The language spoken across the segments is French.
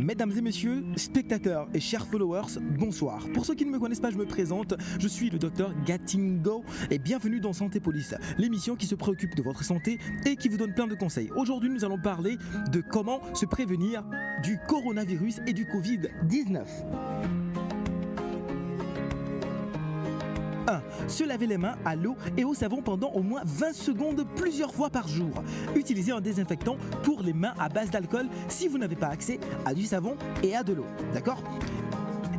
Mesdames et messieurs, spectateurs et chers followers, bonsoir. Pour ceux qui ne me connaissent pas, je me présente, je suis le docteur Gatingo et bienvenue dans Santé Police, l'émission qui se préoccupe de votre santé et qui vous donne plein de conseils. Aujourd'hui, nous allons parler de comment se prévenir du coronavirus et du Covid-19. 1. Se laver les mains à l'eau et au savon pendant au moins 20 secondes plusieurs fois par jour. Utilisez un désinfectant pour les mains à base d'alcool si vous n'avez pas accès à du savon et à de l'eau. D'accord ?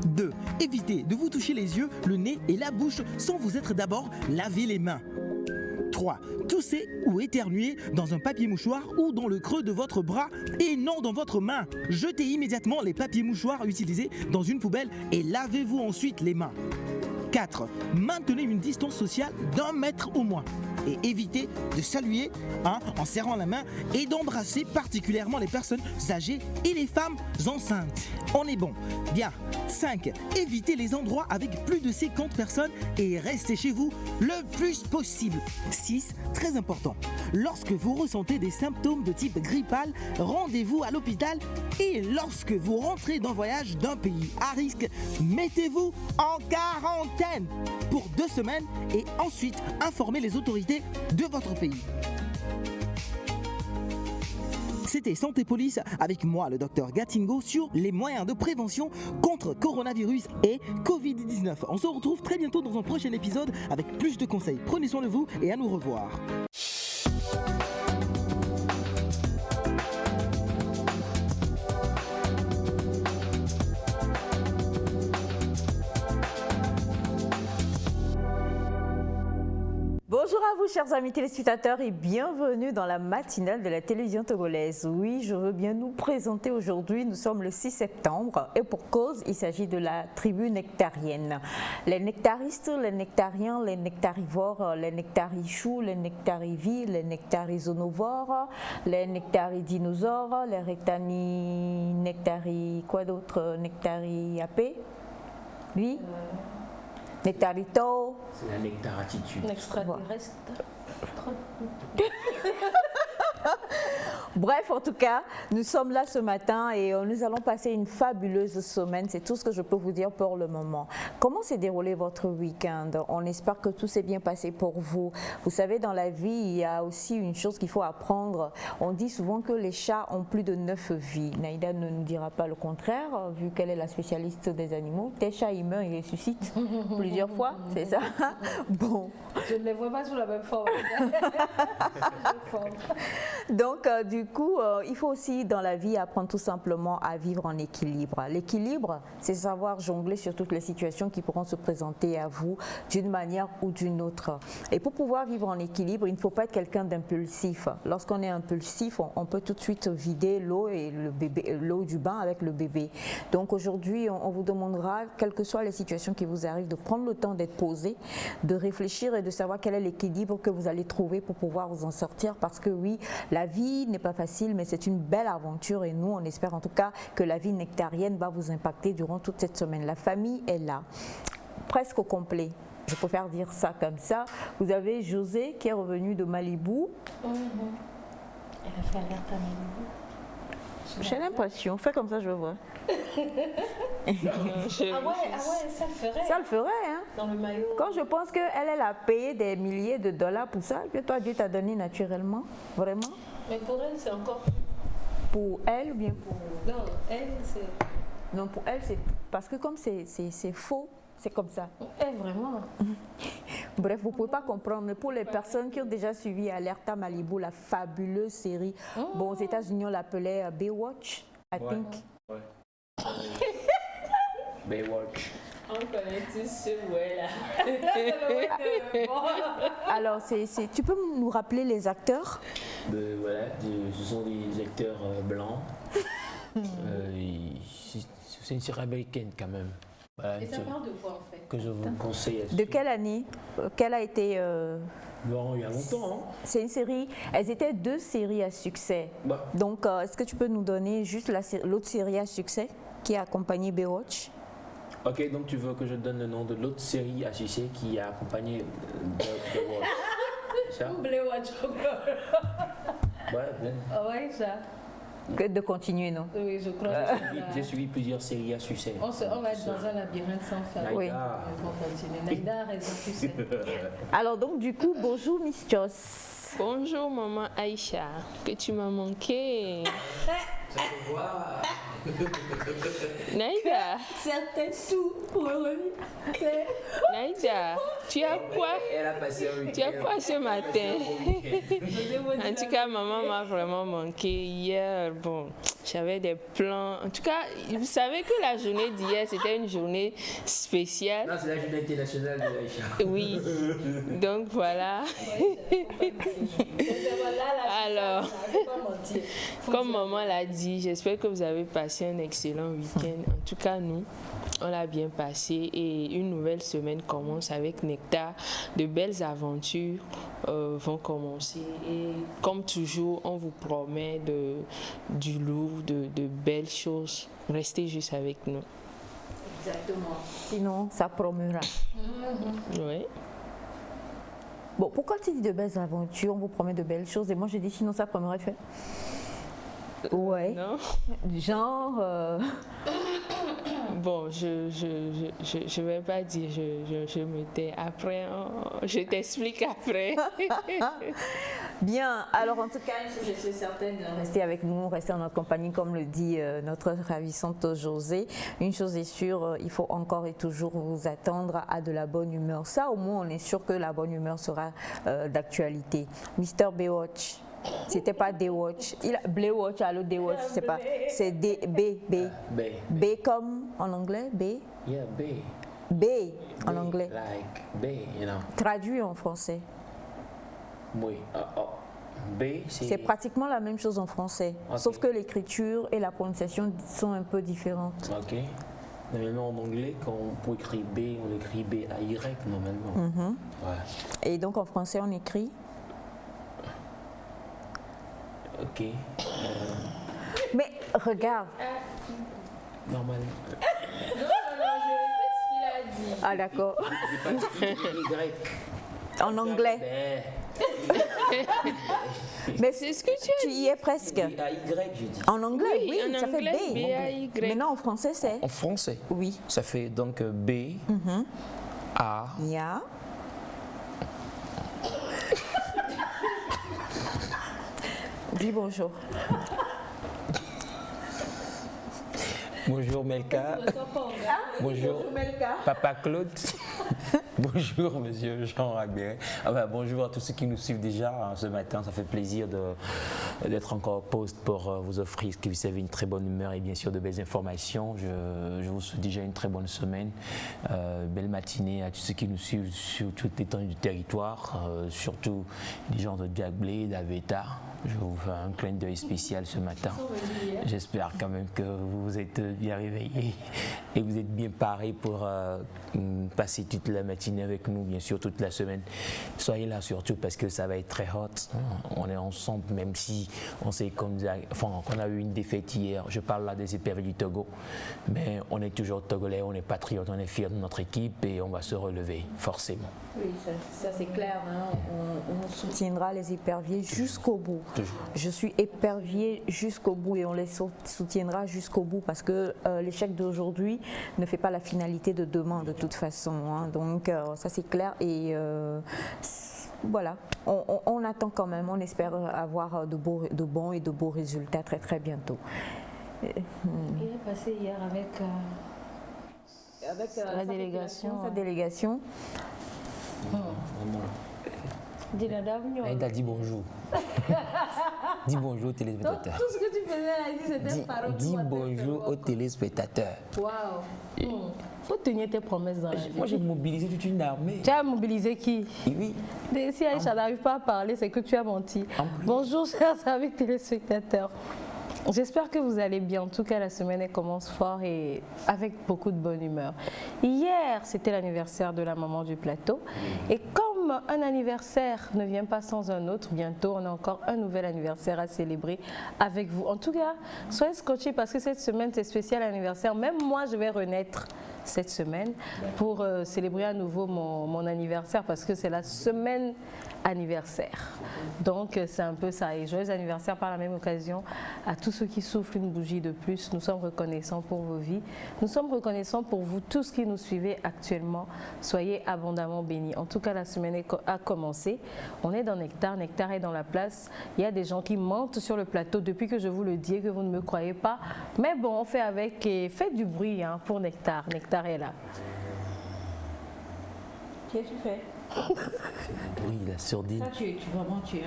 2. Évitez de vous toucher les yeux, le nez et la bouche sans vous être d'abord lavé les mains. 3. Toussez ou éternuez dans un papier mouchoir ou dans le creux de votre bras et non dans votre main. Jetez immédiatement les papiers mouchoirs utilisés dans une poubelle et lavez-vous ensuite les mains. 4. Maintenez une distance sociale d'1 mètre au moins et évitez de saluer en serrant la main et d'embrasser particulièrement les personnes âgées et les femmes enceintes. On est bon. Bien. 5. Évitez les endroits avec plus de 50 personnes et restez chez vous le plus possible. 6. Très important. Lorsque vous ressentez des symptômes de type grippal, rendez-vous à l'hôpital et lorsque vous rentrez d'un voyage d'un pays à risque, mettez-vous en quarantaine pour 2 semaines et ensuite informez les autorités de votre pays. C'était Santé Police avec moi, le docteur Gatingo, sur les moyens de prévention contre coronavirus et Covid-19. On se retrouve très bientôt dans un prochain épisode avec plus de conseils. Prenez soin de vous et à nous revoir. Bonjour à vous, chers amis téléspectateurs, et bienvenue dans la matinale de la télévision togolaise. Oui, je veux bien nous présenter aujourd'hui. Nous sommes le 6 septembre et pour cause, il s'agit de la tribu nectarienne. Les nectaristes, les nectariens, les nectarivores, les nectarichous, les nectarivis, les nectarisonivores, les nectaridinosaures, les quoi d'autre? Nectariapés, oui. Nectarito. C'est la nectaratitude. Extraterrestre. Bref, en tout cas, nous sommes là ce matin et nous allons passer une fabuleuse semaine. C'est tout ce que je peux vous dire pour le moment. Comment s'est déroulé votre week-end? On espère que tout s'est bien passé pour vous. Vous savez, dans la vie, il y a aussi une chose qu'il faut apprendre. On dit souvent que les chats ont plus de 9 vies. Naïda ne nous dira pas le contraire, vu qu'elle est la spécialiste des animaux. Tes chats, ils meurent, ils ressuscitent plusieurs fois, c'est ça? Bon. Je ne les vois pas sous la même forme. Donc, du coup, il faut aussi dans la vie apprendre tout simplement à vivre en équilibre. L'équilibre, c'est savoir jongler sur toutes les situations qui pourront se présenter à vous d'une manière ou d'une autre. Et pour pouvoir vivre en équilibre, il ne faut pas être quelqu'un d'impulsif. Lorsqu'on est impulsif, on peut tout de suite vider l'eau et l'eau du bain avec le bébé. Donc aujourd'hui, on vous demandera, quelles que soient les situations qui vous arrivent, de prendre le temps d'être posé, de réfléchir et de savoir quel est l'équilibre que vous allez trouver pour pouvoir vous en sortir. Parce que oui, la vie n'est pas facile, mais c'est une belle aventure et nous, on espère en tout cas que la vie nectarienne va vous impacter durant toute cette semaine. La famille est là, presque au complet. Je préfère dire ça comme ça. Vous avez José qui est revenu de Malibu. Elle a fait alerte à Malibu. J'ai l'impression, fais comme ça, je vois. Ah ouais, ça le ferait. Ça le ferait, hein. Dans le maillot. Quand je pense qu'elle a payé des milliers de dollars pour ça, que toi, Dieu t'a donné naturellement, vraiment. Mais pour elle, c'est encore. Pour elle ou bien pour... Non, elle, c'est. Non, pour elle, c'est parce que comme c'est faux, c'est comme ça. Elle, vraiment. Bref, vous ne pouvez pas comprendre, mais pour les personnes qui ont déjà suivi Alerta Malibu, la fabuleuse série, bon, aux États-Unis, on l'appelait Baywatch, I think. Ouais. Baywatch. On connaît tous ce ouais-là. Alors, tu peux nous rappeler les acteurs? Voilà, ce sont des acteurs blancs. C'est une série américaine quand même. Voilà, et ça parle de quoi en fait? que je vous conseille. De quelle année? Quelle a été... Bon, il y a longtemps. Hein. C'est une série, elles étaient 2 séries à succès. Bah. Donc, est-ce que tu peux nous donner juste l'autre série à succès qui a accompagné Baywatch? Ok, donc tu veux que je donne le nom de l'autre série à succès qui a accompagné Baywatch. Ça? Baywatch encore. Ouais, plein. Ah ouais, ça. Que de continuer, non? Oui, je crois. J'ai suivi plusieurs séries à succès. On va être dans un labyrinthe sans fin. Oui. Naïda. Il faut continuer. Naïda a raison, tu sais. Alors donc du coup, bonjour Miss Joss. Bonjour maman Aïcha, que tu m'as manqué. Naïda, C'était tout pour revenir. Naïda, tu as quoi? Elle a passé un Tu as week-end. quoi ce matin? En tout cas, maman m'a vraiment manqué hier. Bon, j'avais des plans. En tout cas, vous savez que la journée d'hier, c'était une journée spéciale. Non, c'est la journée internationale de l'Aïcha. Oui, donc voilà. Alors, comme maman l'a dit, j'espère que vous avez passé un excellent week-end. En tout cas, nous, on l'a bien passé et une nouvelle semaine commence avec Nectar. De belles aventures vont commencer et comme toujours, on vous promet du lourd, de belles choses. Restez juste avec nous. Exactement. Sinon, ça promeura. Oui. Bon, pourquoi tu dis de belles aventures, on vous promet de belles choses et moi je dis sinon ça promeura de faire? Ouais. Non? Genre... Bon, je vais pas dire, je me tais. Après, je t'explique après. Bien, alors en tout cas, je suis certaine de rester avec nous, rester en notre compagnie, comme le dit notre ravissante José. Une chose est sûre, il faut encore et toujours vous attendre à de la bonne humeur. Ça, au moins, on est sûr que la bonne humeur sera d'actualité. Mr. Baywatch. C'était pas Daywatch. Blaywatch, allô Daywatch, je sais pas. C'est B. B comme en anglais, B. Yeah, B. B en anglais. Like B, you know. Traduit en français. Oui. B, c'est... C'est pratiquement la même chose en français, Ok. sauf que l'écriture et la prononciation sont un peu différentes. Ok. Normalement, en anglais, quand pour écrire B, on écrit B-A-Y, normalement. Mhm. Ouais. Et donc en français, on écrit. Ok. Mais regarde. Normal. Non, je répète ce qu'il a dit. Ah d'accord. J'ai pas Y. En anglais. Mais c'est ce que tu y es presque. B-A-Y, j'ai dit. En anglais, Oui, oui, en ça anglais, fait B. B-A-Y. Maintenant en français, c'est. En français, Oui. ça fait donc B, A, Ya. Dis bonjour. bonjour Melka, bonjour Papa Claude, bonjour Monsieur Jean Rabien. Bonjour à tous ceux qui nous suivent déjà ce matin, ça fait plaisir d'être encore au poste pour vous offrir ce que vous savez, une très bonne humeur et bien sûr de belles informations. Je vous souhaite déjà une très bonne semaine, belle matinée à tous ceux qui nous suivent sur toute l'étendue du territoire, surtout les gens de Diaglé, d'Aveta. Je vous fais un clin d'œil spécial ce matin. J'espère quand même que vous êtes bien réveillés et vous êtes bien parés pour passer toute la matinée avec nous, bien sûr toute la semaine. Soyez là surtout parce que ça va être très hot. On est ensemble, même si on sait qu'on a eu une défaite hier. Je parle là des éperviers du Togo, mais on est toujours togolais, on est patriotes, on est fiers de notre équipe et on va se relever forcément. Oui, ça c'est clair. Hein. On soutiendra les éperviers jusqu'au bout. Toujours. Je suis épervier jusqu'au bout et on les soutiendra jusqu'au bout parce que l'échec d'aujourd'hui ne fait pas la finalité de demain de toute façon. Hein. Donc ça c'est clair et voilà, on attend quand même, on espère avoir de bons et de beaux résultats très très bientôt. Il est passé hier avec la délégation. Sa délégation. Elle t'a dit bonjour. Dis bonjour aux téléspectateurs. Tout ce que tu faisais là, c'était parole. Dis bonjour aux téléspectateurs. Waouh. Faut tenir tes promesses dans la vie. Moi j'ai mobilisé toute une armée. Tu as mobilisé qui? Oui. Mais si Aïcha n'arrive pas à parler, c'est que tu as menti. Bonjour chers amis téléspectateurs. J'espère que vous allez bien. En tout cas, la semaine elle commence fort et avec beaucoup de bonne humeur. Hier, c'était l'anniversaire de la maman du plateau. Et comme un anniversaire ne vient pas sans un autre, bientôt on a encore un nouvel anniversaire à célébrer avec vous. En tout cas, soyez scotchés parce que cette semaine c'est spécial anniversaire. Même moi, je vais renaître cette semaine pour célébrer à nouveau mon anniversaire parce que c'est la semaine anniversaire. Donc c'est un peu ça. Et joyeux anniversaire par la même occasion à tous ceux qui soufflent une bougie de plus. Nous sommes reconnaissants pour vos vies. Nous sommes reconnaissants pour vous tous qui nous suivez actuellement. Soyez abondamment bénis. En tout cas, la semaine a commencé. On est dans Nectar. Nectar est dans la place. Il y a des gens qui mentent sur le plateau depuis que je vous le dis et que vous ne me croyez pas. Mais bon, on fait avec et faites du bruit pour Nectar. Nectar est là. Qu'est-ce que tu fais? Oui, la surdine. Ça, tu es un vampire.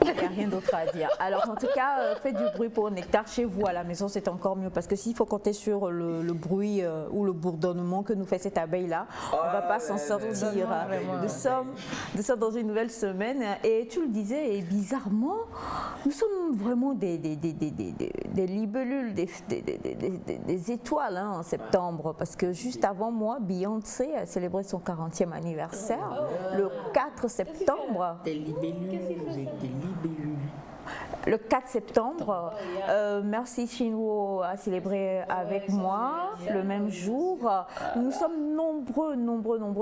Il n'y a rien d'autre à dire. Alors, en tout cas, faites du bruit pour Nectar chez vous à la maison, c'est encore mieux. Parce que s'il faut compter sur le bruit ou le bourdonnement que nous fait cette abeille-là, on ne va pas s'en sortir. Nous sommes dans une nouvelle semaine. Et tu le disais, et bizarrement, nous sommes vraiment des libellules, des étoiles en septembre. Parce que juste avant moi, Beyoncé a célébré son 40e anniversaire. Le 4 septembre. Des libellules, vous êtes des libellules. Le 4 septembre, Merci Chinwo a célébré avec moi le même jour. Nous sommes nombreux.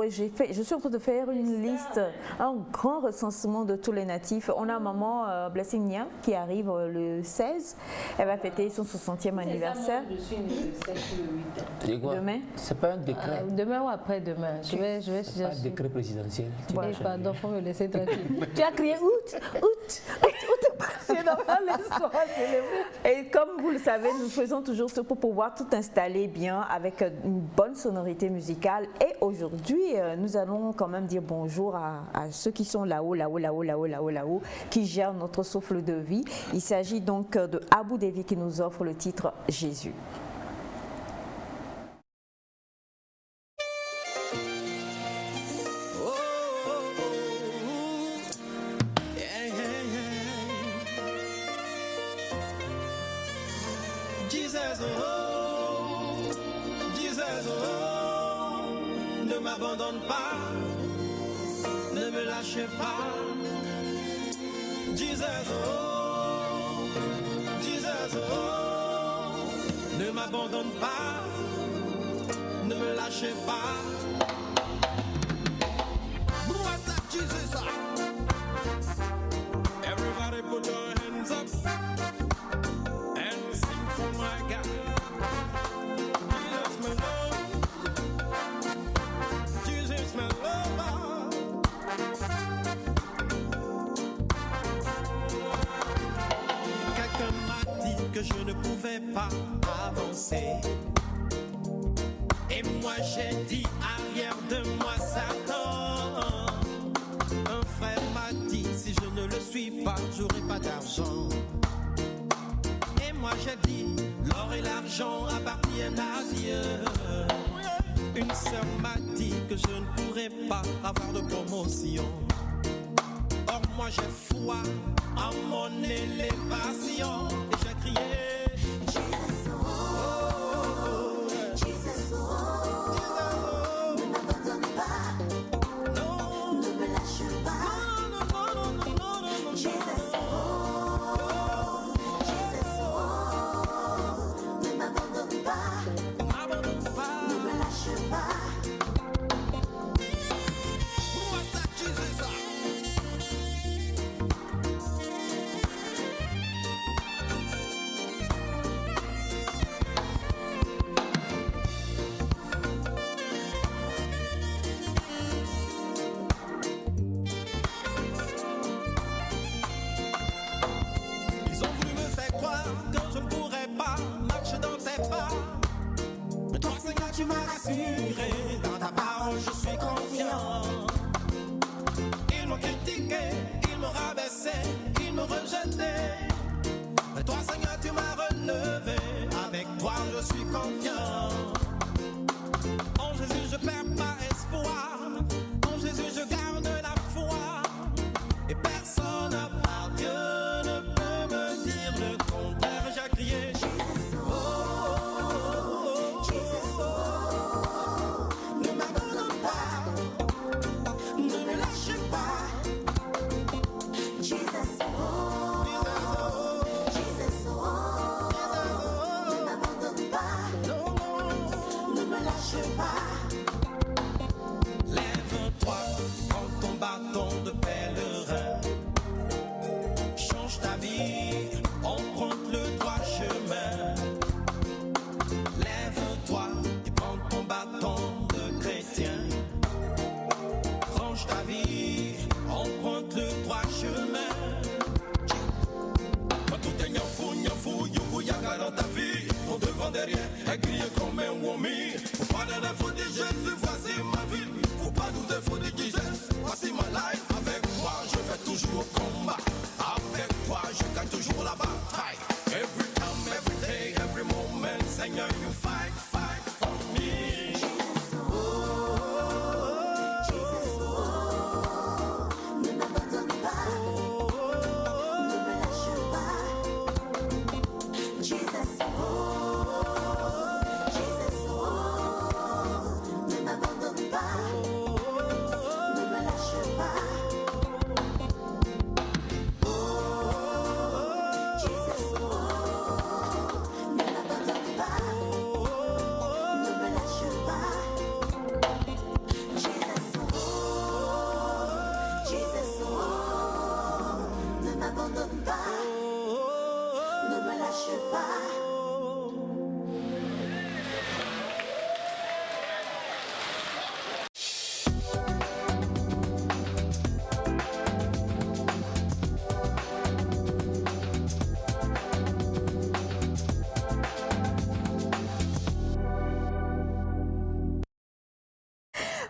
Je suis en train de faire une liste, un grand recensement de tous les natifs. On a maman Blessing Nia qui arrive le 16. Elle va fêter son 60e anniversaire. Demain. C'est pas un décret. Demain ou après-demain. Je vais pas un décret présidentiel. Pardon, faut me laisser tranquille. Tu as crié août. C'est normal, laisse-toi célébrer. Et comme vous le savez, nous faisons toujours ce pour pouvoir tout installer bien avec une bonne sonorité musicale. Et aujourd'hui, nous allons quand même dire bonjour à ceux qui sont là-haut, qui gèrent notre souffle de vie. Il s'agit donc de Abou Devi qui nous offre le titre Jésus. Ne m'abandonne pas, ne me lâche pas. Jesus, ne m'abandonne pas, ne me lâche pas. What's up, Jesus? Everybody put your hands up and sing for my God. Jesus, my love. Jesus, my lover. Quelqu'un m'a dit que je ne pouvais pas avancer. Et moi j'ai dit arrière de moi Satan. Un frère m'a dit si je ne le suis pas, j'aurai pas d'argent. Et moi j'ai dit l'or et l'argent appartiennent à Dieu. Une sœur m'a dit que je ne pourrais pas avoir de promotion. Or moi j'ai foi en mon élévation. Et j'ai crié Jesus, oh, Jesus, oh, ne m'abandonne pas, non, ne me lâche pas, non, Jesus, oh, Jesus, oh, ne m'abandonne pas, ne me lâche pas. What's that, Jesus? Ils ont voulu me faire croire que je ne pourrais pas marcher dans tes pas. Mais toi, Seigneur, tu m'as rassuré. Dans ta parole, je suis confiant. Ils m'ont critiqué, ils m'ont rabaissé, ils m'ont rejeté. Mais toi, Seigneur, tu m'as relevé. Avec toi, je suis confiant. En Jésus, je perds pas espoir. En Jésus, je garde la foi. Et personne à part Dieu ne peut me dire le contraire. J'ai crié Jesus, oh, Jesus, oh, ne m'abandonne pas, ne me lâche pas. Jesus, oh, Jesus, oh, ne m'abandonne pas, non, ne me lâche lâche pas.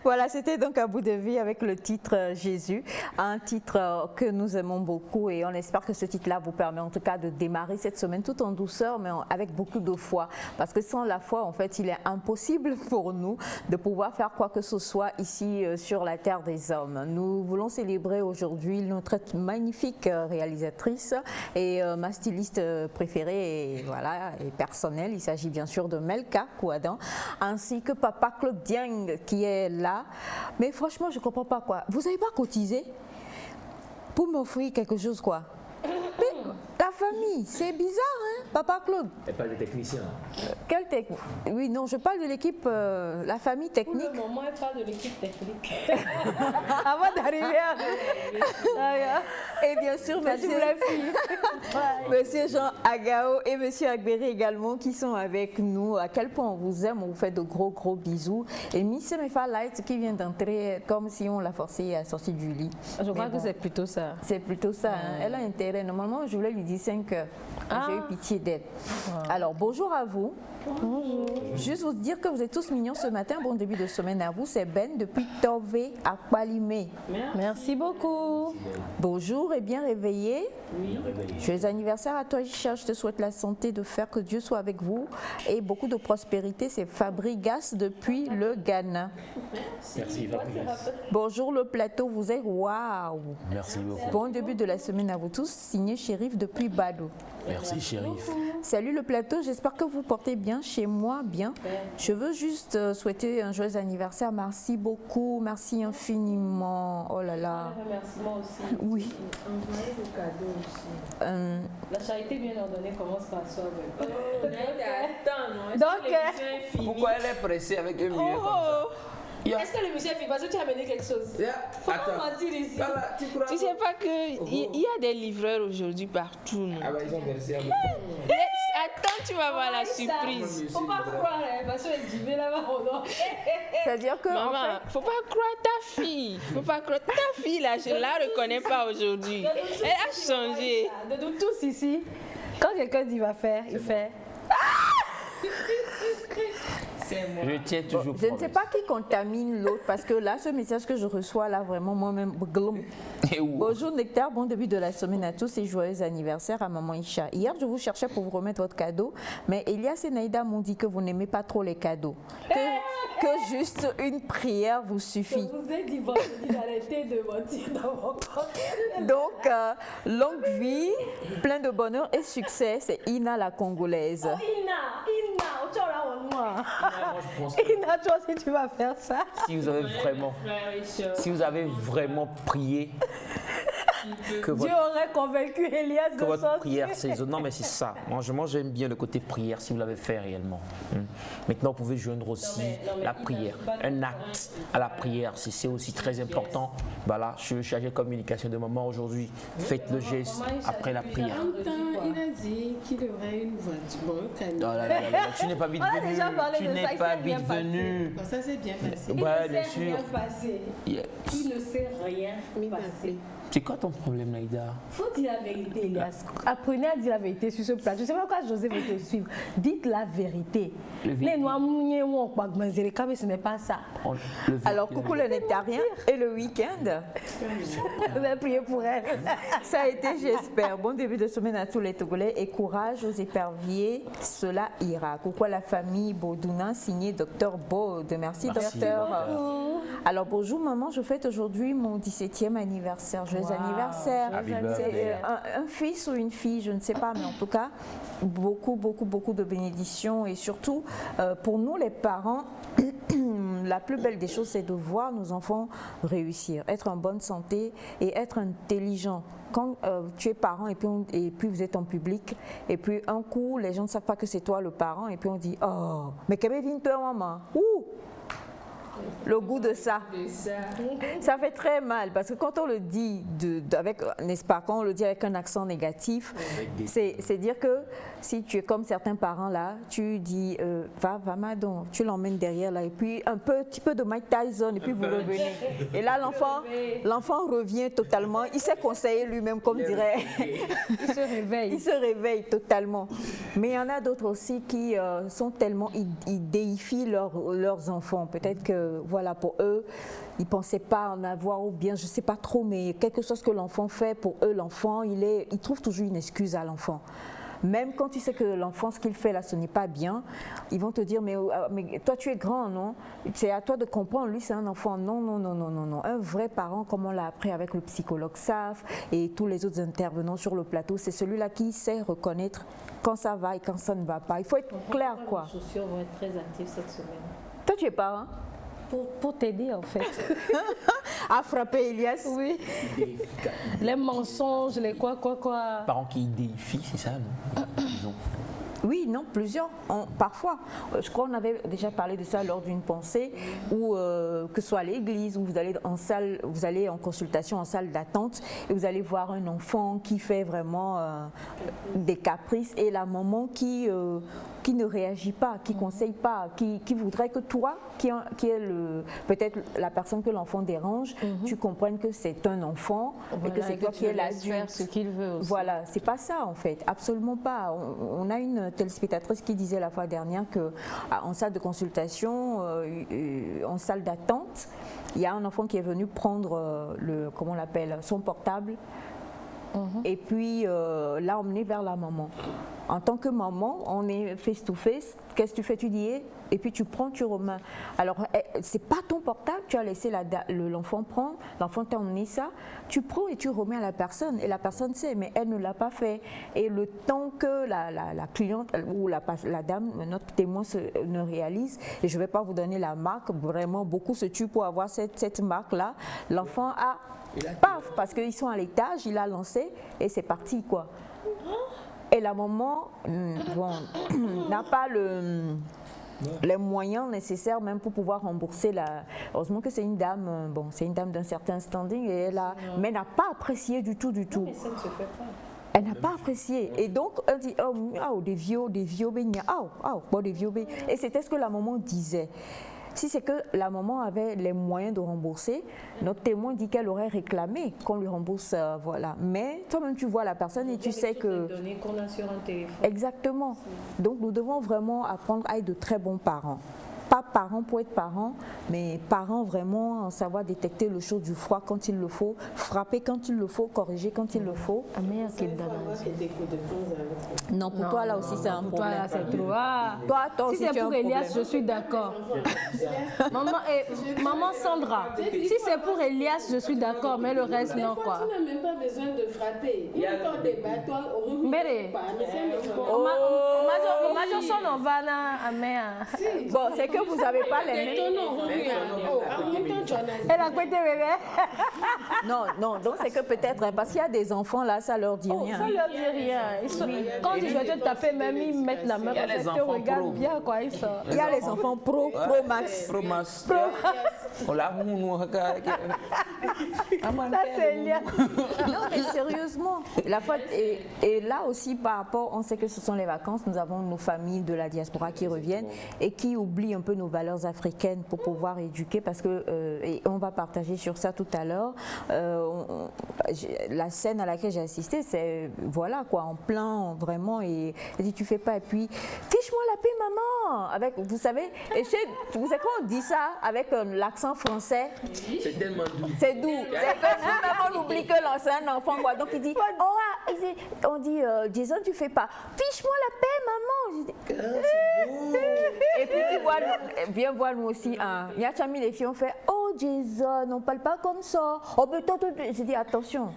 Voilà, c'était donc Un bout de vie avec le titre Jésus, un titre que nous aimons beaucoup et on espère que ce titre-là vous permet en tout cas de démarrer cette semaine tout en douceur mais avec beaucoup de foi. Parce que sans la foi, en fait, il est impossible pour nous de pouvoir faire quoi que ce soit ici sur la terre des hommes. Nous voulons célébrer aujourd'hui notre magnifique réalisatrice et ma styliste préférée et, voilà, et personnelle. Il s'agit bien sûr de Melka Kouadan ainsi que Papa Claude Dieng qui est là. Mais franchement, je ne comprends pas quoi. Vous n'avez pas cotisé pour m'offrir quelque chose quoi? Mais la famille, c'est bizarre, hein, Papa Claude? Et pas des techniciens. Quelle technique? Oui, non, je parle de l'équipe, la famille technique. Pour le moment, elle parle de l'équipe technique. Avant d'arriver à... Et bien sûr, monsieur Jean Agao et monsieur Agberi également qui sont avec nous. À quel point on vous aime, on vous fait de gros bisous. Et Miss Mefa Light qui vient d'entrer comme si on l'a forcée à sortir du lit. Je crois que c'est plutôt ça. C'est plutôt ça, hein. Elle a intérêt. Normalement, je voulais lui dire 5 heures. J'ai eu pitié d'elle. Alors, bonjour à vous. Bonjour. Juste vous dire que vous êtes tous mignons ce matin. Bon début de semaine à vous. C'est Ben depuis Tové à Kwalimé. Merci beaucoup. Bonjour et bien réveillé. Oui. Joyeux anniversaire à toi, Isha. Je te souhaite la santé, de faire que Dieu soit avec vous et beaucoup de prospérité. C'est Fabrigas depuis le Ghana. Merci, Fabrigas. Bonjour le plateau, vous êtes waouh. Merci beaucoup. Bon début de la semaine à vous tous. Signé Chérif depuis Badou. Merci, Chérif. Salut le plateau, j'espère que vous portez bien chez moi, bien. Je veux juste souhaiter un joyeux anniversaire. Merci beaucoup, merci infiniment. Oh là là. Remerciement aussi. Oui. Envoyer le cadeau aussi. La charité bien ordonnée commence par soi-même. Donc, Pourquoi elle est pressée avec un million comme ça? Est-ce que le monsieur est fini? Parce que tu as amené quelque chose. Faut pas mentir ici. tu sais pas qu'il y a des livreurs aujourd'hui partout. Non? Ah bah ils ont versé un peu. Attends, tu vas voir la surprise. Faut pas croire, parce qu'elle dit là-bas. C'est-à-dire que. Maman, en fait, faut pas croire ta fille. Faut pas croire ta fille là, je la reconnais pas aujourd'hui. Elle a changé. De nous tous ici, quand quelqu'un dit va faire, il fait. Je tiens toujours. je ne sais pas qui contamine l'autre parce que là, ce message que je reçois là, vraiment moi-même, glum. Bonjour Nectar, bon début de la semaine à tous et joyeux anniversaire à Maman Isha. Hier, je vous cherchais pour vous remettre votre cadeau, mais Elias et Naïda m'ont dit que vous n'aimez pas trop les cadeaux. Que juste une prière vous suffit. Je vous ai dit d'arrêter de mentir dans mon compte. Donc, longue vie, plein de bonheur et succès, c'est Ina la Congolaise. Oh, Ina, tu as la moi. Je pense que Ina, toi aussi tu vas faire ça. si vous avez vraiment prié, que Dieu aurait convaincu Elias de votre sortir. prière, c'est... Non, mais c'est ça. Moi, j'aime bien le côté prière, si vous l'avez fait réellement. Maintenant, vous pouvez joindre aussi la prière. Un acte à la prière, c'est aussi très important. Voilà, je suis chargé de communication de maman aujourd'hui. Faites le geste après la prière. Il a dit qu'il aurait une voiture. Bon, Oh là là là là, tu n'es pas vite On a venu. déjà parlé Tu de ça, n'es il pas s'est bien vite passé. venu. bon, ça s'est bien passé. Ouais, bien sûr. Rien passé. Yeah. Il ne sait rien Mais passer. C'est quoi ton problème, Naïda? Faut dire la vérité, Elias. Apprenez à dire la vérité sur ce plateau. Je ne sais pas pourquoi José veut te suivre. Dites la vérité. Les noix mouillées ou on croit que ce n'est pas ça. Alors, coucou le nectarien et le week-end. Vous avez prié pour elle. Ça a été, j'espère. Bon début de semaine à tous les Togolais et courage aux éperviers, cela ira. Coucou à la famille Baudouna, signé Dr Baud. Merci, docteur. Alors bonjour maman, je fête aujourd'hui mon 17e anniversaire. Joyeux anniversaire. C'est un fils ou une fille, je ne sais pas, mais en tout cas, beaucoup de bénédictions et surtout pour nous les parents, la plus belle des choses, c'est de voir nos enfants réussir, être en bonne santé et être intelligent. Quand tu es parent et puis vous êtes en public et puis un coup, les gens ne savent pas que c'est toi le parent et puis on dit « Oh, mais qu'est-ce que toi maman ?» Ouh, le goût de ça. Ça fait très mal parce que quand on le dit avec, n'est-ce pas, quand on le dit avec un accent négatif, c'est dire que si tu es comme certains parents là, tu dis va Madon, tu l'emmènes derrière là et puis un petit peu de Mike Tyson et puis vous revenez. Et là l'enfant revient totalement, il s'est conseillé lui-même comme dirait. Il se réveille. Il se réveille totalement. Mais il y en a d'autres aussi qui sont tellement, ils déifient leurs enfants. Peut-être que voilà, pour eux, ils ne pensaient pas en avoir ou bien je ne sais pas trop, mais quelque chose que l'enfant fait, pour eux, l'enfant, il trouve toujours une excuse à l'enfant. Même quand tu sais que l'enfant, ce qu'il fait là, ce n'est pas bien, ils vont te dire, mais toi tu es grand, non? C'est à toi de comprendre, lui c'est un enfant. Non, non, non, non, non, non. Un vrai parent, comme on l'a appris avec le psychologue SAF et tous les autres intervenants sur le plateau, c'est celui-là qui sait reconnaître quand ça va et quand ça ne va pas. Il faut être clair, quoi. Les chaussures vont être très actives cette semaine. Toi tu es parent? Pour t'aider en fait. À frapper Elias? Oui. Les mensonges, les quoi. Parents qui déifient, c'est ça, non? Disons. Oui, non, plusieurs. Parfois, je crois qu'on avait déjà parlé de ça lors d'une pensée, où que ce soit à l'église, où vous allez en consultation en salle d'attente et vous allez voir un enfant qui fait vraiment des caprices et la maman qui ne réagit pas, qui ne conseille pas, qui voudrait que toi, qui est peut-être la personne que l'enfant dérange, tu comprennes que c'est un enfant et que c'est toi qui es l'adulte. Faire ce qu'il veut aussi. Voilà, c'est pas ça en fait, absolument pas. On a une téléspectatrice qui disait la fois dernière qu'en salle de consultation, en salle d'attente, il y a un enfant qui est venu prendre comment on l'appelle, son portable. Et puis l'a emmené vers la maman. En tant que maman, on est face to face. Qu'est-ce que tu fais? Tu dis et puis tu prends, tu remets. Alors c'est pas ton portable, tu as laissé l'enfant prendre, l'enfant t'a emmené ça, tu prends et tu remets à la personne et la personne sait, mais elle ne l'a pas fait. Et le temps que la cliente ou la dame, notre témoin ne réalise, et je ne vais pas vous donner la marque, vraiment beaucoup se tuent pour avoir cette marque-là, l'enfant a paf, parce qu'ils sont à l'étage, il a lancé et c'est parti quoi. Et la maman n'a pas les moyens nécessaires même pour pouvoir rembourser heureusement que c'est une dame, c'est une dame d'un certain standing et mais elle n'a pas apprécié du tout. Non, mais ça ne se fait pas. Elle n'a pas apprécié. Et donc, elle dit, des vieux, des vieux. Et c'était ce que la maman disait. Si c'est que la maman avait les moyens de rembourser, notre témoin dit qu'elle aurait réclamé qu'on lui rembourse, voilà. Mais toi-même, tu vois la personne et tu sais que... Les données qu'on a sur un téléphone. Exactement. Donc, nous devons vraiment apprendre à être de très bons parents. Pas parents pour être parents, mais parents vraiment en savoir détecter le chaud du froid quand il le faut, frapper quand il le faut, corriger quand il le faut. Non, pour toi là aussi c'est un problème. Toi là c'est trop. Ah. Toi si c'est pour Elias, je suis d'accord. Maman Sandra, si c'est pour Elias, je suis d'accord, mais le reste non quoi. Tu n'as même pas besoin de frapper. Il y a encore des bâtons. Bon, c'est que vous n'avez pas les mêmes. Elle a quoi bébé? Non, donc c'est que peut-être, parce qu'il y a des enfants là, ça leur dit rien. Ça leur dit rien. Quand ils veulent te taper, même ils mettent la main, ils te regardent bien quoi. Il y a les enfants pro max. Pro max. Ça c'est Elias. Non, mais sérieusement. Et là aussi, par rapport, on sait que ce sont les vacances, nous avons nos familles de la diaspora qui reviennent et qui oublient un peu nos valeurs africaines pour pouvoir éduquer parce que, et on va partager sur ça tout à l'heure, la scène à laquelle j'ai assisté, c'est, voilà quoi, en plein, vraiment, et elle dit tu fais pas, et puis, fiche-moi la paix maman, avec, vous savez, et vous savez quand on dit ça avec l'accent français, c'est tellement doux. C'est doux, c'est que on oublie que c'est un enfant quoi, donc il dit, on dit, Jason tu fais pas, fiche-moi la paix maman. Et puis tu vois, viens voir nous aussi, Niachami les filles ont fait, oh Jason, on parle pas comme ça. Oh mais toi, j'ai dit attention.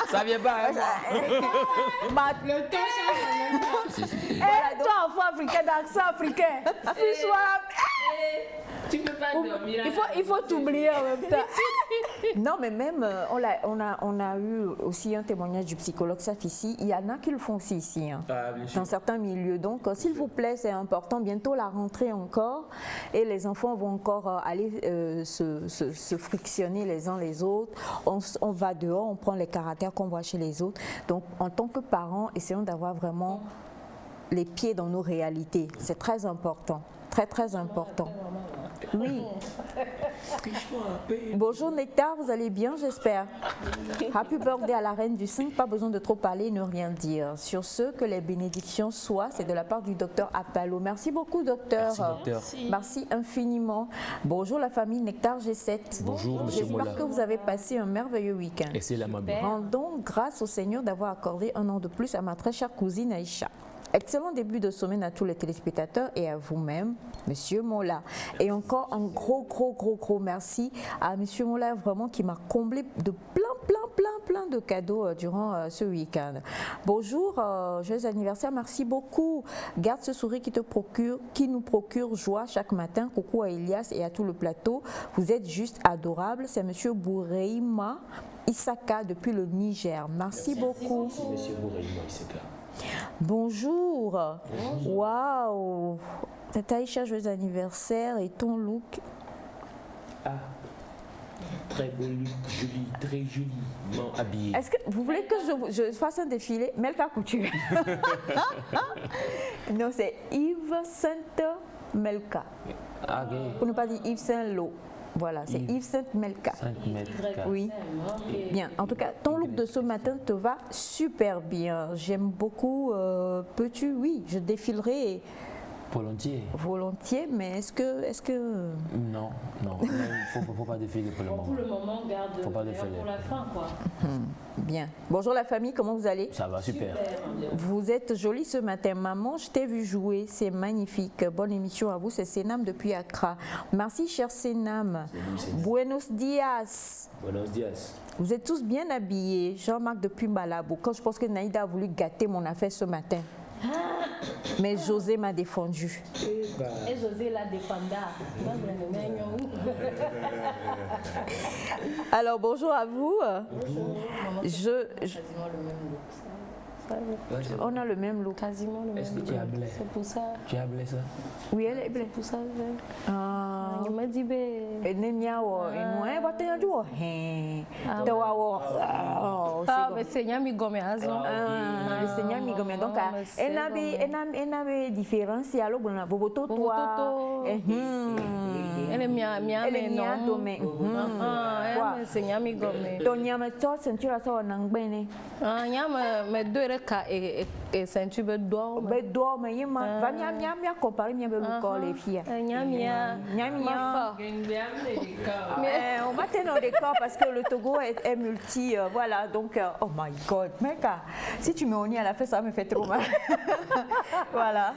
Ça vient pas, Le temps change. Toi enfant africain d'accent africain, tu peux pas dormir. Il faut t'oublier en même temps. Non, mais même, on a eu aussi un témoignage du psychologue Safici. Il y en a qui le font aussi ici, hein, dans certains milieux. Donc, s'il vous plaît, c'est important. Bientôt la rentrée encore. Et les enfants vont encore aller se frictionner les uns les autres. On va dehors, on prend les caractères qu'on voit chez les autres. Donc, en tant que parents, essayons d'avoir vraiment les pieds dans nos réalités. C'est très important. Très, très important. Oui. Bonjour Nectar, vous allez bien, j'espère. Happy birthday à la reine du 5, pas besoin de trop parler, ne rien dire. Sur ce, que les bénédictions soient, c'est de la part du docteur Apalo. Merci beaucoup, docteur. Merci, docteur. Merci infiniment. Bonjour la famille Nectar G7. Bonjour, monsieur Mola. J'espère que vous avez passé un merveilleux week-end. Et c'est la maman. Rendons grâce au Seigneur d'avoir accordé un an de plus à ma très chère cousine Aïcha. Excellent début de semaine à tous les téléspectateurs et à vous-même, Monsieur Mola. Et encore un gros merci à Monsieur Mola, vraiment qui m'a comblé de plein de cadeaux durant ce week-end. Bonjour, joyeux anniversaire, merci beaucoup. Garde ce sourire qui nous procure joie chaque matin. Coucou à Elias et à tout le plateau. Vous êtes juste adorables. C'est Monsieur Boureima Isaka depuis le Niger. Merci beaucoup. Monsieur Boureima Isaka. Bonjour. Waouh. Tata Aïcha, joyeux anniversaire et ton look. Ah, très beau look, joli, très joliment habillé. Est-ce que vous voulez que je fasse un défilé? Melka Couture. Non, c'est Yves Sainte Melka. Ah, okay. Pour ne pas dire Yves Saint Lo. Voilà, c'est Yves Sainte Melka. Oui. Bien. En tout cas, ton look de ce matin te va super bien. J'aime beaucoup. Peux-tu? Oui, je défilerai. Volontiers, mais est-ce que... Non, il ne faut pas défiler pour le moment. Pour le moment, garde faut pas pour la fin, quoi. Bien. Bonjour la famille, comment vous allez? Ça va, super. Vous êtes jolie ce matin. Maman, je t'ai vu jouer, c'est magnifique. Bonne émission à vous, c'est Sénam depuis Accra. Merci, cher Sénam. Buenos dias. Buenos dias. Vous êtes tous bien habillés. Jean-Marc depuis Malabo. Quand je pense que Naïda a voulu gâter mon affaire ce matin. Mais José m'a défendu. Et José l'a défendu. Alors bonjour à vous. On a le même look. Quasiment le même look. Est-ce que tu as blé? C'est pour ça. Tu as blé ça? Oui, elle est blé. Pour ça, Il m'a dit, mais c'est Nyami Gomé. Le Seigneur m'y gomme. Donc, elle avait différence. Il y a le bon voto toi. Elle est mia non. Elle c'est Nyami Gomé. Donc, il y a ma soeur ceinture à ça en anglais. Mais deux rekas et ceinture d'or. D'or, mais il m'a va mia comparer mia le corps les filles. Nyamia. Mais on va tenir des corps parce que le Togo est multi. Voilà, donc, oh my God, mec, si tu me honnis à la fin, ça me fait trop mal. Voilà.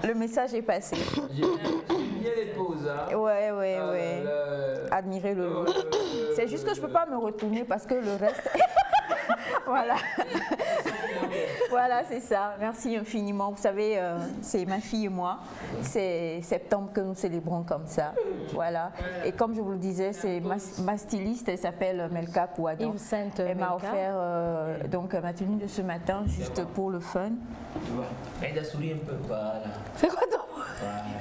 Le message est passé. J'ai bien les poses, hein. Ouais. Admirer le look. C'est juste que je peux pas me retourner parce que le reste. Voilà. Voilà, c'est ça. Merci infiniment. Vous savez, c'est ma fille et moi. C'est septembre que nous célébrons comme ça. Voilà. Et comme je vous le disais, c'est ma styliste, elle s'appelle Melka Kouadon. Elle m'a offert donc ma tenue de ce matin juste pour le fun. Elle a souri un peu, voilà. C'est quoi donc?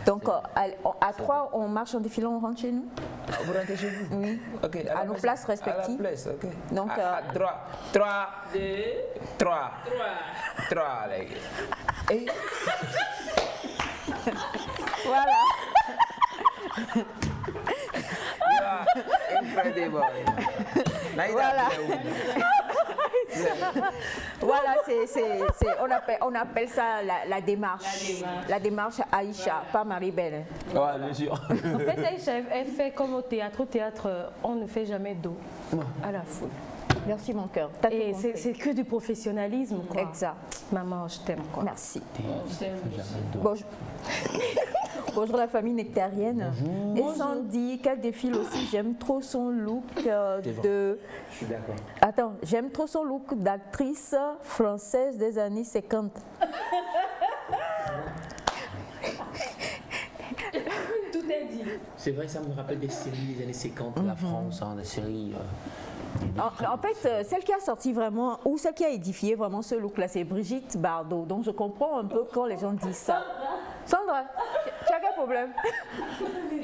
Donc à 3, on marche en défilant, on rentre chez nous. Vous rentrez chez vous? Oui. Okay, à nos places respectives. À la place, ok. Donc, 3, les gars. Et... Voilà. Incredible. Voilà. Voilà, on appelle ça la démarche. La démarche Aïcha, pas Marie-Belle. Ouais, bien sûr. En fait, Aïcha, elle fait comme au théâtre. Au théâtre, on ne fait jamais dos à la foule. Merci mon cœur. Et c'est que du professionnalisme, quoi. Exact. Maman, je t'aime, quoi. Merci. Bonjour la famille nectarienne. Bonjour. Et Sandy, qu'elle défile aussi. J'aime trop son look de... Je suis d'accord. Attends, j'aime trop son look d'actrice française des années 50. Tout est dit. C'est vrai, ça me rappelle des séries des années 50. La France, des séries. En fait, celle qui a sorti vraiment, ou celle qui a édifié vraiment ce look-là, c'est Brigitte Bardot. Donc je comprends un peu quand les gens disent ça. Sandra, tu as quel problème? Que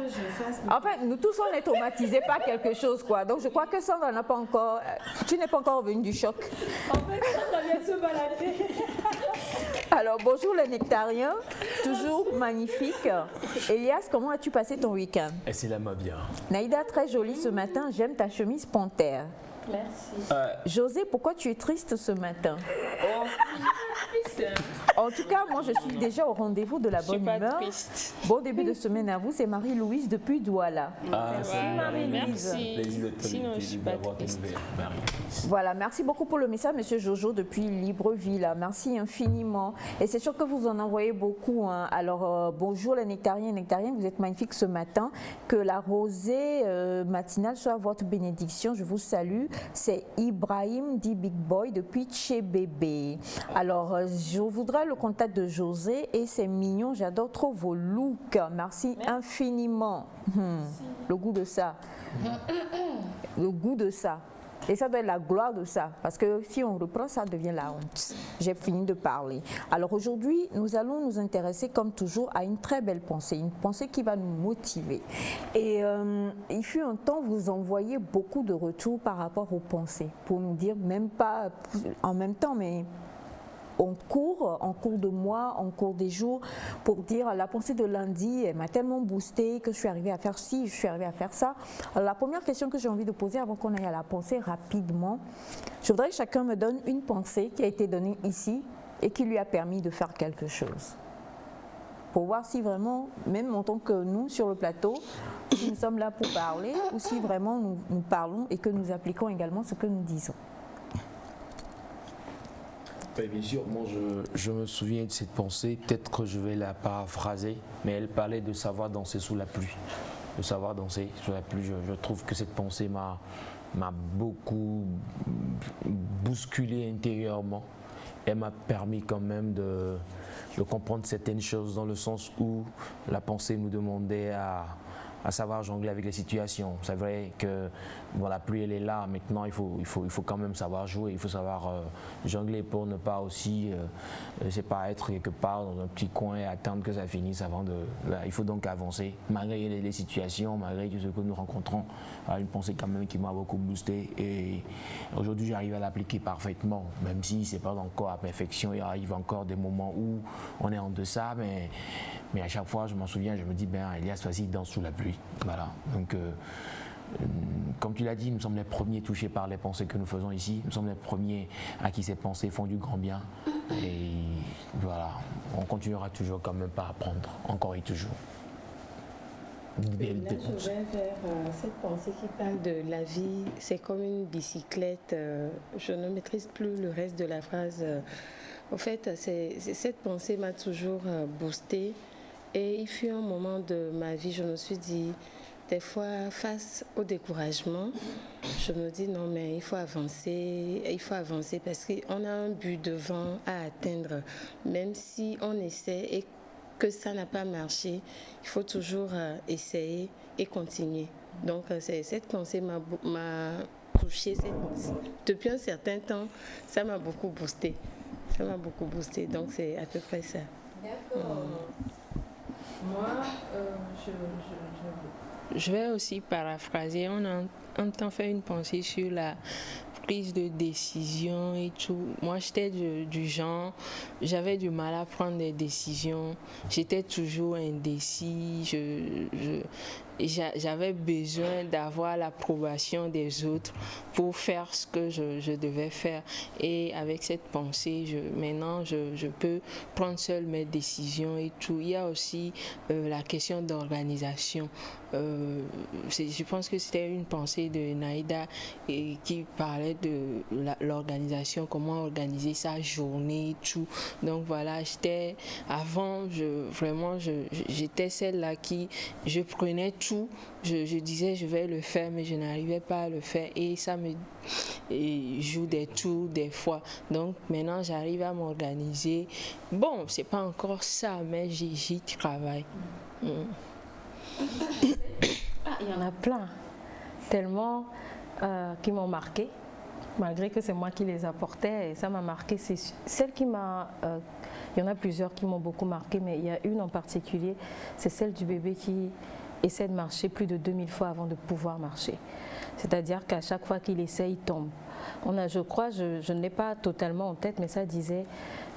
je fasse. En fait, nous tous, on est traumatisés par quelque chose, quoi. Donc je crois que Sandra n'a pas encore... Tu n'es pas encore revenu du choc. En fait, Sandra vient de se balader. Alors, bonjour les nectariens, toujours magnifique. Elias, comment as-tu passé ton week-end? Et c'est là ma bien. Naïda, très jolie ce matin, j'aime ta chemise panthère. Merci. José, pourquoi tu es triste ce matin? En tout cas, moi je suis déjà au rendez-vous de la bonne humeur. Triste. Bon début de semaine à vous, c'est Marie-Louise depuis Douala. Merci Marie-Louise. Plaisir de te Sinon, je suis pas d'avoir tes triste. nouvelles, Marie-Louise. Voilà, merci beaucoup pour le message, Monsieur Jojo, depuis Libreville. Merci infiniment. Et c'est sûr que vous en envoyez beaucoup. Hein. Alors, bonjour les nectariens et nectariennes, vous êtes magnifiques ce matin. Que la rosée matinale soit votre bénédiction. Je vous salue. C'est Ibrahim, dit Big Boy, depuis Tchébébé. Alors, je voudrais le contact de José et c'est mignon. J'adore trop vos looks. Merci infiniment. Le goût de ça. Le goût de ça. Et ça doit être la gloire de ça, parce que si on reprend, ça devient la honte. J'ai fini de parler. Alors aujourd'hui, nous allons nous intéresser, comme toujours, à une très belle pensée, une pensée qui va nous motiver. Et il fut un temps, vous envoyez beaucoup de retours par rapport aux pensées, pour nous dire, même pas en même temps, mais en cours de mois, en cours des jours, pour dire la pensée de lundi m'a tellement boosté que je suis arrivée à faire ci, je suis arrivée à faire ça. Alors la première question que j'ai envie de poser avant qu'on aille à la pensée rapidement, je voudrais que chacun me donne une pensée qui a été donnée ici et qui lui a permis de faire quelque chose. Pour voir si vraiment, même en tant que nous sur le plateau, si nous sommes là pour parler ou si vraiment nous parlons et que nous appliquons également ce que nous disons. Bien sûr, moi je me souviens de cette pensée, peut-être que je vais la paraphraser, mais elle parlait de savoir danser sous la pluie. De savoir danser sous la pluie, je trouve que cette pensée m'a beaucoup bousculé intérieurement. Elle m'a permis quand même de comprendre certaines choses dans le sens où la pensée nous demandait à savoir jongler avec les situations. C'est vrai que bon, la pluie elle est là, maintenant il faut quand même savoir jouer, il faut savoir jongler pour ne pas aussi, c'est pas être quelque part dans un petit coin et attendre que ça finisse avant de... Là, il faut donc avancer, malgré les situations, malgré tout ce que nous rencontrons. Une pensée quand même qui m'a beaucoup boosté et aujourd'hui j'arrive à l'appliquer parfaitement, même si c'est pas encore à perfection, il arrive encore des moments où on est en deçà, mais à chaque fois je m'en souviens, je me dis, ben Elias, vas-y, danse sous la pluie. Voilà, donc comme tu l'as dit, nous sommes les premiers touchés par les pensées que nous faisons ici, nous sommes les premiers à qui ces pensées font du grand bien et voilà, on continuera toujours quand même par apprendre, encore et toujours. Et là, je vais vers cette pensée qui parle de la vie, c'est comme une bicyclette, je ne maîtrise plus le reste de la phrase. En fait, cette pensée m'a toujours boostée. Et il fut un moment de ma vie, je me suis dit, des fois, face au découragement, je me dis non, mais il faut avancer parce qu'on a un but devant à atteindre. Même si on essaie et que ça n'a pas marché, il faut toujours essayer et continuer. Donc, cette pensée m'a touchée. Depuis un certain temps, ça m'a beaucoup boosté. Donc, c'est à peu près ça. D'accord. Moi, je vais aussi paraphraser. On entend faire une pensée sur la prise de décision et tout. Moi, j'étais du genre, j'avais du mal à prendre des décisions. J'étais toujours indécis. J'avais besoin d'avoir l'approbation des autres pour faire ce que je devais faire. Et avec cette pensée, maintenant, je peux prendre seule mes décisions et tout. Il y a aussi la question d'organisation. Je pense que c'était une pensée de Naïda qui parlait de l'organisation, comment organiser sa journée et tout. Donc voilà, j'étais celle-là qui, je prenais tout, je disais je vais le faire, mais je n'arrivais pas à le faire et ça me joue des tours des fois. Donc maintenant j'arrive à m'organiser. Bon, c'est pas encore ça, mais j'y travaille. Il y en a plein, tellement qui m'ont marqué, malgré que c'est moi qui les apportais et ça m'a marqué. C'est celle qui m'a... il y en a plusieurs qui m'ont beaucoup marqué, mais il y a une en particulier, c'est celle du bébé qui essaie de marcher plus de 2000 fois avant de pouvoir marcher. C'est-à-dire qu'à chaque fois qu'il essaie, il tombe. Je crois, je ne l'ai pas totalement en tête, mais ça disait,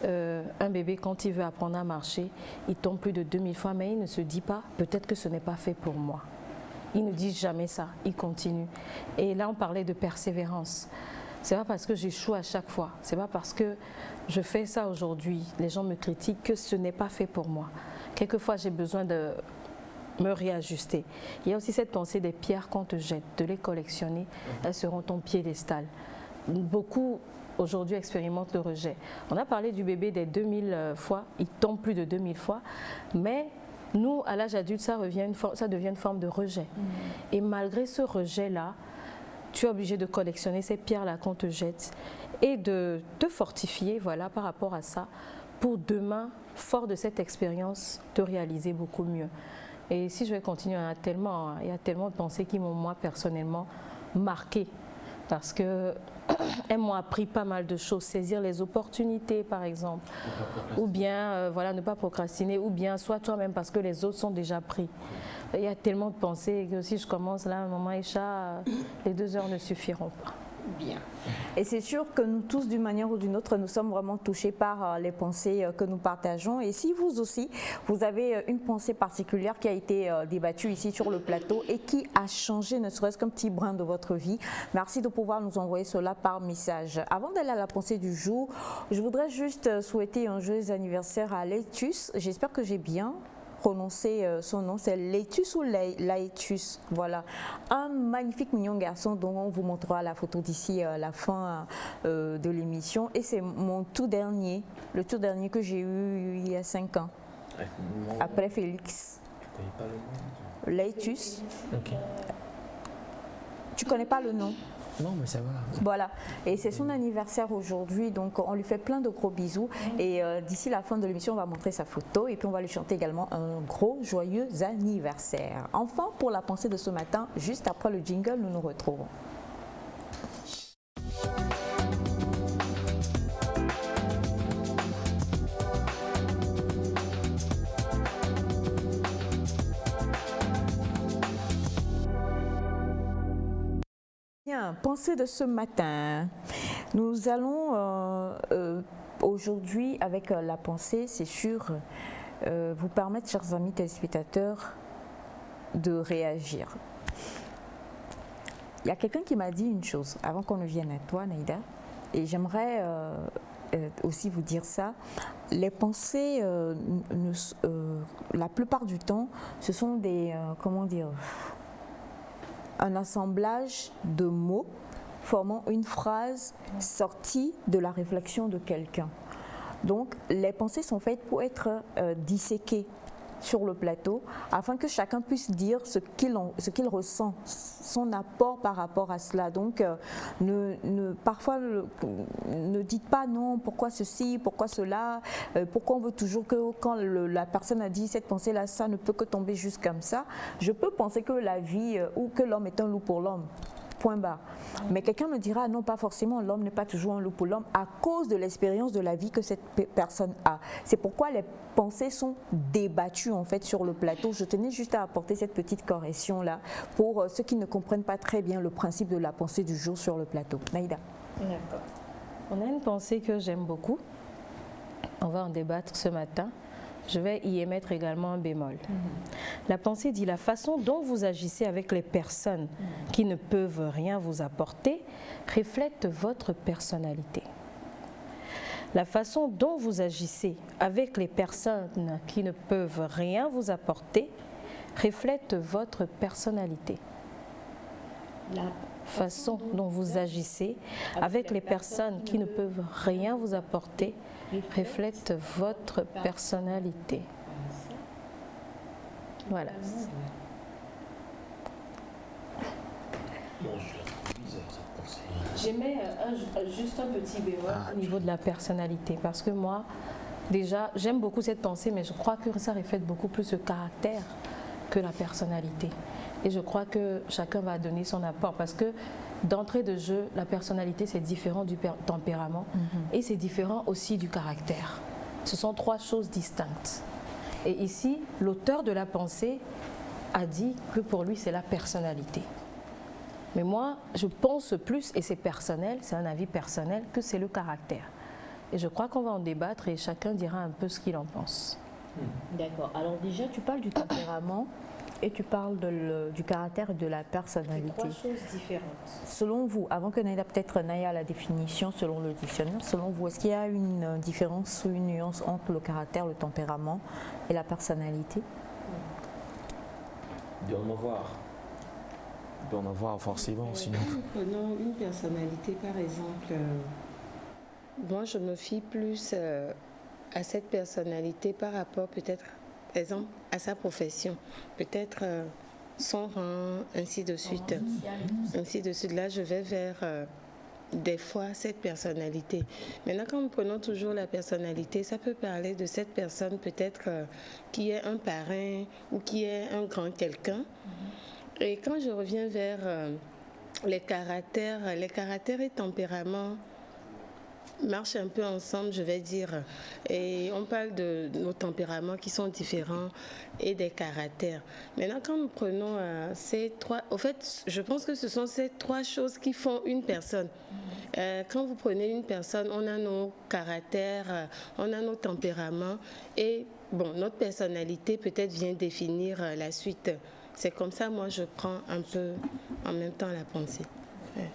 un bébé quand il veut apprendre à marcher, il tombe plus de 2000 fois, mais il ne se dit pas, peut-être que ce n'est pas fait pour moi. Il ne dit jamais ça, il continue. Et là, on parlait de persévérance. C'est pas parce que j'échoue à chaque fois, c'est pas parce que je fais ça aujourd'hui, les gens me critiquent, que ce n'est pas fait pour moi. Quelquefois, j'ai besoin de me réajuster. Il y a aussi cette pensée des pierres qu'on te jette, de les collectionner, elles seront ton piédestal. Beaucoup aujourd'hui expérimentent le rejet. On a parlé du bébé des 2000 fois, il tombe plus de 2000 fois, mais nous, à l'âge adulte, ça devient une forme de rejet. Et malgré ce rejet-là, tu es obligé de collectionner ces pierres-là qu'on te jette et de te fortifier, voilà, par rapport à ça, pour demain, fort de cette expérience, te réaliser beaucoup mieux. Et si je vais continuer, il y a tellement de pensées qui m'ont, moi, personnellement, marqué. Parce qu'elles m'ont appris pas mal de choses, saisir les opportunités par exemple, ou bien voilà, ne pas procrastiner, ou bien soit toi-même parce que les autres sont déjà pris. Il y a tellement de pensées que si je commence là, maman Aïcha, les 2 heures ne suffiront pas. Bien. Et c'est sûr que nous tous, d'une manière ou d'une autre, nous sommes vraiment touchés par les pensées que nous partageons. Et si vous aussi, vous avez une pensée particulière qui a été débattue ici sur le plateau et qui a changé ne serait-ce qu'un petit brin de votre vie, merci de pouvoir nous envoyer cela par message. Avant d'aller à la pensée du jour, je voudrais juste souhaiter un joyeux anniversaire à Laetus. J'espère que j'ai bien prononcer son nom, c'est Laetus ou Laetus, voilà, un magnifique mignon garçon dont on vous montrera la photo d'ici la fin de l'émission, et c'est mon tout dernier, le tout dernier que j'ai eu il y a 5 ans, après Félix. Tu connais pas le nom? Laetus. Ok. Tu connais pas le nom? Non, mais ça va. Voilà, et c'est son anniversaire aujourd'hui, donc on lui fait plein de gros bisous. Et d'ici la fin de l'émission, on va montrer sa photo et puis on va lui chanter également un gros joyeux anniversaire. Enfin, pour la pensée de ce matin, juste après le jingle, nous nous retrouvons. Bien, pensée de ce matin. Nous allons aujourd'hui, avec la pensée, c'est sûr, vous permettre, chers amis téléspectateurs, de réagir. Il y a quelqu'un qui m'a dit une chose, avant qu'on ne vienne à toi, Naïda, et j'aimerais aussi vous dire ça. Les pensées, la plupart du temps, ce sont des, comment dire, un assemblage de mots formant une phrase sortie de la réflexion de quelqu'un. Donc, les pensées sont faites pour être disséquées sur le plateau afin que chacun puisse dire ce qu'il ressent, son apport par rapport à cela. Donc, parfois, ne dites pas non, pourquoi ceci, pourquoi cela, pourquoi on veut toujours que quand la personne a dit cette pensée-là, ça ne peut que tomber juste comme ça. Je peux penser que la vie ou que l'homme est un loup pour l'homme. Point barre. Mais quelqu'un me dira non, pas forcément, l'homme n'est pas toujours un loup pour l'homme à cause de l'expérience de la vie que cette personne a. C'est pourquoi les pensées sont débattues en fait sur le plateau. Je tenais juste à apporter cette petite correction là pour ceux qui ne comprennent pas très bien le principe de la pensée du jour sur le plateau. Naïda. D'accord. On a une pensée que j'aime beaucoup. On va en débattre ce matin. Je vais y émettre également un bémol. La pensée dit: la façon dont vous agissez avec les personnes qui ne peuvent rien vous apporter reflète votre personnalité. La façon dont vous agissez avec les personnes qui ne peuvent rien vous apporter reflète votre personnalité. La façon dont vous agissez avec les personnes qui ne peuvent rien vous apporter reflète votre personnalité. Voilà. J'aimais juste un petit bémol au niveau de la personnalité, parce que moi, déjà, j'aime beaucoup cette pensée, mais je crois que ça reflète beaucoup plus le caractère que la personnalité. Et je crois que chacun va donner son apport parce que d'entrée de jeu, la personnalité c'est différent du tempérament et c'est différent aussi du caractère. Ce sont trois choses distinctes. Et ici, l'auteur de la pensée a dit que pour lui c'est la personnalité. Mais moi, je pense plus, et c'est personnel, c'est un avis personnel, que c'est le caractère. Et je crois qu'on va en débattre et chacun dira un peu ce qu'il en pense. D'accord. Alors déjà, tu parles du tempérament et tu parles du caractère et de la personnalité. Trois choses différentes. Selon vous, avant que Naïda, peut-être Naya la définition selon le dictionnaire, selon vous, est-ce qu'il y a une différence ou une nuance entre le caractère, le tempérament et la personnalité? Il doit en avoir. Il doit en avoir forcément, sinon. Prenons une personnalité par exemple. Moi, je me fie plus à cette personnalité par rapport peut-être, par exemple, à sa profession. Peut-être son rang, ainsi de suite. Ainsi de suite. Là, je vais vers des fois cette personnalité. Maintenant, quand nous prenons toujours la personnalité, ça peut parler de cette personne peut-être qui est un parrain ou qui est un grand quelqu'un. Et quand je reviens vers les caractères et tempéraments marchent un peu ensemble, je vais dire. Et on parle de nos tempéraments qui sont différents et des caractères. Maintenant, quand nous prenons ces trois... Au fait, je pense que ce sont ces trois choses qui font une personne. Quand vous prenez une personne, on a nos caractères, on a nos tempéraments et bon, notre personnalité peut-être vient définir la suite. C'est comme ça, moi, je prends un peu en même temps la pensée. Ouais.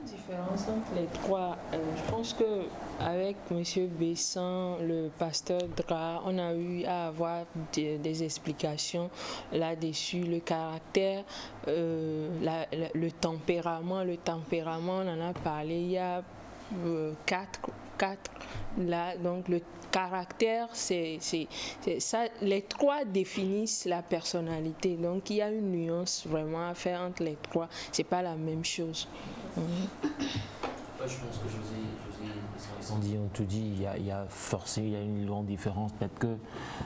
Différence entre les trois. Je pense qu'avec M. Besson, le pasteur Dra, on a eu à avoir des explications là-dessus. Le caractère, le tempérament. Le tempérament, on en a parlé. Il y a quatre là. Donc le caractère, c'est ça. Les trois définissent la personnalité. Donc il y a une nuance vraiment à faire entre les trois. C'est pas la même chose. Je pense que José, ils ont dit, on te dit, il y a forcément, il y a une grande différence. Peut-être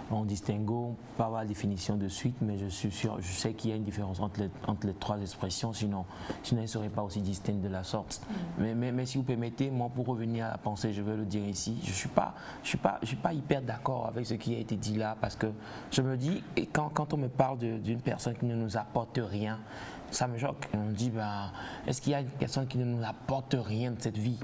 qu'en distinguant, pas avoir la définition de suite, mais je suis sûr, je sais qu'il y a une différence entre les trois expressions, sinon elles ne seraient pas aussi distinctes de la sorte. Mais si vous permettez, moi, pour revenir à la pensée, je veux le dire ici, je suis pas hyper d'accord avec ce qui a été dit là, parce que je me dis, et quand on me parle d'une personne qui ne nous apporte rien, ça me choque. On me dit, est-ce qu'il y a une personne qui ne nous apporte rien de cette vie?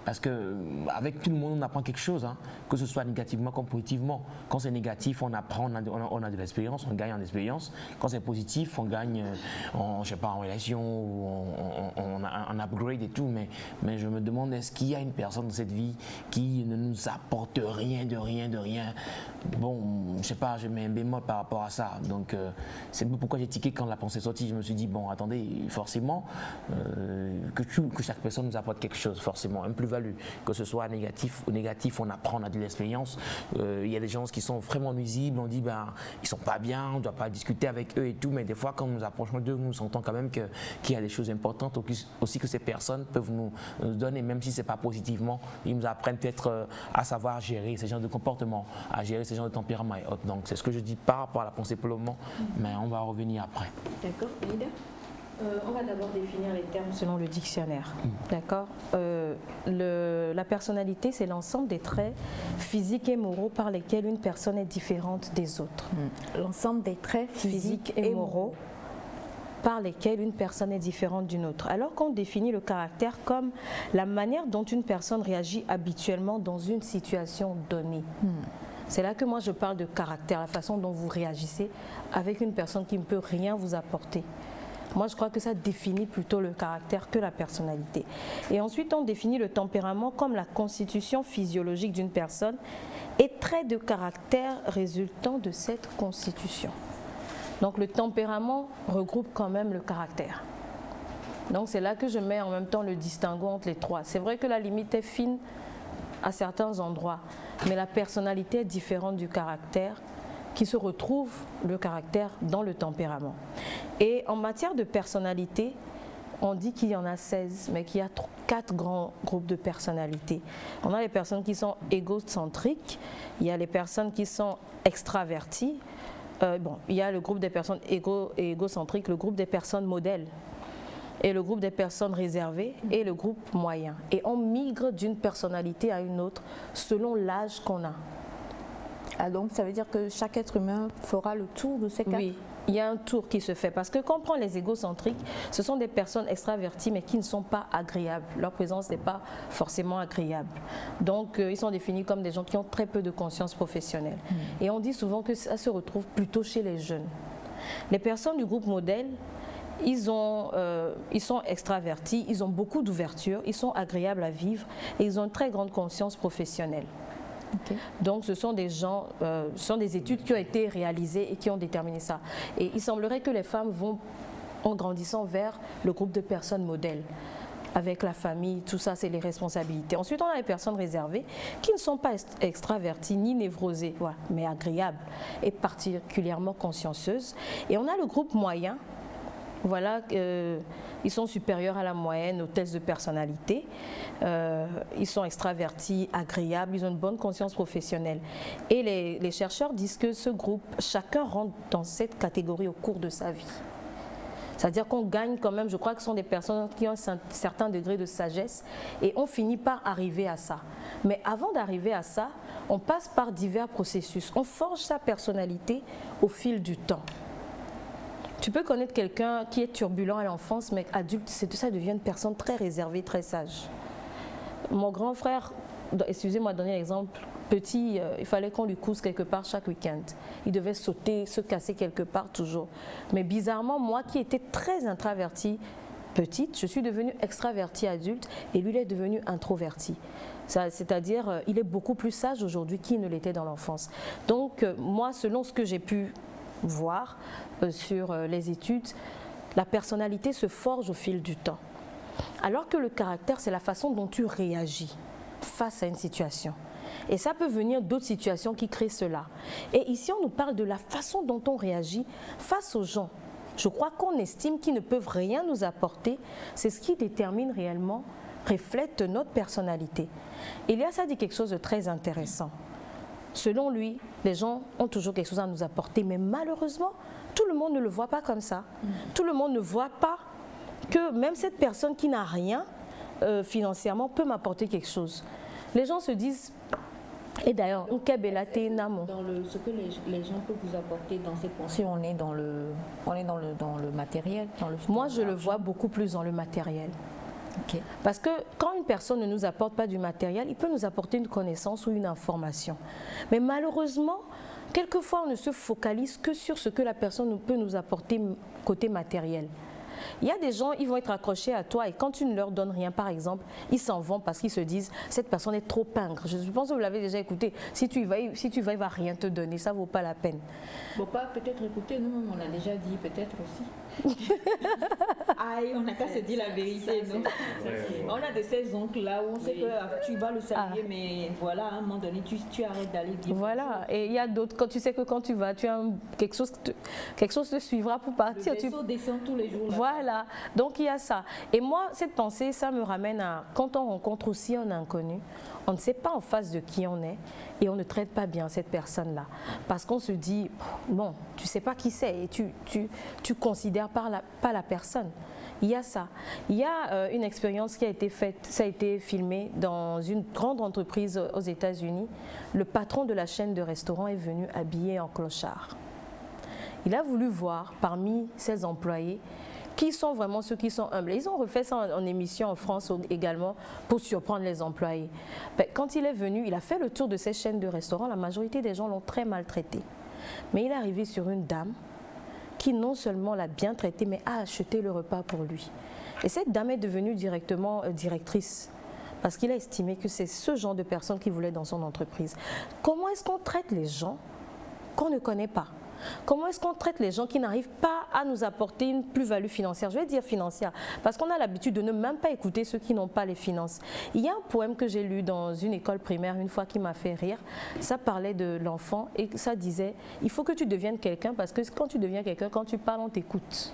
Parce qu'avec tout le monde, on apprend quelque chose, hein, que ce soit négativement comme positivement. Quand c'est négatif, on apprend, on a de l'expérience, on gagne en expérience. Quand c'est positif, on gagne je sais pas, en relation, ou on upgrade et tout. Mais je me demande, est-ce qu'il y a une personne dans cette vie qui ne nous apporte rien, de rien, de rien? Bon, je sais pas, je mets un bémol par rapport à ça. Donc, c'est pourquoi j'ai tiqué quand la pensée est sortie. Je me suis dit, bon, attendez, forcément, que chaque personne nous apporte quelque chose, forcément, un plus-value. Que ce soit négatif ou négatif, on apprend, on a de l'expérience. Il y a des gens qui sont vraiment nuisibles, on dit, ils sont pas bien, on ne doit pas discuter avec eux et tout. Mais des fois, quand nous nous approchons d'eux, nous sentons quand même qu'il y a des choses importantes aussi que ces personnes peuvent nous donner, même si ce n'est pas positivement. Ils nous apprennent peut-être à savoir gérer ces genres de comportements, à gérer ces genres de tempéraments et autres. Donc, c'est ce que je dis par rapport à la pensée pour le moment, mais on va revenir après. D'accord, Aïda? On va d'abord définir les termes selon le dictionnaire. D'accord. La personnalité, c'est l'ensemble des traits physiques et moraux par lesquels une personne est différente des autres. L'ensemble des traits physiques et moraux par lesquels une personne est différente d'une autre. Alors qu'on définit le caractère comme la manière dont une personne réagit habituellement dans une situation donnée. C'est là que moi je parle de caractère, la façon dont vous réagissez avec une personne qui ne peut rien vous apporter. Moi, je crois que ça définit plutôt le caractère que la personnalité. Et ensuite, on définit le tempérament comme la constitution physiologique d'une personne et traits de caractère résultant de cette constitution. Donc, le tempérament regroupe quand même le caractère. Donc, c'est là que je mets en même temps le distinguo entre les trois. C'est vrai que la limite est fine à certains endroits, mais la personnalité est différente du caractère, qui se retrouve le caractère dans le tempérament. Et en matière de personnalité, on dit qu'il y en a 16, mais qu'il y a 4 grands groupes de personnalités. On a les personnes qui sont égocentriques, il y a les personnes qui sont extraverties, il y a le groupe des personnes égocentriques, le groupe des personnes modèles, et le groupe des personnes réservées et le groupe moyen. Et on migre d'une personnalité à une autre selon l'âge qu'on a. Ah, donc ça veut dire que chaque être humain fera le tour de ces quatre? Oui, il y a un tour qui se fait parce que quand on prend les égocentriques, ce sont des personnes extraverties mais qui ne sont pas agréables. Leur présence n'est pas forcément agréable. Donc ils sont définis comme des gens qui ont très peu de conscience professionnelle. Et on dit souvent que ça se retrouve plutôt chez les jeunes. Les personnes du groupe modèle, ils sont extravertis, ils ont beaucoup d'ouverture, ils sont agréables à vivre et ils ont une très grande conscience professionnelle. Okay. Donc ce sont des gens, ce sont des études qui ont été réalisées et qui ont déterminé ça. Et il semblerait que les femmes vont, en grandissant, vers le groupe de personnes modèles. Avec la famille, tout ça, c'est les responsabilités. Ensuite, on a les personnes réservées qui ne sont pas extraverties ni névrosées, voilà, mais agréables et particulièrement consciencieuses. Et on a le groupe moyen. Voilà, ils sont supérieurs à la moyenne aux tests de personnalité, ils sont extravertis, agréables, ils ont une bonne conscience professionnelle. Et les chercheurs disent que ce groupe, chacun rentre dans cette catégorie au cours de sa vie. C'est-à-dire qu'on gagne quand même, je crois que ce sont des personnes qui ont un certain degré de sagesse et on finit par arriver à ça. Mais avant d'arriver à ça, on passe par divers processus. On forge sa personnalité au fil du temps. Tu peux connaître quelqu'un qui est turbulent à l'enfance, mais adulte, ça devient une personne très réservée, très sage. Mon grand frère, excusez-moi de donner l'exemple, petit, il fallait qu'on lui couse quelque part chaque week-end. Il devait sauter, se casser quelque part toujours. Mais bizarrement, moi qui étais très introvertie petite, je suis devenue extravertie adulte et lui, il est devenu introverti. C'est-à-dire, il est beaucoup plus sage aujourd'hui qu'il ne l'était dans l'enfance. Donc, moi, selon ce que j'ai pu voir sur les études, la personnalité se forge au fil du temps. Alors que le caractère, c'est la façon dont tu réagis face à une situation. Et ça peut venir d'autres situations qui créent cela. Et ici, on nous parle de la façon dont on réagit face aux gens. Je crois qu'on estime qu'ils ne peuvent rien nous apporter. C'est ce qui détermine réellement, reflète notre personnalité. Elias a dit quelque chose de très intéressant. Selon lui, les gens ont toujours quelque chose à nous apporter, mais malheureusement, tout le monde ne le voit pas comme ça. Tout le monde ne voit pas que même cette personne qui n'a rien financièrement peut m'apporter quelque chose. Les gens se disent, et d'ailleurs, dans ce que les gens peuvent vous apporter dans cette pensée, on est dans le matériel, Moi, je le vois beaucoup plus dans le matériel. Okay. Parce que quand une personne ne nous apporte pas du matériel, il peut nous apporter une connaissance ou une information. Mais malheureusement, quelquefois, on ne se focalise que sur ce que la personne peut nous apporter côté matériel. Il y a des gens, ils vont être accrochés à toi et quand tu ne leur donnes rien, par exemple, ils s'en vont parce qu'ils se disent « cette personne est trop pingre ». Je pense que vous l'avez déjà écouté. Si tu y vas, il ne va rien te donner, ça ne vaut pas la peine. Bon, pas peut-être écouter, nous on a déjà dit peut-être aussi. Aïe, on n'a qu'à se dire la vérité. Non, on a de ces oncles-là où on sait que tu vas le saluer, mais voilà, à un moment donné, tu arrêtes d'aller dire. Voilà, et il y a d'autres, quand tu sais que quand tu vas, tu as quelque chose te suivra pour partir. Le vaisseau descend tous les jours. Là. Voilà, donc il y a ça. Et moi, cette pensée, ça me ramène à quand on rencontre aussi un inconnu, on ne sait pas en face de qui on est et on ne traite pas bien cette personne-là. Parce qu'on se dit, bon, tu ne sais pas qui c'est et tu considères pas la personne. Il y a ça. Il y a une expérience qui a été faite, ça a été filmé dans une grande entreprise aux États-Unis. Le patron de la chaîne de restaurants est venu habillé en clochard. Il a voulu voir parmi ses employés qui sont vraiment ceux qui sont humbles. Ils ont refait ça en émission en France également pour surprendre les employés. Quand il est venu, il a fait le tour de ces chaînes de restaurants. La majorité des gens l'ont très maltraité. Mais il est arrivé sur une dame qui non seulement l'a bien traité, mais a acheté le repas pour lui. Et cette dame est devenue directement directrice parce qu'il a estimé que c'est ce genre de personne qu'il voulait dans son entreprise. Comment est-ce qu'on traite les gens qu'on ne connaît pas ? Comment est-ce qu'on traite les gens qui n'arrivent pas à nous apporter une plus-value financière? Je vais dire financière, parce qu'on a l'habitude de ne même pas écouter ceux qui n'ont pas les finances. Il y a un poème que j'ai lu dans une école primaire une fois qui m'a fait rire. Ça parlait de l'enfant et ça disait « Il faut que tu deviennes quelqu'un parce que quand tu deviens quelqu'un, quand tu parles, on t'écoute. »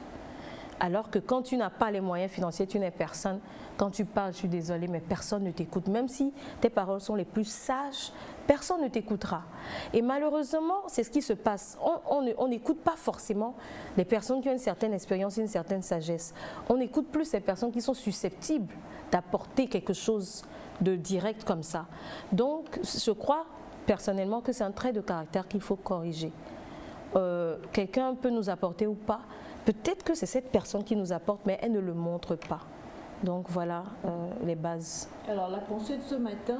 Alors que quand tu n'as pas les moyens financiers, tu n'es personne. Quand tu parles, je suis désolée, mais personne ne t'écoute. Même si tes paroles sont les plus sages, personne ne t'écoutera. Et malheureusement, c'est ce qui se passe. On n'écoute pas forcément les personnes qui ont une certaine expérience, une certaine sagesse. On écoute plus ces personnes qui sont susceptibles d'apporter quelque chose de direct comme ça. Donc, je crois personnellement que c'est un trait de caractère qu'il faut corriger. Quelqu'un peut nous apporter ou pas. Peut-être que c'est cette personne qui nous apporte, mais elle ne le montre pas. Donc voilà les bases. Alors la pensée de ce matin,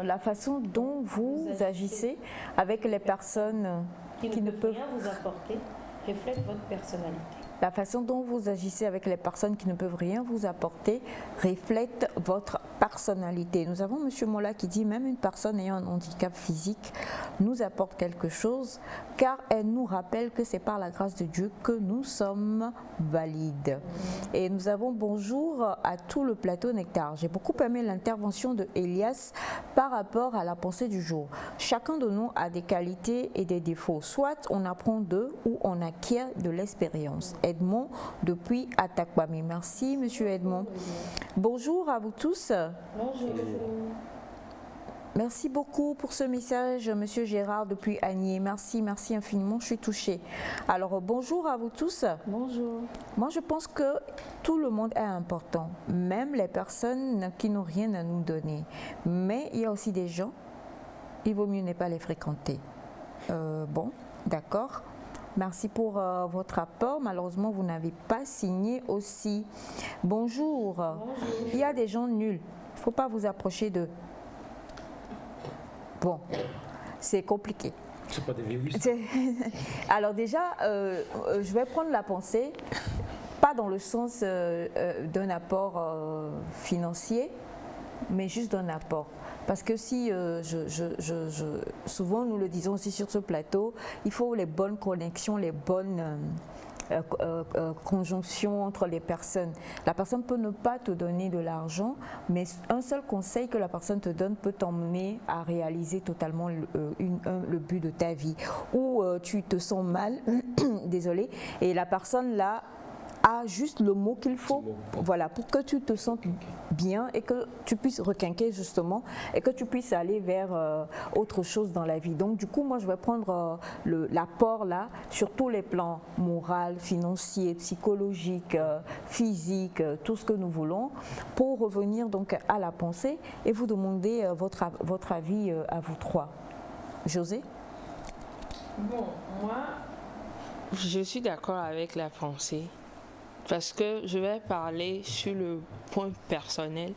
la façon dont vous agissez avec les personnes qui ne peuvent rien vous apporter reflète votre personnalité. La façon dont vous agissez avec les personnes qui ne peuvent rien vous apporter reflète votre personnalité. Nous avons M. Mola qui dit même une personne ayant un handicap physique nous apporte quelque chose car elle nous rappelle que c'est par la grâce de Dieu que nous sommes valides. Et nous avons bonjour à tout le plateau Nectar. J'ai beaucoup aimé l'intervention de Elias par rapport à la pensée du jour. Chacun de nous a des qualités et des défauts. Soit on apprend d'eux ou on acquiert de l'expérience. Edmond depuis Atakbami. Merci Monsieur Edmond. Bonjour à vous tous. Bonjour. Merci beaucoup pour ce message, Monsieur Gérard depuis Agnier. Merci, merci infiniment, je suis touchée. Alors, bonjour à vous tous. Bonjour. Moi, je pense que tout le monde est important, même les personnes qui n'ont rien à nous donner. Mais il y a aussi des gens, il vaut mieux ne pas les fréquenter. Bon, d'accord. Merci pour votre apport. Malheureusement, vous n'avez pas signé aussi. Bonjour. Bonjour. Il y a des gens nuls. Il ne faut pas vous approcher d'eux. Bon, c'est compliqué. C'est pas des virus. Alors déjà, je vais prendre la pensée, pas dans le sens d'un apport financier, mais juste d'un apport. Parce que si, souvent nous le disons aussi sur ce plateau, il faut les bonnes connexions, les bonnes conjonctions entre les personnes. La personne peut ne pas te donner de l'argent, mais un seul conseil que la personne te donne peut t'emmener à réaliser totalement le but de ta vie. Ou tu te sens mal, désolé, et la personne là a juste le mot qu'il faut, voilà, pour que tu te sentes bien et que tu puisses requinquer justement et que tu puisses aller vers autre chose dans la vie. Donc du coup, moi je vais prendre l'apport là sur tous les plans, moral, financier, psychologique, physique, tout ce que nous voulons, pour revenir donc à la pensée et vous demander votre avis à vous trois. José? Bon, moi, je suis d'accord avec la pensée. Parce que je vais parler sur le point personnel,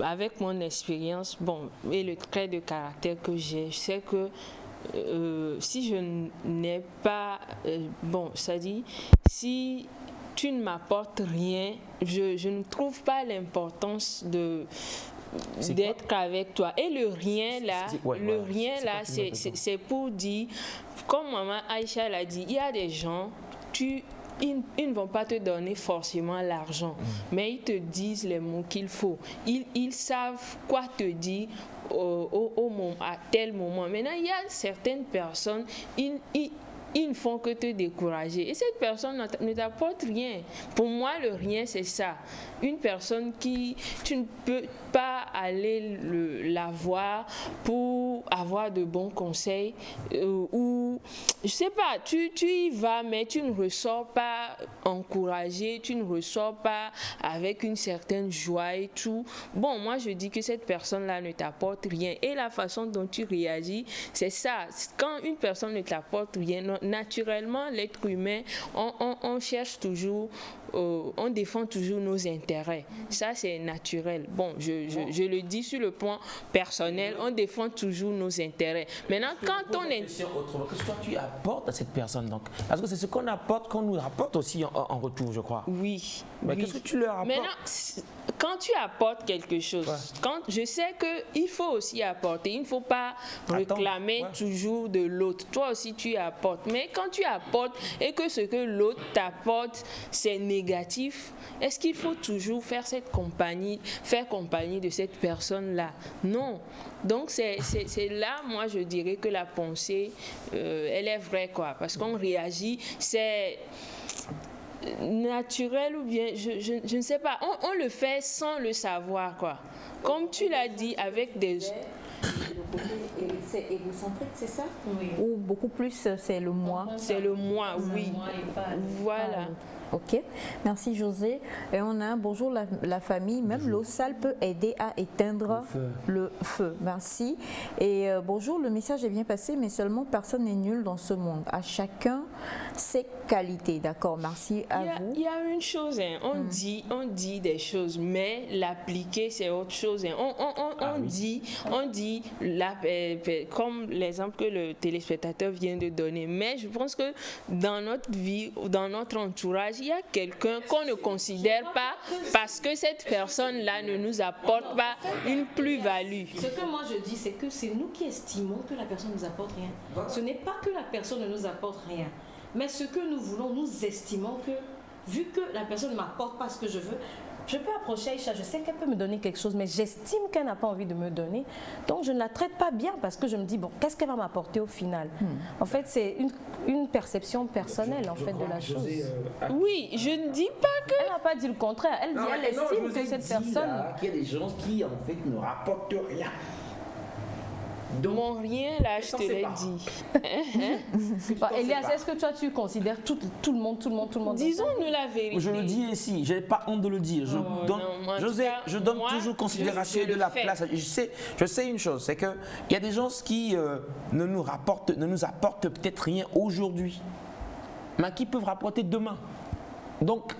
avec mon expérience, bon, et le trait de caractère que j'ai, je sais que si je n'ai pas, bon, c'est-à-dire, si tu ne m'apportes rien, je ne trouve pas l'importance d'être avec toi. Et le rien là, c'est pour dire, comme maman Aïcha l'a dit, il y a des gens, ils ne vont pas te donner forcément l'argent, mais ils te disent les mots qu'il faut. Ils savent quoi te dire à tel moment. Maintenant, il y a certaines personnes, ils ne font que te décourager. Et cette personne ne t'apporte rien. Pour moi, le rien, c'est ça. Une personne qui, tu ne peux pas aller la voir pour avoir de bons conseils ou, je sais pas, tu y vas, mais tu ne ressors pas encouragé, tu ne ressors pas avec une certaine joie et tout. Bon, moi, je dis que cette personne-là ne t'apporte rien. Et la façon dont tu réagis, c'est ça. Quand une personne ne t'apporte rien, naturellement, l'être humain, on cherche toujours, on défend toujours nos intérêts. Ça, c'est naturel. Bon, je le dis sur le plan personnel, on défend toujours nos intérêts. Maintenant, quand on est... Qu'est-ce que toi, tu apportes à cette personne donc? Parce que c'est ce qu'on apporte, qu'on nous rapporte aussi en retour, je crois. Oui. Mais qu'est-ce que tu leur apportes? Maintenant, quand tu apportes quelque chose, quand je sais qu'il faut aussi apporter, il ne faut pas réclamer toujours de l'autre. Toi aussi, tu apportes. Mais quand tu apportes et que ce que l'autre t'apporte, c'est négatif, est-ce qu'il faut toujours faire compagnie de cette personne-là? Non. Donc, c'est Et là, moi, je dirais que la pensée, elle est vraie, quoi. Parce qu'on réagit, c'est naturel ou bien, je ne sais pas. On le fait sans le savoir, quoi. Comme tu l'as dit, avec des... C'est égocentrique, c'est ça? Oui. Ou beaucoup plus, c'est le moi? C'est le moi, oui. Voilà. Ok, merci José. Et on a un bonjour la famille, même l'eau sale peut aider à éteindre le feu. Merci. Et bonjour, le message est bien passé, mais seulement personne n'est nul dans ce monde. À chacun ses qualités. D'accord, merci à vous. Il y a une chose, hein, on dit des choses, mais l'appliquer c'est autre chose. Hein. On dit, comme l'exemple que le téléspectateur vient de donner, mais je pense que dans notre vie, dans notre entourage, il y a quelqu'un qu'on ne considère pas parce que cette personne-là ne nous apporte pas une plus-value. Ce que moi je dis, c'est que c'est nous qui estimons que la personne ne nous apporte rien. Ce n'est pas que la personne ne nous apporte rien, mais ce que nous voulons, nous estimons que, vu que la personne ne m'apporte pas ce que je veux, je peux approcher Aïcha, je sais qu'elle peut me donner quelque chose, mais j'estime qu'elle n'a pas envie de me donner. Donc je ne la traite pas bien parce que je me dis, bon, qu'est-ce qu'elle va m'apporter au final? En fait, c'est une perception personnelle en fait, de la chose. Oui, je ne dis pas que... Elle n'a pas dit le contraire. Elle dit, elle estime que cette personne... qu'il y a des gens qui en fait ne rapportent rien. Donc, mon rien, là, je te l'ai dit. Elias, est-ce que toi, tu considères tout le monde Disons-nous la vérité. Je le dis ici, je n'ai pas honte de le dire. Je donne toujours considération de la place. Je sais une chose, c'est qu'il y a des gens qui ne nous apportent peut-être rien aujourd'hui, mais qui peuvent rapporter demain. Donc,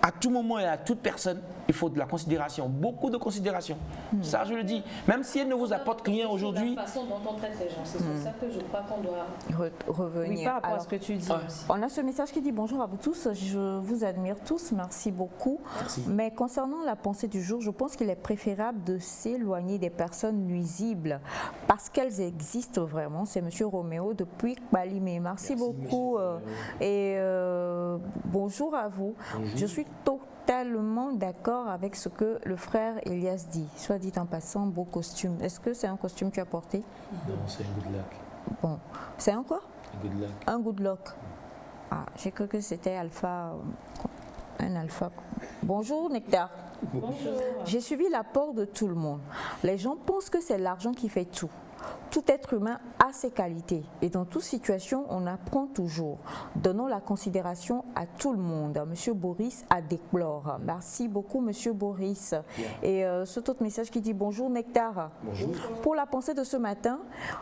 à tout moment et à toute personne, il faut de la considération, beaucoup de considération. Ça, je le dis. Même si elle ne vous apporte rien aujourd'hui. La façon dont on traite les gens, c'est sur ça que je crois qu'on doit revenir. Oui, par rapport à ce que tu dis. On a ce message qui dit bonjour à vous tous, je vous admire tous, merci beaucoup. Merci. Mais concernant la pensée du jour, je pense qu'il est préférable de s'éloigner des personnes nuisibles parce qu'elles existent vraiment. C'est M. Roméo depuis Balimé. Merci beaucoup. Bonjour à vous. Bonjour. Je suis totalement d'accord avec ce que le frère Elias dit. Soit dit en passant, beau costume. Est-ce que c'est un costume que tu as porté? Non, c'est un good luck. Bon, c'est un quoi? Un good luck. Un good luck. Ah, j'ai cru que c'était alpha. Un alpha. Bonjour Nectar. Bonjour. J'ai suivi l'apport de tout le monde. Les gens pensent que c'est l'argent qui fait tout. Tout être humain a ses qualités et dans toute situation, on apprend toujours. Donnons la considération à tout le monde. Monsieur Boris a déplore. Merci beaucoup, Monsieur Boris. Et cet autre message qui dit bonjour Nectar. Bonjour. Pour la pensée de ce matin,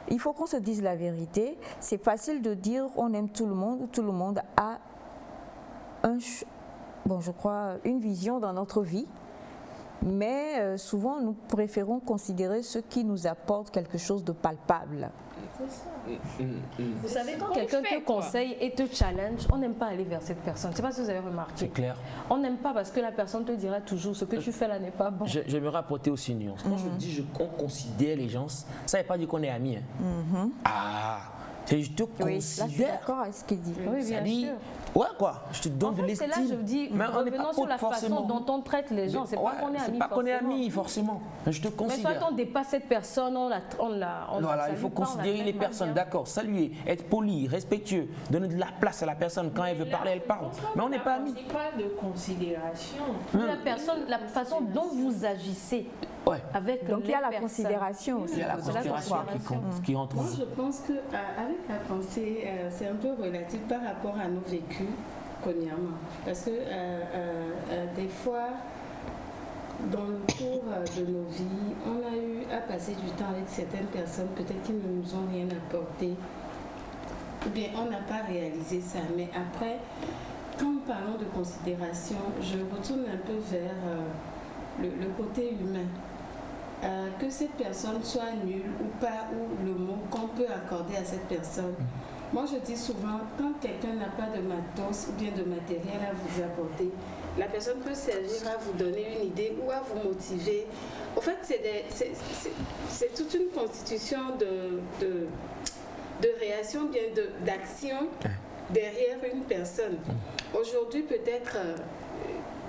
il faut qu'on se dise la vérité. C'est facile de dire on aime tout le monde ou tout le monde a une vision dans notre vie. Mais souvent, nous préférons considérer ceux qui nous apportent quelque chose de palpable. C'est ça. Vous savez, quand quelqu'un te conseille et te challenge, on n'aime pas aller vers cette personne. Je ne sais pas si vous avez remarqué. C'est clair. On n'aime pas parce que la personne te dira toujours ce que tu fais là n'est pas bon. J'aimerais apporter aussi une nuance. Quand je dis qu'on considère les gens, ça ne veut pas dire qu'on est amis. Hein. Ah, je te considère. Oui, là, je suis d'accord avec ce qu'il dit. Oui, bien sûr. Ouais, quoi, je te donne de l'estime. C'est là, je dis, revenons sur la façon dont on traite les gens. C'est pas qu'on est amis. C'est pas qu'on est amis, forcément. Je te considère. Mais soit on dépasse cette personne, voilà, il faut considérer les personnes, d'accord, saluer, être poli, respectueux, donner de la place à la personne. Quand elle veut parler, elle parle. Mais on n'est pas amis. C'est pas de considération. La façon dont vous agissez. Ouais. Donc il y a la considération aussi. Il y a la considération qui rentre. Moi, je pense qu'avec la pensée, c'est un peu relatif par rapport à nos vécus, premièrement. Parce que des fois, dans le cours de nos vies, on a eu à passer du temps avec certaines personnes, peut-être qui ne nous ont rien apporté. Ou bien on n'a pas réalisé ça. Mais après, quand nous parlons de considération, je retourne un peu vers le côté humain. Que cette personne soit nulle ou pas, ou le mot qu'on peut accorder à cette personne. Moi, je dis souvent, quand quelqu'un n'a pas de matos ou bien de matériel à vous apporter, la personne peut servir à vous donner une idée ou à vous motiver. En fait, c'est toute une constitution de réaction, bien d'action derrière une personne. Aujourd'hui, peut-être...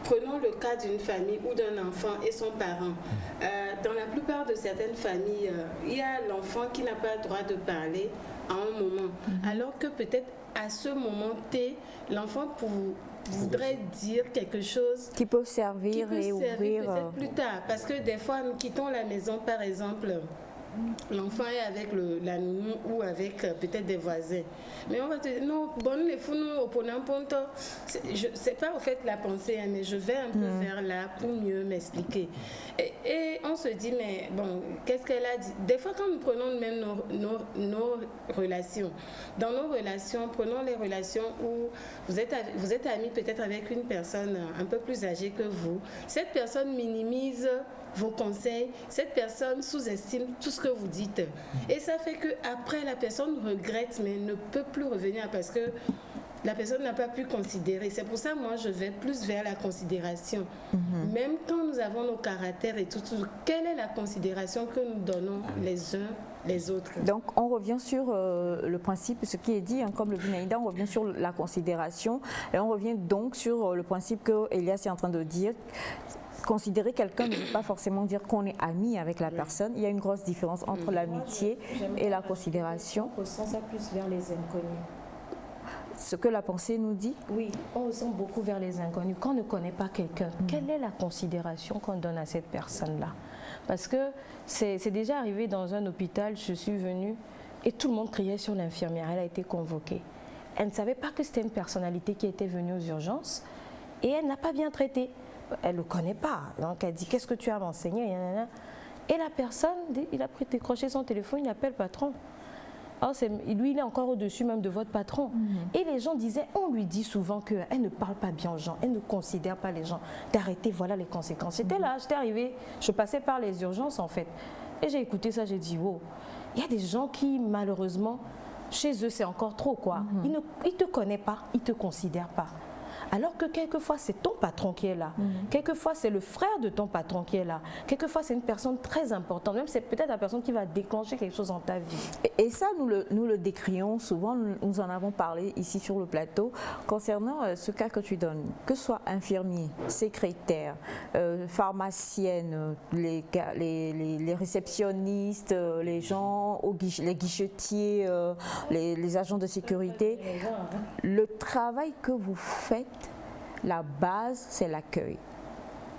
Prenons le cas d'une famille ou d'un enfant et son parent. dans la plupart de certaines familles, il y a l'enfant qui n'a pas le droit de parler à un moment, alors que peut-être à ce moment T, l'enfant voudrait dire quelque chose qui peut servir et ouvrir peut-être plus tard. Parce que des fois, nous quittons la maison, par exemple, l'enfant est avec la nounou ou avec peut-être des voisins. Mais on va te dire, non, bon, les fous, nous, opposons ponto. C'est pas au fait la pensée, hein, mais je vais un peu vers là pour mieux m'expliquer. Et on se dit, mais bon, qu'est-ce qu'elle a dit? Des fois, quand nous prenons même nos relations, dans nos relations, prenons les relations où vous êtes amis peut-être avec une personne un peu plus âgée que vous. Cette personne minimise vos conseils, cette personne sous-estime tout ce que vous dites. Et ça fait qu'après, la personne regrette, mais ne peut plus revenir parce que la personne n'a pas pu considérer. C'est pour ça, moi, je vais plus vers la considération. Même quand nous avons nos caractères et tout, quelle est la considération que nous donnons les uns les autres? Donc, on revient sur le principe, ce qui est dit, hein, comme le dit Naïda, on revient sur la considération. Et on revient donc sur le principe que Elias est en train de dire. Considérer quelqu'un ne veut pas forcément dire qu'on est ami avec la personne. Il y a une grosse différence entre l'amitié et la considération. On ressent ça plus vers les inconnus. Ce que la pensée nous dit? Oui, on ressent beaucoup vers les inconnus. Quand on ne connaît pas quelqu'un, quelle est la considération qu'on donne à cette personne-là? Parce que c'est déjà arrivé dans un hôpital, je suis venue et tout le monde criait sur l'infirmière. Elle a été convoquée. Elle ne savait pas que c'était une personnalité qui était venue aux urgences et elle n'a pas bien traité. Elle ne le connaît pas. Donc elle dit, qu'est-ce que tu as enseigné? Et la personne, il a décroché son téléphone, il appelle le patron. Alors lui, il est encore au-dessus même de votre patron. Et les gens disaient, on lui dit souvent qu'elle ne parle pas bien aux gens, elle ne considère pas les gens. D'arrêter, voilà les conséquences. J'étais là, j'étais arrivée, je passais par les urgences en fait. Et j'ai écouté ça, j'ai dit, wow, il y a des gens qui malheureusement, chez eux c'est encore trop quoi. Ils ne te connaissent pas, ils ne te considèrent pas. Alors que quelquefois, c'est ton patron qui est là. Quelquefois, c'est le frère de ton patron qui est là. Quelquefois, c'est une personne très importante. Même c'est peut-être la personne qui va déclencher quelque chose dans ta vie. Et ça, nous le décrions souvent. Nous en avons parlé ici sur le plateau. Concernant ce cas que tu donnes, que ce soit infirmier, secrétaire, pharmacienne, les réceptionnistes, les gens, les guichetiers, les agents de sécurité, le travail que vous faites, la base, c'est l'accueil.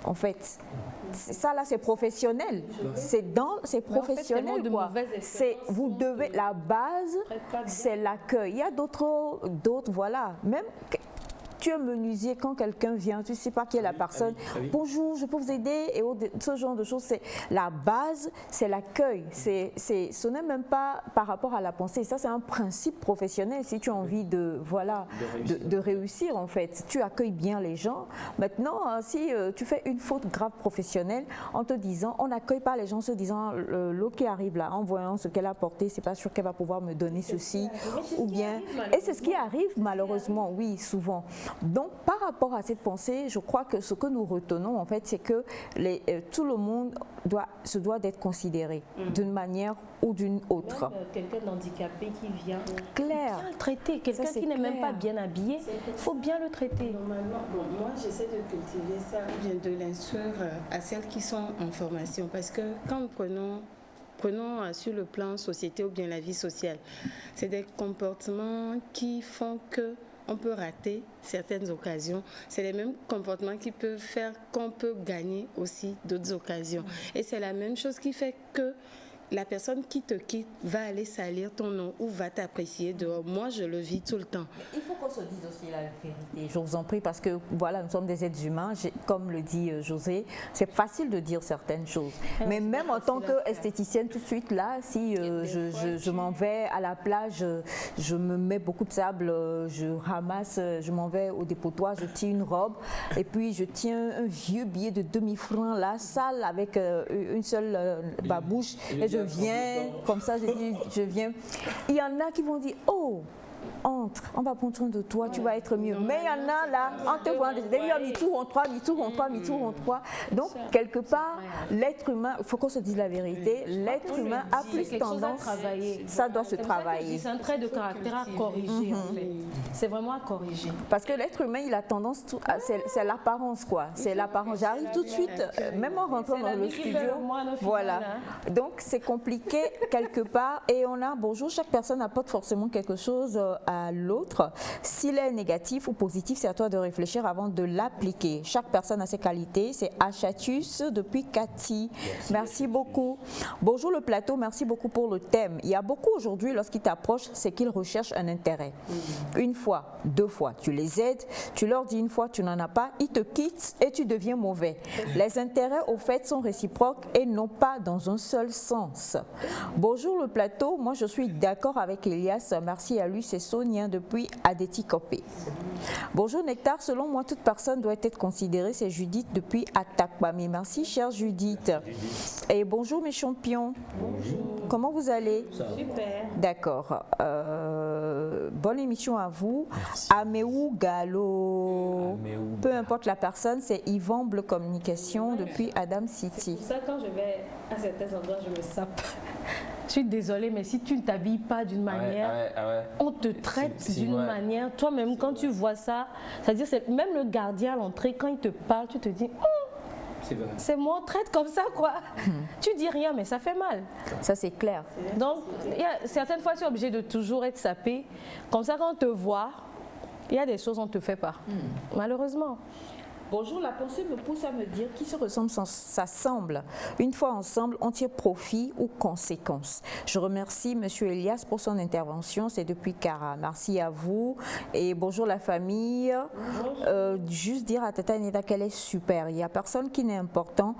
En fait, ça là, c'est professionnel. C'est professionnel, quoi. Vous devez, la base, c'est l'accueil. Il y a d'autres, voilà. Même tu es menuisier, quand quelqu'un vient, tu ne sais pas qui est la personne. Bonjour, je peux vous aider, et ce genre de choses. C'est la base, c'est l'accueil. Ce n'est même pas par rapport à la pensée. Ça, c'est un principe professionnel. Si tu as envie de réussir, en fait, tu accueilles bien les gens. Maintenant, si tu fais une faute grave professionnelle en te disant, on n'accueille pas les gens en se disant, l'eau qui arrive là, en voyant ce qu'elle a porté, c'est pas sûr qu'elle va pouvoir me donner ceci, ou bien. Et c'est ce qui arrive malheureusement, oui, souvent. Donc, par rapport à cette pensée, je crois que ce que nous retenons, en fait, c'est que tout le monde doit d'être considéré d'une manière ou d'une autre. Même quelqu'un d'handicapé qui vient. Clair. Bien le traiter. Quelqu'un qui n'est même pas bien habillé, il faut bien le traiter. Normalement, moi, j'essaie de cultiver ça, bien de l'instruire à celles qui sont en formation. Parce que quand nous prenons sur le plan société ou bien la vie sociale, c'est des comportements qui font que on peut rater certaines occasions. C'est les mêmes comportements qui peuvent faire qu'on peut gagner aussi d'autres occasions. Et c'est la même chose qui fait que la personne qui te quitte va aller salir ton nom ou va t'apprécier dehors. Moi, je le vis tout le temps. Il faut qu'on se dise aussi la vérité. Je vous en prie, parce que voilà, nous sommes des êtres humains. Comme le dit José, c'est facile de dire certaines choses. Mais même en tant qu'esthéticienne, tout de suite là, si je m'en vais à la plage, je me mets beaucoup de sable, je ramasse, je m'en vais au dépotoir, je tire une robe et puis je tiens un vieux billet de demi-franc là, sale, avec une seule babouche, et je viens, comme ça, je viens. Il y en a qui vont dire, oh, rentre, on va prendre soin de toi, tu vas être mieux. Mais il y en a là, on te voit, des mi-tour, on 3, mi-tour, on 3, mi-tour, on 3. Donc, quelque part, l'être humain, il faut qu'on se dise la vérité, l'être humain a plus tendance, ça doit se travailler. C'est un trait de caractère à corriger, en fait. C'est vraiment à corriger. Parce que l'être humain, il a tendance, c'est l'apparence, quoi. C'est l'apparence. J'arrive tout de suite, même en rentrant dans le studio. Voilà. Donc, c'est compliqué quelque part. Et on a, bonjour, chaque personne apporte forcément quelque chose à l'autre. S'il est négatif ou positif, c'est à toi de réfléchir avant de l'appliquer. Chaque personne a ses qualités. C'est Achatus depuis Cathy. Merci beaucoup. Bonjour le plateau, merci beaucoup pour le thème. Il y a beaucoup aujourd'hui, lorsqu'ils t'approchent, c'est qu'ils recherchent un intérêt. Une fois, deux fois, tu les aides, tu leur dis une fois, tu n'en as pas, ils te quittent et tu deviens mauvais. Les intérêts, au fait, sont réciproques et non pas dans un seul sens. Bonjour le plateau, moi je suis d'accord avec Elias, merci à lui, c'est Sonia depuis Adeti Kopé. Bonjour Nectar, selon moi, toute personne doit être considérée, c'est Judith depuis Atakbami. Merci chère Judith. Et bonjour mes champions. Bonjour. Comment vous allez? Super. D'accord. Bonne émission à vous. Améou Gallo. Peu importe la personne, c'est Yvan Bleu Communication depuis Adam City. C'est pour ça quand je vais à certains endroits, je me sape. Je suis désolée, mais si tu ne t'habilles pas d'une manière, on te traite d'une manière. Toi-même, quand tu vois ça, c'est-à-dire, même le gardien à l'entrée, quand il te parle, tu te dis... C'est moi, on traite comme ça, quoi. Tu dis rien, mais ça fait mal. Ça, c'est clair. Donc, certaines fois, tu es obligé de toujours être sapé. Comme ça, quand on te voit, il y a des choses qu'on ne te fait pas. Malheureusement. Bonjour, la pensée me pousse à me dire qui se ressemble s'assemble. Une fois ensemble, on tire profit ou conséquence. Je remercie M. Elias pour son intervention, c'est depuis Cara. Merci à vous et bonjour la famille. Juste dire à Tata Neda qu'elle est super. Il n'y a personne qui n'est important,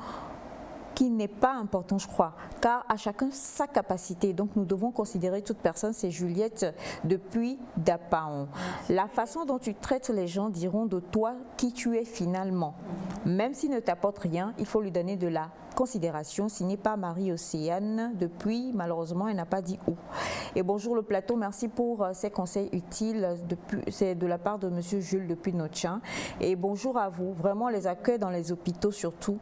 qui n'est pas important, je crois, car à chacun sa capacité. Donc nous devons considérer toute personne. C'est Juliette depuis Dapaon. La façon dont tu traites les gens diront de toi qui tu es finalement. Même s'il ne t'apporte rien, il faut lui donner de la considération. Signé par Marie-Océane depuis, malheureusement, elle n'a pas dit où. Et bonjour le plateau, merci pour ces conseils utiles. C'est de la part de M. Jules depuis Notchin. Et bonjour à vous. Vraiment, les accueils dans les hôpitaux surtout.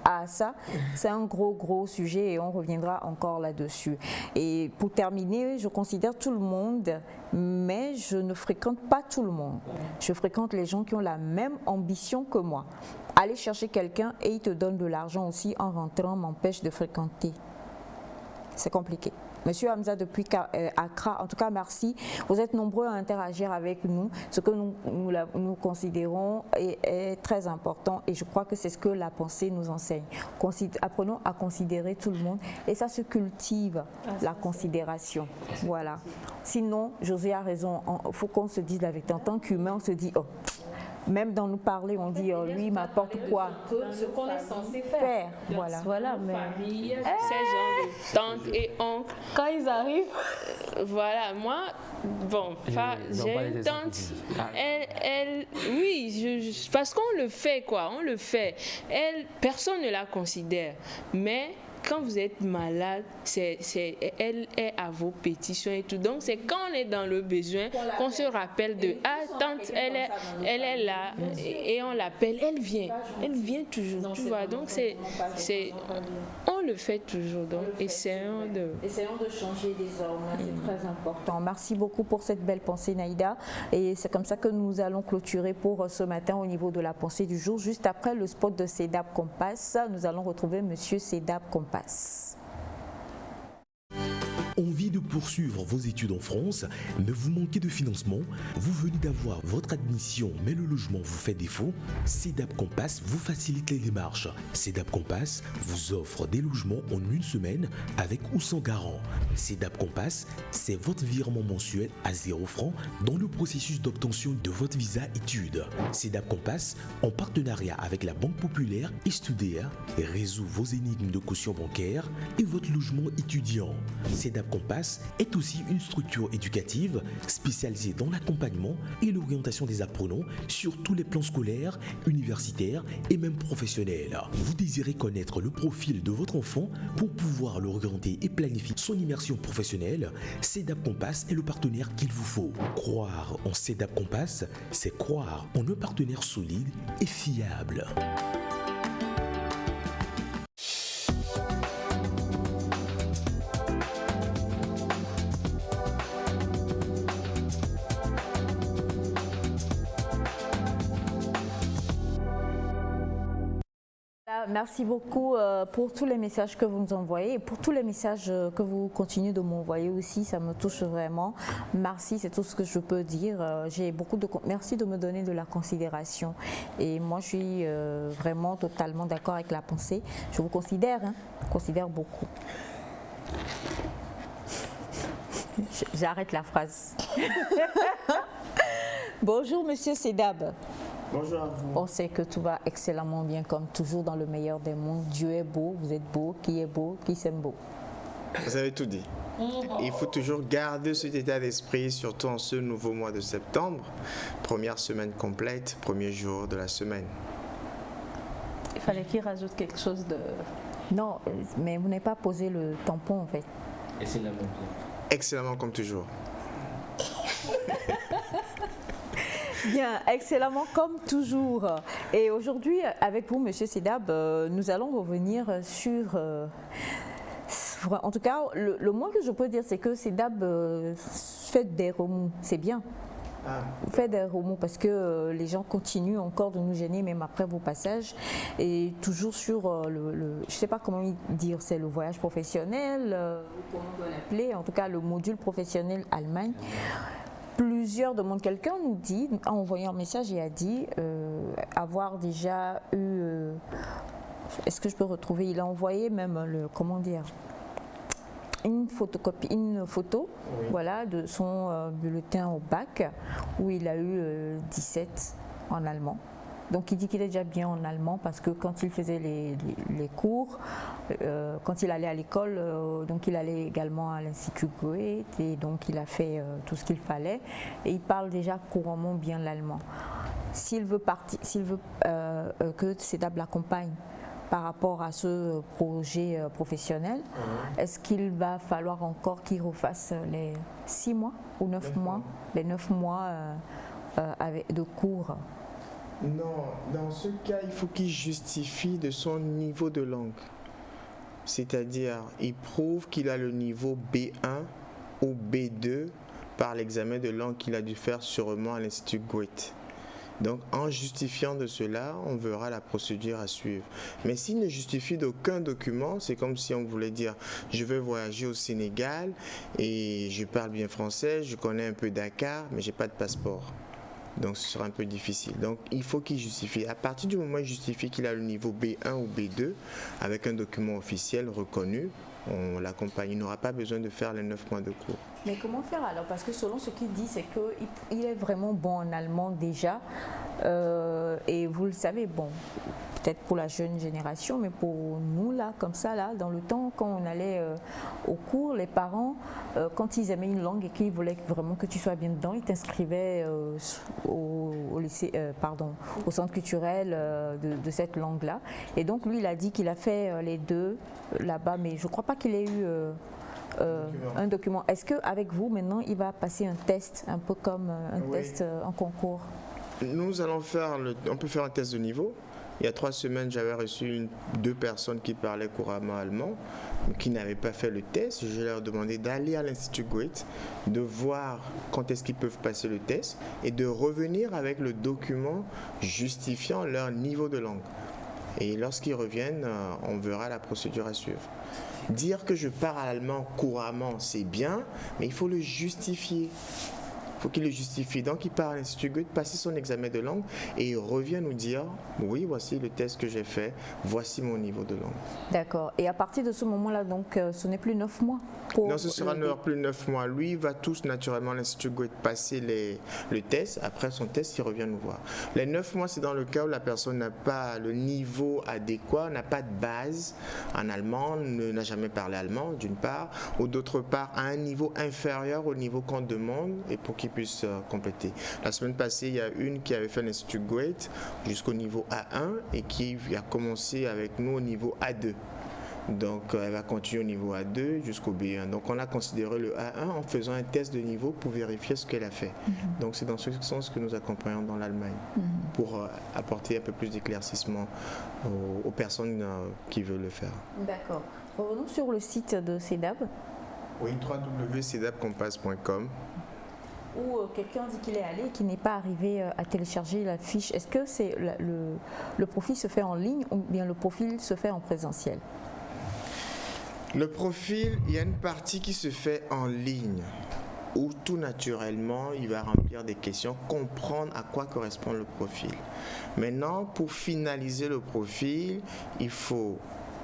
Ah, ça, c'est un gros sujet et on reviendra encore là-dessus. Et pour terminer, je considère tout le monde, mais je ne fréquente pas tout le monde. Je fréquente les gens qui ont la même ambition que moi. Aller chercher quelqu'un et il te donne de l'argent aussi en rentrant m'empêche de fréquenter. C'est compliqué. Monsieur Hamza depuis Accra, en tout cas merci. Vous êtes nombreux à interagir avec nous. Ce que nous considérons est très important et je crois que c'est ce que la pensée nous enseigne. Apprenons à considérer tout le monde et ça se cultive, la considération. Voilà. Sinon, José a raison, il faut qu'on se dise la vérité. En tant qu'humain, on se dit, oh, même dans nous parler, on dit lui il m'apporte quoi? Ce qu'on est censé faire. Voilà. Mais famille, ces gens de tantes et oncles, quand ils arrivent, voilà, moi, bon, j'ai une tante, oui, parce qu'on le fait, quoi, on le fait. Personne ne la considère, mais quand vous êtes malade, elle est à vos pétitions et tout. Donc, c'est quand on est dans le besoin qu'on se rappelle de « Ah, tante, elle est là » et on l'appelle. Elle vient toujours, tu vois. Donc, on le fait toujours. Donc, essayons de changer désormais, c'est très important. Merci beaucoup pour cette belle pensée, Naïda. Et c'est comme ça que nous allons clôturer pour ce matin au niveau de la pensée du jour. Juste après le spot de CEDAP Compass, nous allons retrouver Monsieur CEDAP Compass. Envie de poursuivre vos études en France, mais vous manquez de financement? Vous venez d'avoir votre admission, mais le logement vous fait défaut? CEDAP Compass vous facilite les démarches. CEDAP Compass vous offre des logements en une semaine avec ou sans garant. CEDAP Compass, c'est votre virement mensuel à 0 francs dans le processus d'obtention de votre visa études. CEDAP Compass, en partenariat avec la Banque Populaire et Studer, résout vos énigmes de caution bancaire et votre logement étudiant. CEDAP CEDAP Compass est aussi une structure éducative spécialisée dans l'accompagnement et l'orientation des apprenants sur tous les plans scolaires, universitaires et même professionnels. Vous désirez connaître le profil de votre enfant pour pouvoir l'orienter et planifier son immersion professionnelle? CEDAP Compass est le partenaire qu'il vous faut. Croire en CEDAP Compass, c'est croire en un partenaire solide et fiable. Merci beaucoup pour tous les messages que vous nous envoyez et pour tous les messages que vous continuez de m'envoyer aussi, ça me touche vraiment. Merci, c'est tout ce que je peux dire. J'ai beaucoup de merci de me donner de la considération et moi je suis vraiment totalement d'accord avec la pensée. Je vous considère, considère beaucoup. J'arrête la phrase. Bonjour Monsieur Cedab. Bonjour à vous. On sait que tout va excellemment bien comme toujours dans le meilleur des mondes. Dieu est beau, vous êtes beau, qui s'aime beau. Vous avez tout dit. Il faut toujours garder cet état d'esprit, surtout en ce nouveau mois de septembre. Première semaine complète, premier jour de la semaine. Il fallait qu'il rajoute quelque chose de... Non, mais vous n'avez pas posé le tampon en fait. Excellemment comme toujours. Bien, excellemment comme toujours. Et aujourd'hui, avec vous, Monsieur Cedab, nous allons revenir sur... en tout cas, le moins que je peux dire, c'est que Cedab fait des remous. C'est bien. Vous faites des remous parce que les gens continuent encore de nous gêner, même après vos passages. Et toujours sur je ne sais pas comment dire, c'est le voyage professionnel, comment on doit l'appeler, en tout cas le module professionnel Allemagne. Plusieurs demandent, quelqu'un nous dit, a envoyé un message et a dit avoir déjà eu, est-ce que je peux retrouver, il a envoyé même comment dire, une photocopie, une photo, oui, voilà, de son bulletin au bac où il a eu 17 en allemand. Donc il dit qu'il est déjà bien en allemand parce que quand il faisait les cours, quand il allait à l'école, donc il allait également à l'Institut Goethe et donc il a fait tout ce qu'il fallait et il parle déjà couramment bien l'allemand. S'il veut que CEDAB l'accompagne par rapport à ce projet professionnel, est-ce qu'il va falloir encore qu'il refasse les 6 mois ou 9 mois, les 9 mois de cours? Non, dans ce cas, il faut qu'il justifie de son niveau de langue. C'est-à-dire, il prouve qu'il a le niveau B1 ou B2 par l'examen de langue qu'il a dû faire sûrement à l'Institut Goethe. Donc, en justifiant de cela, on verra la procédure à suivre. Mais s'il ne justifie d'aucun document, c'est comme si on voulait dire « je veux voyager au Sénégal et je parle bien français, je connais un peu Dakar, mais je n'ai pas de passeport ». Donc, ce sera un peu difficile. Donc, il faut qu'il justifie. À partir du moment où il justifie qu'il a le niveau B1 ou B2, avec un document officiel reconnu, on l'accompagne. Il n'aura pas besoin de faire les 9 mois de cours. Mais comment faire alors? Parce que selon ce qu'il dit, c'est qu'il est vraiment bon en allemand déjà. Et vous le savez, bon, peut-être pour la jeune génération, mais pour nous, là, comme ça, là, dans le temps, quand on allait au cours, les parents, quand ils aimaient une langue et qu'ils voulaient vraiment que tu sois bien dedans, ils t'inscrivaient au lycée, au centre culturel de cette langue-là. Et donc, lui, il a dit qu'il a fait les deux là-bas, mais je ne crois pas qu'il ait eu... un document. Est-ce qu'avec vous, maintenant, il va passer un test, un peu comme un test en concours? Nous allons on peut faire un test de niveau. Il y a 3 semaines, j'avais reçu 2 personnes qui parlaient couramment allemand, qui n'avaient pas fait le test. Je leur ai demandé d'aller à l'Institut Goethe, de voir quand est-ce qu'ils peuvent passer le test et de revenir avec le document justifiant leur niveau de langue. Et lorsqu'ils reviennent, on verra la procédure à suivre. Dire que je parle allemand couramment, c'est bien, mais il faut le justifier. faut qu'il le justifie. Donc il part à l'Institut Goethe, passer son examen de langue et il revient nous dire, oui, voici le test que j'ai fait, voici mon niveau de langue. D'accord. Et à partir de ce moment-là, donc, ce n'est plus 9 mois pour Non, ce sera plus 9 mois. Lui, il va tous naturellement à l'Institut Goethe passer le test. Après son test, il revient nous voir. Les 9 mois, c'est dans le cas où la personne n'a pas le niveau adéquat, n'a pas de base en allemand, n'a jamais parlé allemand, d'une part, ou d'autre part, à un niveau inférieur au niveau qu'on demande et pour qu'il puisse compléter. La semaine passée, il y a une qui avait fait l'Institut Goethe jusqu'au niveau A1 et qui a commencé avec nous au niveau A2. Donc, elle va continuer au niveau A2 jusqu'au B1. Donc, on a considéré le A1 en faisant un test de niveau pour vérifier ce qu'elle a fait. Donc, c'est dans ce sens que nous accompagnons dans l'Allemagne pour apporter un peu plus d'éclaircissement aux personnes qui veulent le faire. D'accord. Revenons sur le site de CEDAB. Oui, www.cedabcompass.com. Où quelqu'un dit qu'il est allé et qu'il n'est pas arrivé à télécharger la fiche. Est-ce que le profil se fait en ligne ou bien le profil se fait en présentiel? Le profil, il y a une partie qui se fait en ligne où tout naturellement, il va remplir des questions, comprendre à quoi correspond le profil. Maintenant, pour finaliser le profil, il faut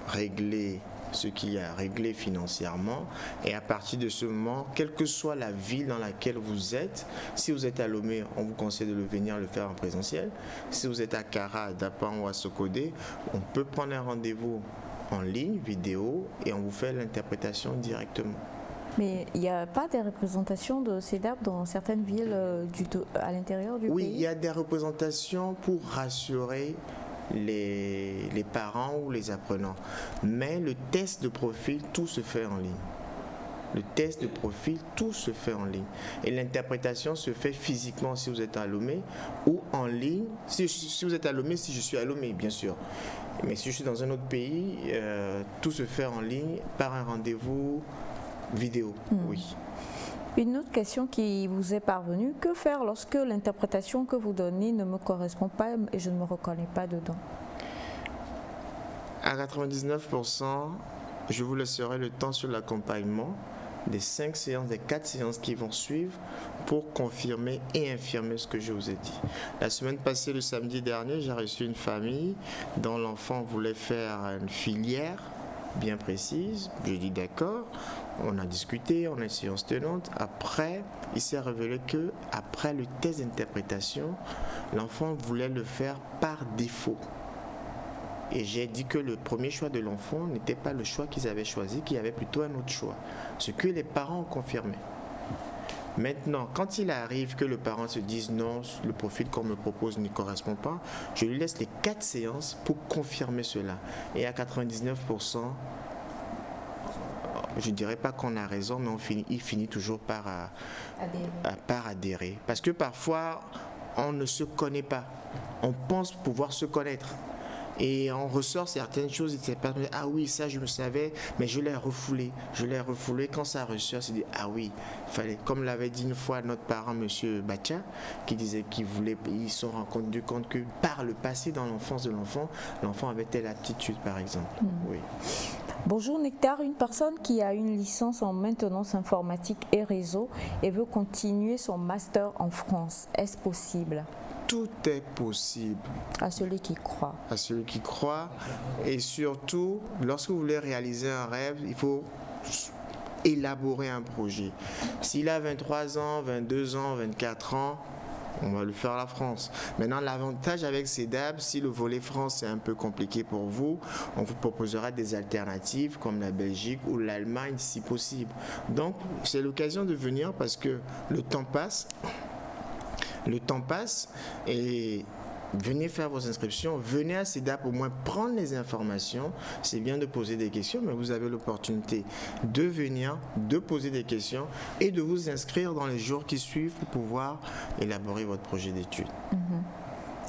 régler ce qu'il y a à régler financièrement et à partir de ce moment, quelle que soit la ville dans laquelle vous êtes, si vous êtes à Lomé, on vous conseille de venir le faire en présentiel. Si vous êtes à Kara, Dapan ou à Sokodé, on peut prendre un rendez-vous en ligne, vidéo, et on vous fait l'interprétation directement. Mais il n'y a pas des représentations de CEDAB dans certaines villes à l'intérieur du pays? Oui, il y a des représentations pour rassurer les parents ou les apprenants. Mais le test de profil, tout se fait en ligne. Le test de profil, tout se fait en ligne. Et l'interprétation se fait physiquement si vous êtes à Lomé ou en ligne. Si vous êtes à Lomé, si je suis à Lomé, bien sûr. Mais si je suis dans un autre pays, tout se fait en ligne par un rendez-vous vidéo. Oui. Une autre question qui vous est parvenue, que faire lorsque l'interprétation que vous donnez ne me correspond pas et je ne me reconnais pas dedans? À 99%, je vous laisserai le temps sur l'accompagnement des 5 séances, des 4 séances qui vont suivre pour confirmer et infirmer ce que je vous ai dit. La semaine passée, le samedi dernier, j'ai reçu une famille dont l'enfant voulait faire une filière bien précise. Je dis d'accord, on a discuté, on a une séance tenante. Après, il s'est révélé que après le test d'interprétation, l'enfant voulait le faire par défaut. Et j'ai dit que le premier choix de l'enfant n'était pas le choix qu'ils avaient choisi, qu'il y avait plutôt un autre choix. Ce que les parents ont confirmé. Maintenant, quand il arrive que le parent se dise non, le profil qu'on me propose ne correspond pas, je lui laisse les 4 séances pour confirmer cela. Et à 99%, je ne dirais pas qu'on a raison, mais il finit toujours par adhérer. Parce que parfois, on ne se connaît pas. On pense pouvoir se connaître. Et on ressort certaines choses, il ne sait pas, ah oui, ça je le savais, mais je l'ai refoulé. Quand ça ressort, c'est dit, ah oui, fallait, comme l'avait dit une fois notre parent, monsieur Bacha, qui disait ils se sont rendus compte que par le passé, dans l'enfance de l'enfant avait telle attitude, par exemple. Oui. Bonjour Nectar, une personne qui a une licence en maintenance informatique et réseau et veut continuer son master en France, est-ce possible? Tout est possible. À celui qui croit. À celui qui croit. Et surtout, lorsque vous voulez réaliser un rêve, il faut élaborer un projet. S'il a 23 ans, 22 ans, 24 ans, on va le faire à la France. Maintenant, l'avantage avec CEDAB, si le volet France est un peu compliqué pour vous, on vous proposera des alternatives comme la Belgique ou l'Allemagne si possible. Donc, c'est l'occasion de venir parce que le temps passe. Le temps passe et venez faire vos inscriptions, venez à CEDAB au moins prendre les informations. C'est bien de poser des questions, mais vous avez l'opportunité de venir, de poser des questions et de vous inscrire dans les jours qui suivent pour pouvoir élaborer votre projet d'études.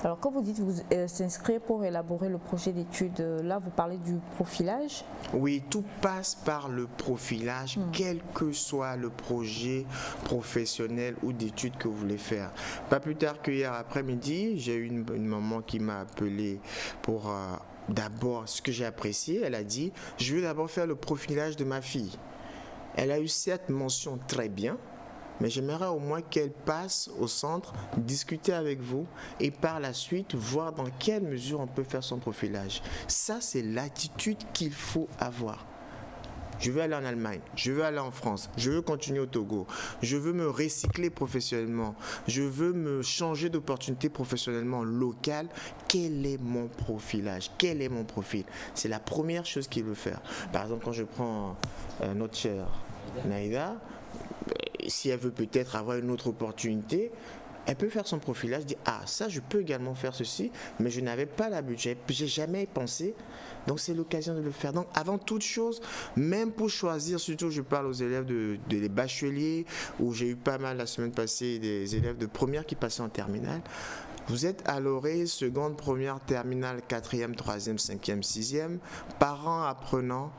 Alors quand vous dites vous s'inscrire pour élaborer le projet d'études, là vous parlez du profilage? Oui, tout passe par le profilage, quel que soit le projet professionnel ou d'études que vous voulez faire. Pas plus tard que hier après-midi, j'ai eu une maman qui m'a appelé pour d'abord ce que j'ai apprécié. Elle a dit, je veux d'abord faire le profilage de ma fille. Elle a eu cette mention très bien. mais j'aimerais au moins qu'elle passe au centre, discuter avec vous et par la suite voir dans quelle mesure on peut faire son profilage. Ça, c'est l'attitude qu'il faut avoir. Je veux aller en Allemagne, je veux aller en France, je veux continuer au Togo, je veux me recycler professionnellement, je veux me changer d'opportunité professionnellement locale. Quel est mon profilage? Quel est mon profil? C'est la première chose qu'il veut faire. Par exemple, quand je prends notre chère Naïda, si elle veut peut-être avoir une autre opportunité, elle peut faire son profilage, dire ah ça je peux également faire ceci, mais je n'avais pas la budget, j'ai jamais pensé, donc c'est l'occasion de le faire. Donc avant toute chose, même pour choisir, surtout je parle aux élèves des bacheliers, où j'ai eu pas mal la semaine passée des élèves de première qui passaient en terminale. Vous êtes à l'orée, seconde, première, terminale, quatrième, troisième, cinquième, sixième. Parents, apprenants,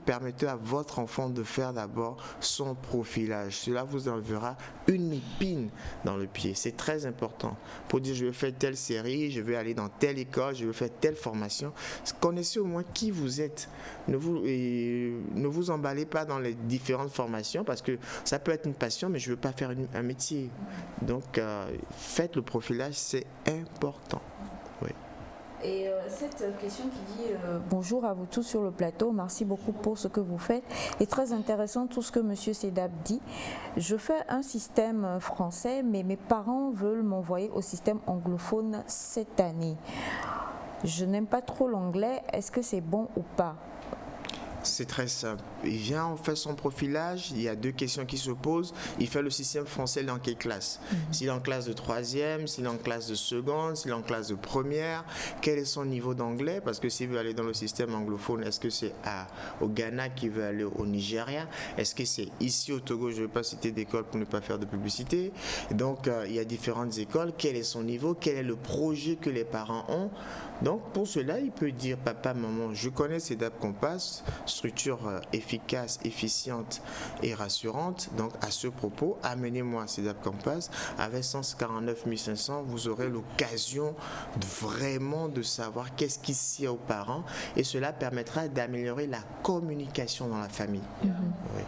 permettez à votre enfant de faire d'abord son profilage. Cela vous enlèvera une épine dans le pied. C'est très important. Pour dire je vais faire telle série, je vais aller dans telle école, je vais faire telle formation. Connaissez au moins qui vous êtes. Ne vous emballez pas dans les différentes formations parce que ça peut être une passion, mais je ne veux pas faire un métier. Donc, faites le profilage. C'est important. Oui. Et cette question qui dit bonjour à vous tous sur le plateau, merci beaucoup pour ce que vous faites. Et très intéressant tout ce que M. Sedap dit. Je fais un système français, mais mes parents veulent m'envoyer au système anglophone cette année. Je n'aime pas trop l'anglais, est-ce que c'est bon ou pas? C'est très simple. Il vient, on fait son profilage, il y a deux questions qui se posent. Il fait le système français dans quelle classe? S'il est en classe de troisième, s'il est en classe de seconde, s'il est en classe de première, quel est son niveau d'anglais? Parce que s'il veut aller dans le système anglophone, est-ce que c'est au Ghana qu'il veut aller au Nigeria? Est-ce que c'est ici au Togo? Je ne vais pas citer d'école pour ne pas faire de publicité. Donc, il y a différentes écoles. Quel est son niveau? Quel est le projet que les parents ont? Donc, pour cela, il peut dire, papa, maman, je connais Sedap Compass, structure efficace, efficiente et rassurante. Donc, à ce propos, amenez-moi Sedap Compass. Avec 149 500, vous aurez l'occasion vraiment de savoir qu'est-ce qui sied aux parents et cela permettra d'améliorer la communication dans la famille. Oui.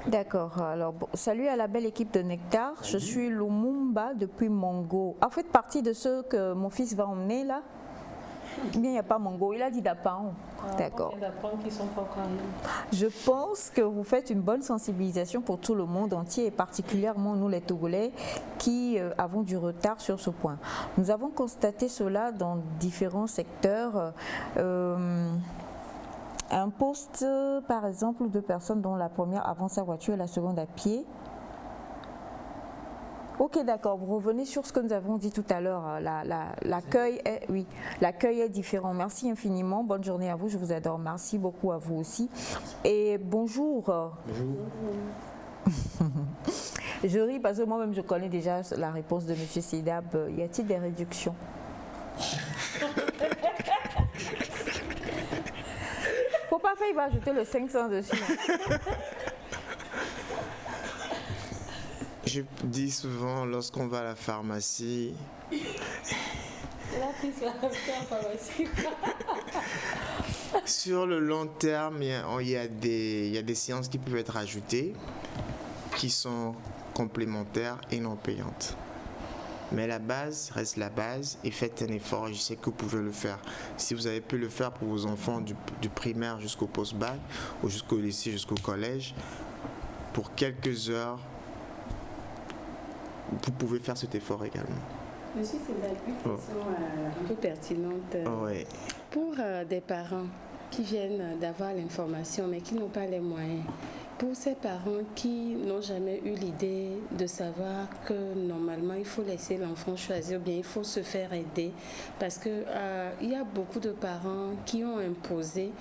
D'accord. Alors, salut à la belle équipe de Nectar. Je suis Lumumba depuis Mongo. En fait, partie de ceux que mon fils va emmener là. Bien, il n'y a pas Mongo, il a dit Dapan. D'accord. Je pense que vous faites une bonne sensibilisation pour tout le monde entier et particulièrement nous les Togolais qui avons du retard sur ce point. Nous avons constaté cela dans différents secteurs. Un poste, par exemple, de personnes dont la première avance sa voiture et la seconde à pied. Ok, d'accord. Vous revenez sur ce que nous avons dit tout à l'heure. L'accueil est différent. Merci infiniment. Bonne journée à vous. Je vous adore. Merci beaucoup à vous aussi. Et bonjour. Bonjour. Je ris parce que moi-même, je connais déjà la réponse de M. Sedap. Y a-t-il des réductions? Faut pas faire, il va ajouter le 500 dessus. Je dis souvent, lorsqu'on va à la pharmacie... Sur le long terme, il y a des séances qui peuvent être ajoutées, qui sont complémentaires et non payantes. Mais la base reste la base et faites un effort. Je sais que vous pouvez le faire. Si vous avez pu le faire pour vos enfants du primaire jusqu'au post-bac ou jusqu'au lycée, jusqu'au collège, pour quelques heures, vous pouvez faire cet effort également. Monsieur, c'est une question un peu pertinente. Oui. Pour des parents qui viennent d'avoir l'information mais qui n'ont pas les moyens, pour ces parents qui n'ont jamais eu l'idée de savoir que normalement il faut laisser l'enfant choisir, bien il faut se faire aider, parce que il y a beaucoup de parents qui ont imposé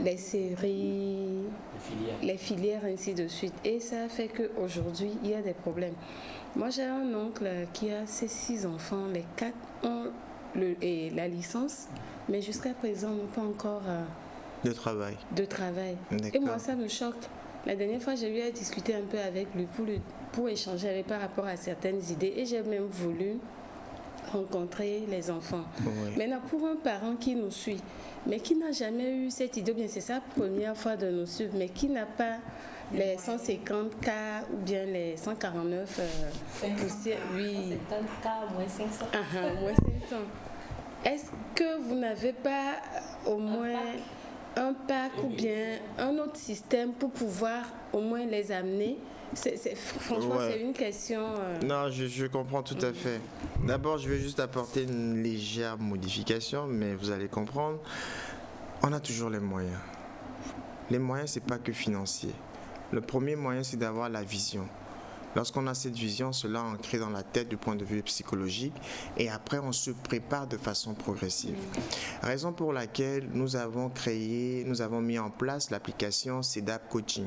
les séries, les filières, ainsi de suite. Et ça fait qu'aujourd'hui, il y a des problèmes. Moi, j'ai un oncle qui a ses 6 enfants. Les 4 ont la licence, mais jusqu'à présent, n'ont pas encore de travail. Et moi, ça me choque. La dernière fois, j'ai eu à discuter un peu avec lui pour échanger avec par rapport à certaines idées. Et j'ai même voulu rencontrer les enfants. Oui. Maintenant, pour un parent qui nous suit, mais qui n'a jamais eu cette idée, bien c'est sa première fois de nous suivre, mais qui n'a pas les 150 cas ou bien les 149 poussières, oui. 150 cas, moins 500. Moins 500. Est-ce que vous n'avez pas au moins un pack ou bien un autre système pour pouvoir au moins les amener? Franchement, c'est une question... Non, je comprends tout à fait. D'abord, je vais juste apporter une légère modification, mais vous allez comprendre. On a toujours les moyens. Les moyens, ce n'est pas que financier. Le premier moyen, c'est d'avoir la vision. Lorsqu'on a cette vision, cela est ancré dans la tête du point de vue psychologique et après on se prépare de façon progressive. Raison pour laquelle nous avons mis en place l'application CEDAP Coaching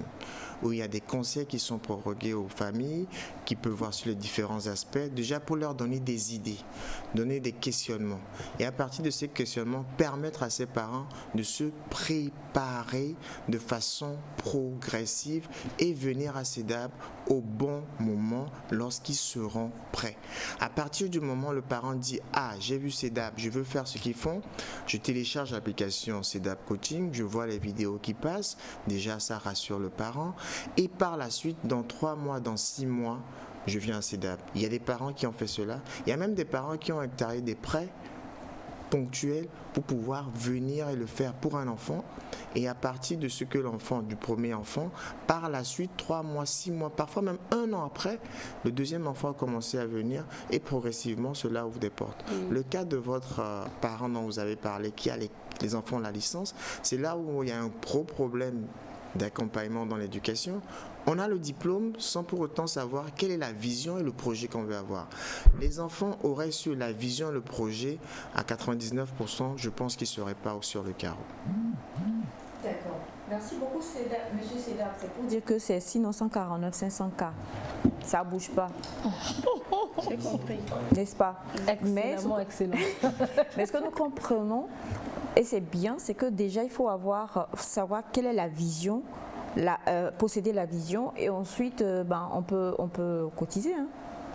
où il y a des conseils qui sont prorogués aux familles qui peuvent voir sur les différents aspects, déjà pour leur donner des idées, donner des questionnements et à partir de ces questionnements permettre à ces parents de se préparer de façon progressive et venir à CEDAP au bon moment lorsqu'ils seront prêts. À partir du moment où le parent dit « Ah, j'ai vu CEDAP, je veux faire ce qu'ils font », je télécharge l'application CEDAP Coaching, je vois les vidéos qui passent, déjà ça rassure le parent et par la suite, dans 3 mois, dans 6 mois, je viens à CEDAP. Il y a des parents qui ont fait cela, il y a même des parents qui ont octroyé des prêts ponctuels pour pouvoir venir et le faire pour un enfant et à partir de ce que l'enfant, du premier enfant, par la suite 3 mois, 6 mois, parfois même 1 an après, le deuxième enfant a commencé à venir et progressivement cela ouvre des portes. Le cas de votre parent dont vous avez parlé qui a les enfants de la licence, c'est là où il y a un gros problème d'accompagnement dans l'éducation. On a le diplôme sans pour autant savoir quelle est la vision et le projet qu'on veut avoir. Les enfants auraient su la vision et le projet à 99%, je pense qu'ils ne seraient pas sur le carreau. D'accord. Merci beaucoup, Monsieur Cédar. C'est pour dire que c'est 649 500K. Ça ne bouge pas. J'ai compris. N'est-ce pas? Excellemment excellent. Mais ce que nous comprenons, et c'est bien, c'est que déjà il faut savoir quelle est la vision, posséder la vision, et ensuite on peut cotiser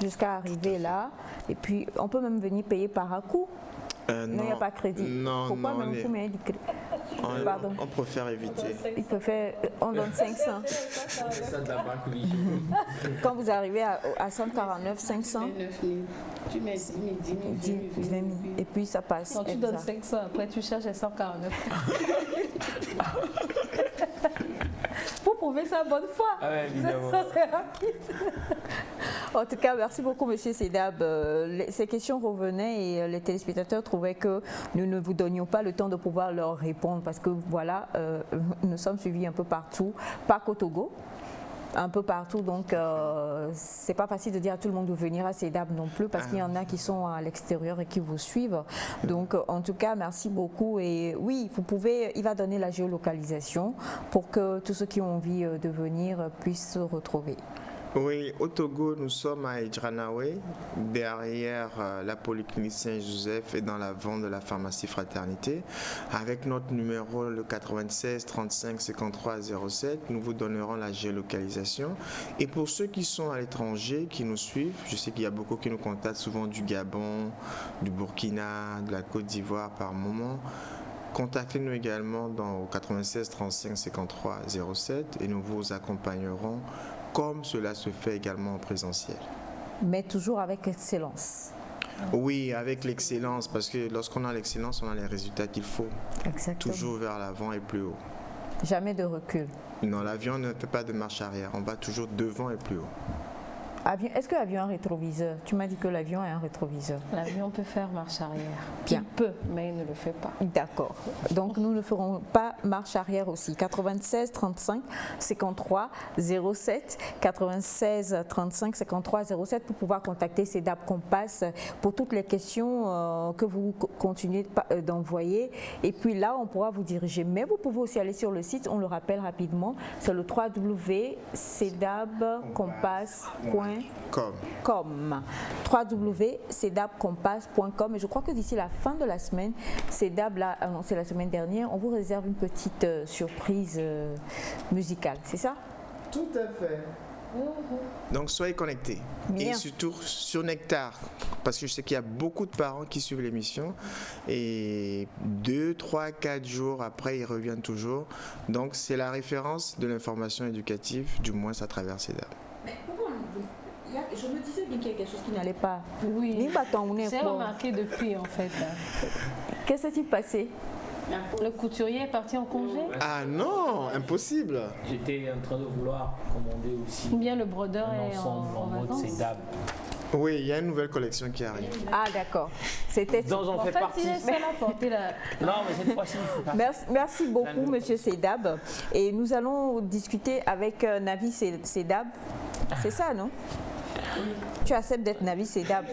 jusqu'à arriver là, et puis on peut même venir payer par un coup. Non, il n'y a pas de crédit. Non, pourquoi même Pardon. On préfère éviter. On donne 500. Quand vous arrivez à 149, 500, tu mets 10 000. et puis ça passe. Quand tu donnes 500, après tu cherches à 149. Pour prouver sa bonne foi. Ah ouais, évidemment. Ça, c'est rapide. En tout cas, merci beaucoup, Monsieur Cédab. Ces questions revenaient et les téléspectateurs trouvaient que nous ne vous donnions pas le temps de pouvoir leur répondre parce que voilà, nous sommes suivis un peu partout, pas qu'au Togo. Un peu partout, donc c'est pas facile de dire à tout le monde de venir à CEDAP non plus parce qu'il y en a qui sont à l'extérieur et qui vous suivent. Donc en tout cas, merci beaucoup et oui, il va donner la géolocalisation pour que tous ceux qui ont envie de venir puissent se retrouver. Oui, au Togo, nous sommes à Edjranaoué, derrière la Polyclinique Saint-Joseph et dans la vente de la pharmacie Fraternité. Avec notre numéro, le 96 35 53 07, nous vous donnerons la géolocalisation. Et pour ceux qui sont à l'étranger, qui nous suivent, je sais qu'il y a beaucoup qui nous contactent, souvent du Gabon, du Burkina, de la Côte d'Ivoire par moment. Contactez-nous également au 96 35 53 07 et nous vous accompagnerons comme cela se fait également en présentiel. Mais toujours avec excellence. Oui, avec l'excellence, parce que lorsqu'on a l'excellence, on a les résultats qu'il faut. Exactement. Toujours vers l'avant et plus haut. Jamais de recul. Non, l'avion ne fait pas de marche arrière, on va toujours devant et plus haut. Est-ce que l'avion a un rétroviseur? Tu m'as dit que l'avion a un rétroviseur. L'avion peut faire marche arrière. Bien. Il peut, mais il ne le fait pas. D'accord. Donc nous ne ferons pas marche arrière aussi. 96 35 53 07 96 35 53 07 pour pouvoir contacter CEDAP Compass pour toutes les questions que vous continuez d'envoyer. Et puis là, on pourra vous diriger. Mais vous pouvez aussi aller sur le site, on le rappelle rapidement, c'est le www.cedapcompass.com www.cedapcompass.com et je crois que d'ici la fin de la semaine, CEDAP l'a annoncé la semaine dernière, on vous réserve une petite surprise musicale, c'est ça? Tout à fait. Donc soyez connectés. Bien. Et surtout sur Nectar, parce que je sais qu'il y a beaucoup de parents qui suivent l'émission et 2, 3, 4 jours après, ils reviennent toujours. Donc c'est la référence de l'information éducative, du moins à travers CEDAB. Mais pourquoi je me disais bien qu'il y a quelque chose qui n'allait pas. Oui, j'ai remarqué depuis en fait. Qu'est-ce qui s'est passé? Le couturier est parti en congé? Ah non, impossible. J'étais en train de vouloir commander aussi. Ou bien le brodeur un est ensemble en mode vacances? CEDAB. Oui, il y a une nouvelle collection qui arrive. Ah d'accord. C'était dont j'en fais partie. Il est seul à porter la... Non, mais cette fois-ci, il faut pas. Merci beaucoup, Monsieur Sedab. Et nous allons discuter avec Navi Sedab. C'est ça, non? Oui. Tu acceptes d'être Navi Sedab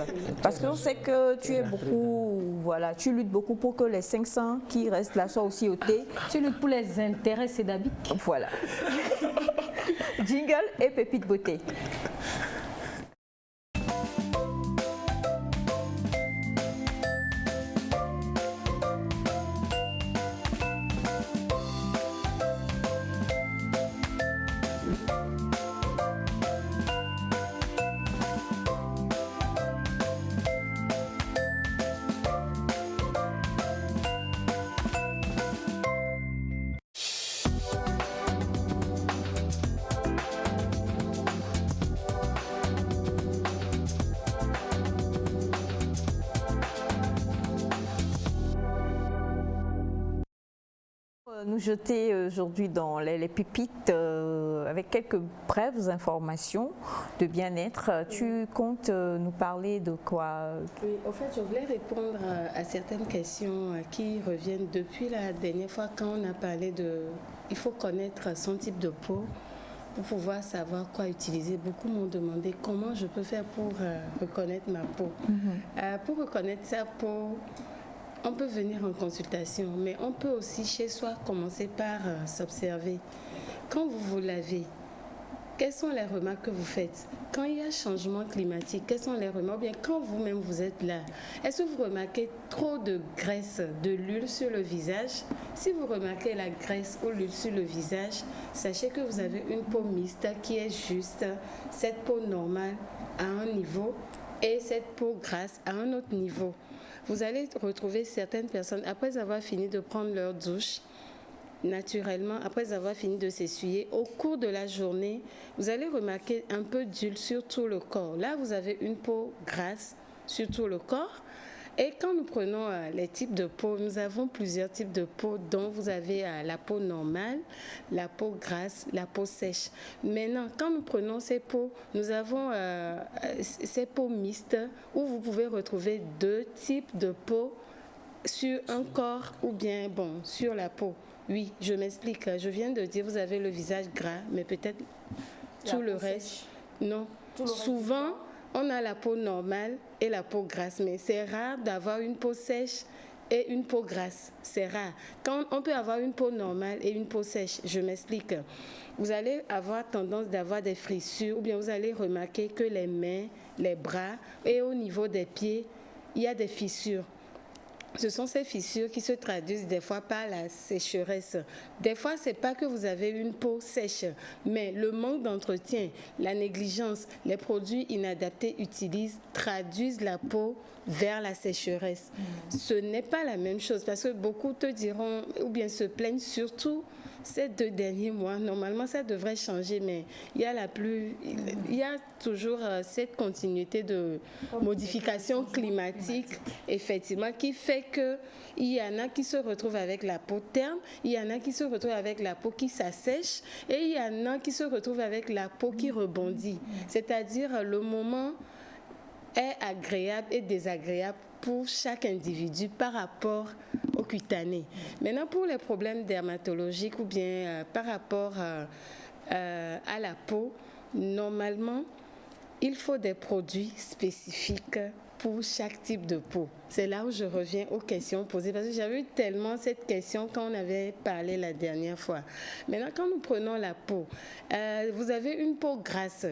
parce qu'on sait que tu es beaucoup, voilà, tu luttes beaucoup pour que les 500 qui restent là soient aussi ôtés. Tu luttes pour les intérêts sédabiques. Voilà. Jingle et pépite beauté. Nous jeter aujourd'hui dans les pépites avec quelques brèves informations de bien-être. Tu comptes nous parler de quoi? Oui, en fait, je voulais répondre à certaines questions qui reviennent depuis la dernière fois quand on a parlé de... Il faut connaître son type de peau pour pouvoir savoir quoi utiliser. Beaucoup m'ont demandé comment je peux faire pour reconnaître ma peau. Pour reconnaître sa peau, on peut venir en consultation, mais on peut aussi chez soi commencer par s'observer. Quand vous vous lavez, quelles sont les remarques que vous faites? Quand il y a changement climatique, quelles sont les remarques? Ou bien quand vous-même vous êtes là, est-ce que vous remarquez trop de graisse, de l'huile sur le visage? Si vous remarquez la graisse ou l'huile sur le visage, sachez que vous avez une peau mixte qui est juste, cette peau normale à un niveau et cette peau grasse à un autre niveau. Vous allez retrouver certaines personnes, après avoir fini de prendre leur douche, naturellement, après avoir fini de s'essuyer, au cours de la journée, vous allez remarquer un peu d'huile sur tout le corps. Là, vous avez une peau grasse sur tout le corps. Et quand nous prenons les types de peau, nous avons plusieurs types de peau, dont vous avez la peau normale, la peau grasse, la peau sèche. Maintenant, quand nous prenons ces peaux, nous avons ces peaux mixtes où vous pouvez retrouver deux types de peau sur un corps ou bien sur la peau. Oui, je m'explique. Je viens de dire, vous avez le visage gras, mais peut-être tout le reste. Non. Souvent, on a la peau normale et la peau grasse, mais c'est rare d'avoir une peau sèche et une peau grasse. C'est rare. Quand on peut avoir une peau normale et une peau sèche, je m'explique. Vous allez avoir tendance d'avoir des frissures ou bien vous allez remarquer que les mains, les bras et au niveau des pieds, il y a des fissures. Ce sont ces fissures qui se traduisent des fois par la sécheresse. Des fois, ce n'est pas que vous avez une peau sèche, mais le manque d'entretien, la négligence, les produits inadaptés utilisés traduisent la peau vers la sécheresse. Ce n'est pas la même chose parce que beaucoup te diront ou bien se plaignent surtout ces 2 derniers mois. Normalement, ça devrait changer, mais il y a toujours cette continuité de modification climatique, effectivement, qui fait qu'il y en a qui se retrouvent avec la peau terne, il y en a qui se retrouvent avec la peau qui s'assèche et il y en a qui se retrouvent avec la peau qui rebondit. C'est-à-dire, le moment est agréable et désagréable pour chaque individu par rapport au cutané. Maintenant, pour les problèmes dermatologiques ou bien par rapport à la peau, normalement, il faut des produits spécifiques pour chaque type de peau. C'est là où je reviens aux questions posées, parce que j'avais eu tellement cette question quand on avait parlé la dernière fois. Maintenant, quand nous prenons la peau, vous avez une peau grasse,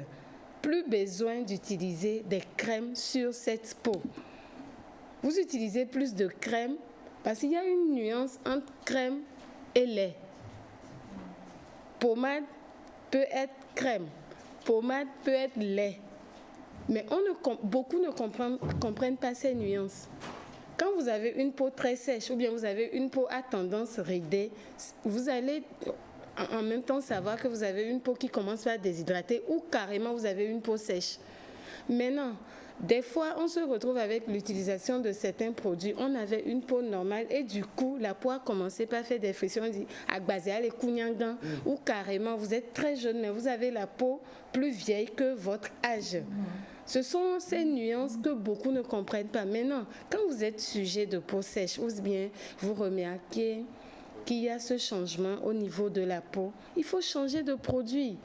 plus besoin d'utiliser des crèmes sur cette peau. Vous utilisez plus de crème parce qu'il y a une nuance entre crème et lait. Pommade peut être crème. pommade peut être laid. Mais beaucoup ne comprennent pas ces nuances. Quand vous avez une peau très sèche ou bien vous avez une peau à tendance ridée, vous allez en même temps savoir que vous avez une peau qui commence à déshydrater ou carrément vous avez une peau sèche. Maintenant, des fois, on se retrouve avec l'utilisation de certains produits. On avait une peau normale et du coup, la peau a commencé par faire des frictions, à baser les kounyangan, ou carrément, vous êtes très jeune, mais vous avez la peau plus vieille que votre âge. Ce sont ces nuances que beaucoup ne comprennent pas. Maintenant, quand vous êtes sujet de peau sèche, ou bien vous remarquez qu'il y a ce changement au niveau de la peau, il faut changer de produit.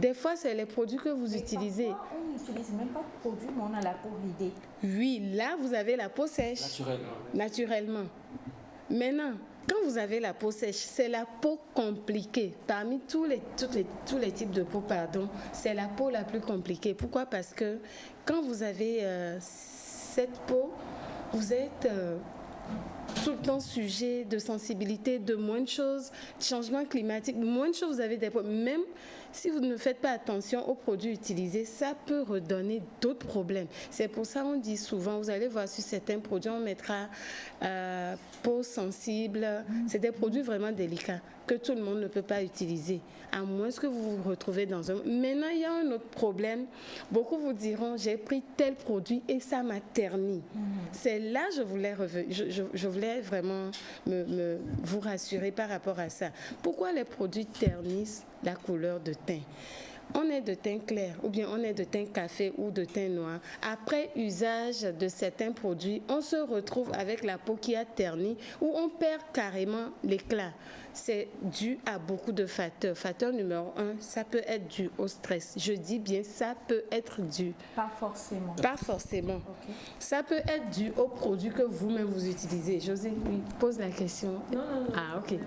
Des fois, c'est les produits que vous utilisez. Parfois, on n'utilise même pas de produit, mais on a la peau ridée. Oui, là, vous avez la peau sèche. Naturellement. Maintenant, quand vous avez la peau sèche, c'est la peau compliquée. Parmi tous les types de peau, c'est la peau la plus compliquée. Pourquoi? Parce que quand vous avez cette peau, vous êtes tout le temps sujet de sensibilité, de moins de choses, changement climatique, moins de choses, vous avez des problèmes. Même si vous ne faites pas attention aux produits utilisés, ça peut redonner d'autres problèmes. C'est pour ça qu'on dit souvent, vous allez voir sur certains produits, on mettra peau sensible. C'est des produits vraiment délicats que tout le monde ne peut pas utiliser, à moins que vous vous retrouvez dans un... Maintenant, il y a un autre problème. Beaucoup vous diront, j'ai pris tel produit et ça m'a terni. C'est là que je voulais vraiment vous rassurer par rapport à ça. Pourquoi les produits ternissent la couleur de teint? On est de teint clair ou bien on est de teint café ou de teint noir. Après usage de certains produits, on se retrouve avec la peau qui a terni ou on perd carrément l'éclat. C'est dû à beaucoup de facteurs. Facteur numéro 1, ça peut être dû au stress. Je dis bien, ça peut être dû. Pas forcément. Pas forcément. Okay. Ça peut être dû aux produits que vous-même vous utilisez. José, oui, pose la question. Non. Ah, ok.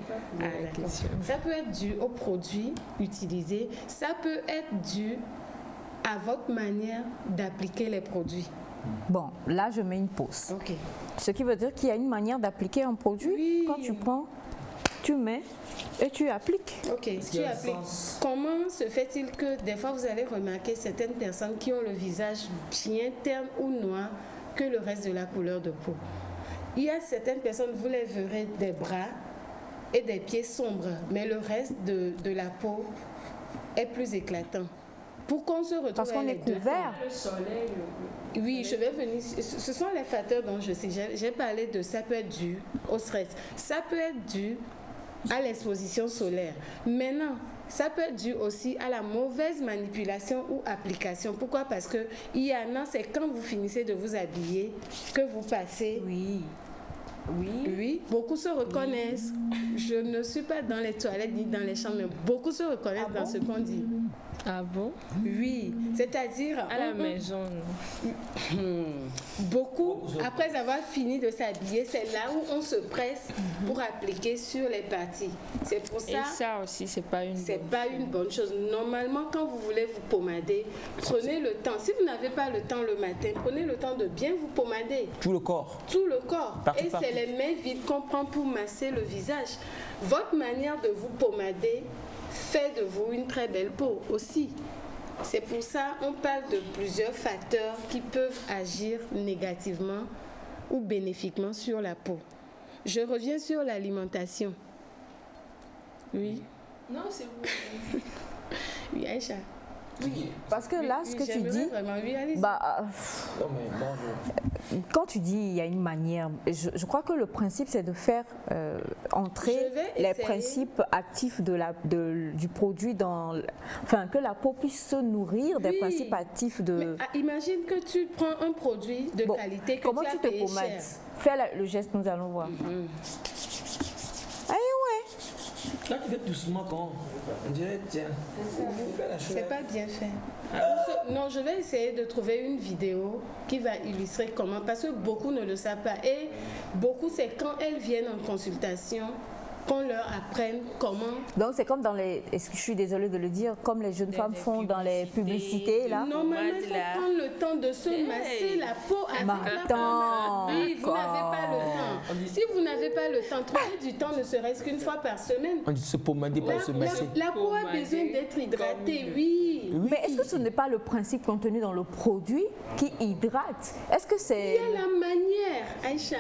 Ça peut être dû aux produits utilisés. Ça peut être dû à votre manière d'appliquer les produits. Bon, là, je mets une pause. Ok. Ce qui veut dire qu'il y a une manière d'appliquer un produit. Oui. Quand tu prends, tu mets et tu appliques. Ok, tu appliques. Comment se fait-il que des fois vous allez remarquer certaines personnes qui ont le visage bien terne ou noir que le reste de la couleur de peau? Il y a certaines personnes, vous les verrez des bras et des pieds sombres, mais le reste de la peau est plus éclatant. Pourquoi on se retrouve parce qu'on est couvert. Le soleil. Oui, je vais venir. Ce sont les facteurs dont je sais. J'ai parlé de ça peut être dû au stress. Ça peut être dû à l'exposition solaire. Maintenant, ça peut être dû aussi à la mauvaise manipulation ou application. Pourquoi? Parce que il y en a, c'est quand vous finissez de vous habiller que vous passez. Oui, beaucoup se reconnaissent. Je ne suis pas dans les toilettes ni dans les chambres, mais beaucoup se reconnaissent dans ce qu'on dit. Ah bon? Oui, c'est-à-dire... À la maison. Beaucoup, après avoir fini de s'habiller, c'est là où on se presse pour appliquer sur les parties. C'est pour ça... Et ça aussi, c'est pas une bonne chose. Normalement, quand vous voulez vous pommader, prenez le temps. Si vous n'avez pas le temps le matin, prenez le temps de bien vous pommader. Tout le corps. Tout le corps. Et c'est les mains vides qu'on prend pour masser le visage. Votre manière de vous pommader fait de vous une très belle peau aussi. C'est pour ça qu'on parle de plusieurs facteurs qui peuvent agir négativement ou bénéfiquement sur la peau. Je reviens sur l'alimentation. Oui. Non, c'est vous. Oui, Aïcha. Oui, parce que là, ce que tu dis, quand tu dis il y a une manière, je crois que le principe c'est de faire entrer les principes actifs du produit enfin que la peau puisse se nourrir des principes actifs de... Mais, imagine que tu prends un produit de qualité que comment tu as te pommades? Fais le geste, nous allons voir. Là, tu fais doucement quand on dirait, tiens, c'est pas bien fait. Non, je vais essayer de trouver une vidéo qui va illustrer comment, parce que beaucoup ne le savent pas. Et beaucoup, c'est quand elles viennent en consultation, qu'on leur apprenne comment. Donc c'est comme dans les, est-ce que je suis désolée de le dire, comme les jeunes femmes font dans les publicités là. Normalement, il faut prendre le temps de se masser la peau avec la pommade. Oui, vous n'avez pas le temps. Si vous n'avez pas le temps, trouvez du temps, ne serait-ce qu'une fois par semaine. On dit se pommader, pas se masser. La peau a besoin d'être hydratée, oui. Mais est-ce que ce n'est pas le principe contenu dans le produit qui hydrate? Est-ce que c'est... Il y a la manière, Aïcha.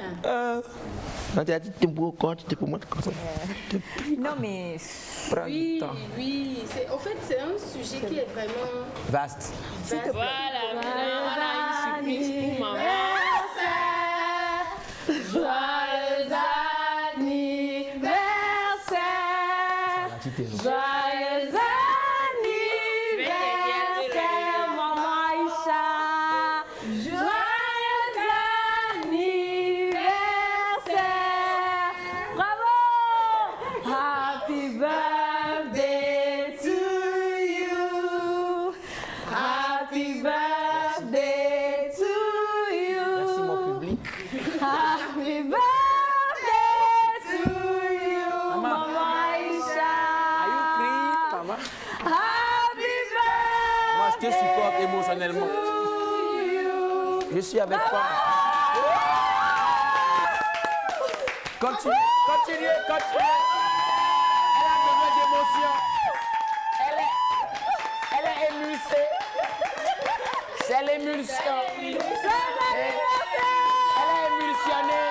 Quand tu as dit quand tu te pomades comme ça. Non mais... Oui, oui. En fait, c'est un sujet qui est vraiment... Vaste. Voilà, voilà une surprise pour maman. Joyeux anniversaire. Joyeux anniversaire, maman Aïcha. Joyeux anniversaire. Bravo. Happy birthday to you. Happy birthday to you. Merci mon public. Happy birthday to you, Mama Aïcha. Are you crying, maman? Happy birthday. Moi, je te supporte émotionnellement. Je suis avec toi. Continue, continuez, continuez. Elle a besoin d'émotion. Elle est émulsée. C'est l'émulsion. Elle est émulsionnée.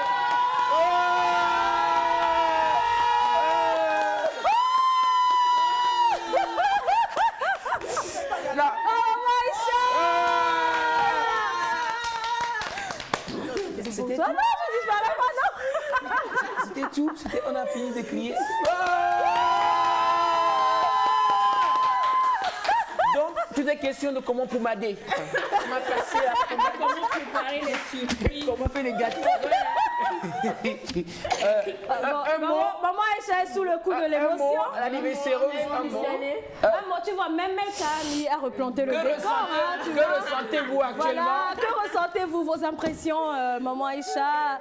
Non. C'était toi, non, je disparais pas, non. C'était tout, on a fini de crier. Donc, toutes les questions de comment pomader. On m'a passé à Comment préparer les surprises? comment faire les gâteaux. Un mot. Maman Aïcha est sous le coup de l'émotion. L'anniversaire, un mot. Tu vois, même Melkani a replanté le Que décor. ressentez-vous actuellement? Voilà, que ressentez-vous, vos impressions, maman Aïcha?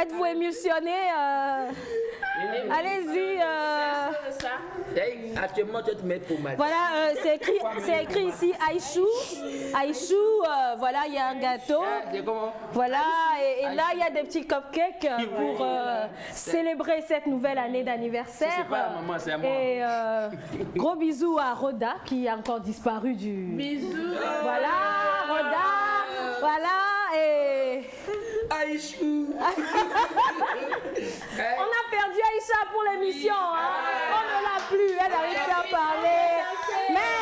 Êtes-vous émulsionnée? Allez-y. Actuellement, tu te mets pommade. Voilà, c'est écrit ici Aïchou. Aïchou, voilà, il y a un gâteau. Voilà, et là, il y a des petits cupcakes pour célébrer cette nouvelle année d'anniversaire. C'est pas à maman, c'est à moi. Et gros bisous à Roda qui a encore disparu du... Bisous. Voilà, Roda. Voilà, et... Aïchou. On a perdu Aïcha pour l'émission. Hein. On ne l'a plus, elle n'arrive plus à parler. Mais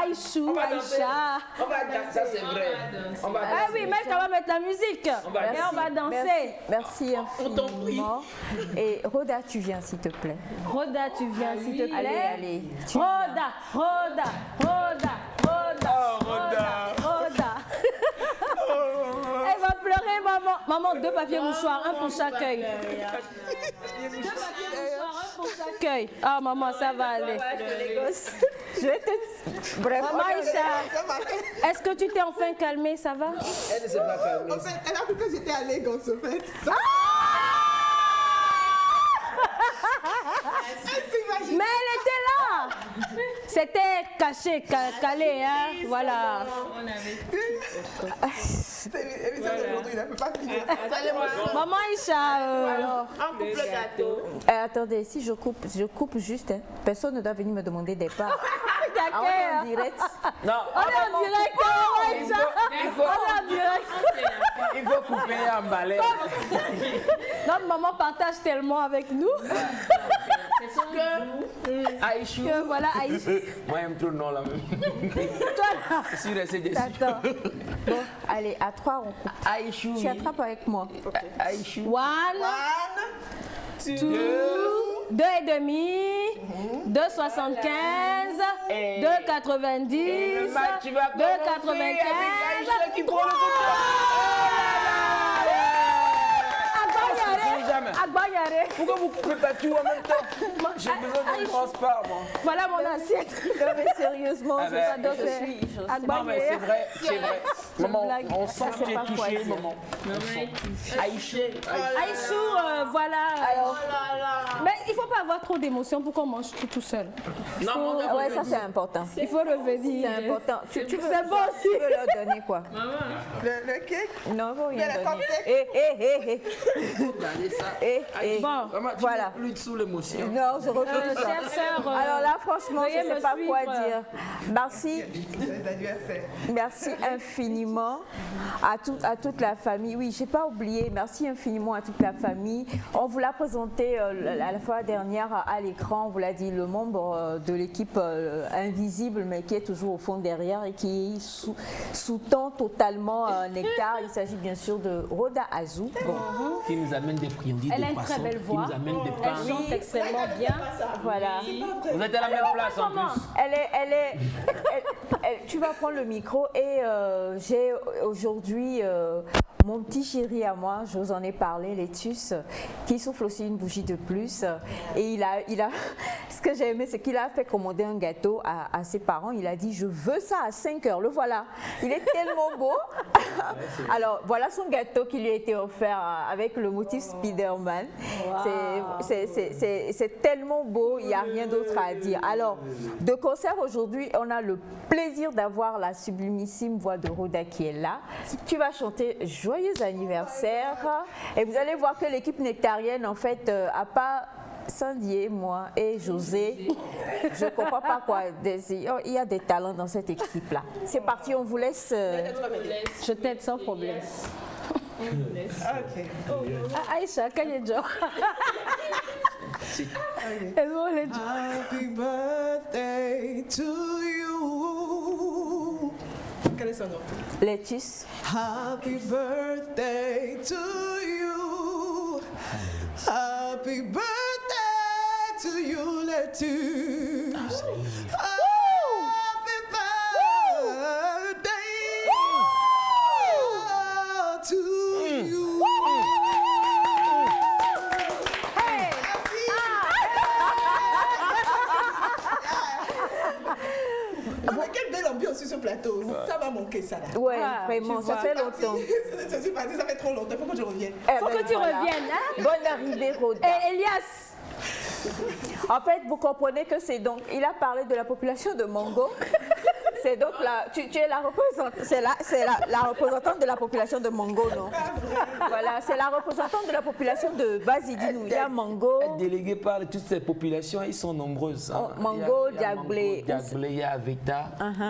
Aïchou, Aïcha. On va danser, ça c'est vrai. On va danser. Ah oui, mais ça va mettre la musique. Et on va danser. Merci infiniment. Et Roda, tu viens s'il te plaît. Roda, tu viens s'il te plaît. Allez. Roda, Roda, Roda, Roda, Roda, Roda. Elle va pleurer, maman. Maman, 2 papiers mouchoirs, un pour chaque œil. 2 papiers mouchoirs, un pour chaque œil. Ah, maman, ça va aller. Je vais te... Bref. Maman Aïcha, est-ce que tu t'es enfin calmée, ça va? Elle ne s'est pas calmée. En fait, elle a cru que j'étais à l'égance, en fait. Mais elle était là. C'était caché, calé, hein. Voilà. Maman Aïcha. Alors, un couple gâteau. Attendez, si je coupe juste, hein. Personne ne doit venir me demander des parts. On est en direct. Non. On est en direct, maman Aïcha. On est en direct. Il faut couper et emballer. Notre maman partage tellement avec nous. Aïchou. Que voilà, Aïchou. Moi, j'aime trop le nom là même. Toi là. Je suis resté déçu. D'accord. Bon, allez, à 3, on coupe. Aïchou. Tu attrapes avec moi. Aïchou. 1, 2, 2 et demi, 2,75, 2,90, 2,95. Madame, Agbayare. pourquoi vous coupez pas tout en même temps? J'ai besoin d'une transport, moi. Voilà mon assiette. Non mais sérieusement, Ah ben, je suis Non, mais c'est vrai, c'est vrai. Maman, on sent que tu es pas quoi touchée, dire. maman. Aïchou. Aïchou, voilà. Alors, Mais il ne faut pas avoir trop d'émotions pour qu'on mange tout seul. ah ouais, ça c'est important. Il faut revenir. C'est important. Tu veux, C'est bon aussi. tu veux leur donner quoi? Le cake? Non, il faut rien Mais la donner. cupcake? Regardez ça. Bon, Maman, tu voilà. mets plus sous l'émotion. Non, je refuse ça. chère sœur, Alors là, franchement, je veuillez ne sais me pas quoi suivre. dire. Merci. Merci infiniment à toute la famille. Oui, je n'ai pas oublié. Merci infiniment à toute la famille. On vous l'a présenté la fois dernière à l'écran. On vous l'a dit, le membre de l'équipe invisible, mais qui est toujours au fond derrière et qui sous-tend totalement Nectar. Il s'agit bien sûr de Roda Azou. Bon. Qui nous amène des friandises, Elle a des une poissons, très belle qui voix. nous amène des Elle pains. chante extrêmement bien. Voilà. Vous êtes à la même place en plus. Tu vas prendre le micro et j'ai aujourd'hui mon petit chéri à moi, je vous en ai parlé, Letus, qui souffle aussi une bougie de plus. Et il a ce que j'ai aimé, c'est qu'il a fait commander un gâteau à ses parents. Il a dit, je veux ça à 5 heures. Le voilà. Il est tellement beau. Alors, voilà son gâteau qui lui a été offert avec le motif Spider-Man. C'est tellement beau, il n'y a rien d'autre à dire. Alors, de concert aujourd'hui, on a le plaisir d'avoir la sublimissime voix de Roda qui est là. Tu vas chanter Joyeux anniversaire. Et vous allez voir que l'équipe nectarienne, en fait, a pas Sandier, moi et José, je ne comprends pas quoi. Il y a des talents dans cette équipe-là. C'est parti, on vous laisse. Je t'aide sans problème. Ok. Aïcha, Kanyejo. Happy birthday to you. Quel est son nom? Letus. Happy birthday to you. Happy birthday to you, Letus. Happy birthday to you. Mais quelle belle ambiance sur ce plateau. Ça va manquer ça là. Ouais, vraiment, ça fait longtemps. Je suis partie, ça fait trop longtemps. Il faut que je revienne. Faut que tu reviennes, hein? Bonne arrivée, Roda. Et Elias. En fait, vous comprenez que c'est donc, il a parlé de la population de Mongo. C'est donc tu es la représentante, la représentante de la population de Mongo, non? Voilà, c'est la représentante de la population de Bazidinou. Il y a Mongo. Délégué par toutes ces populations, ils sont nombreuses. Hein. Mongo, Diaglé. Il y a Aveta,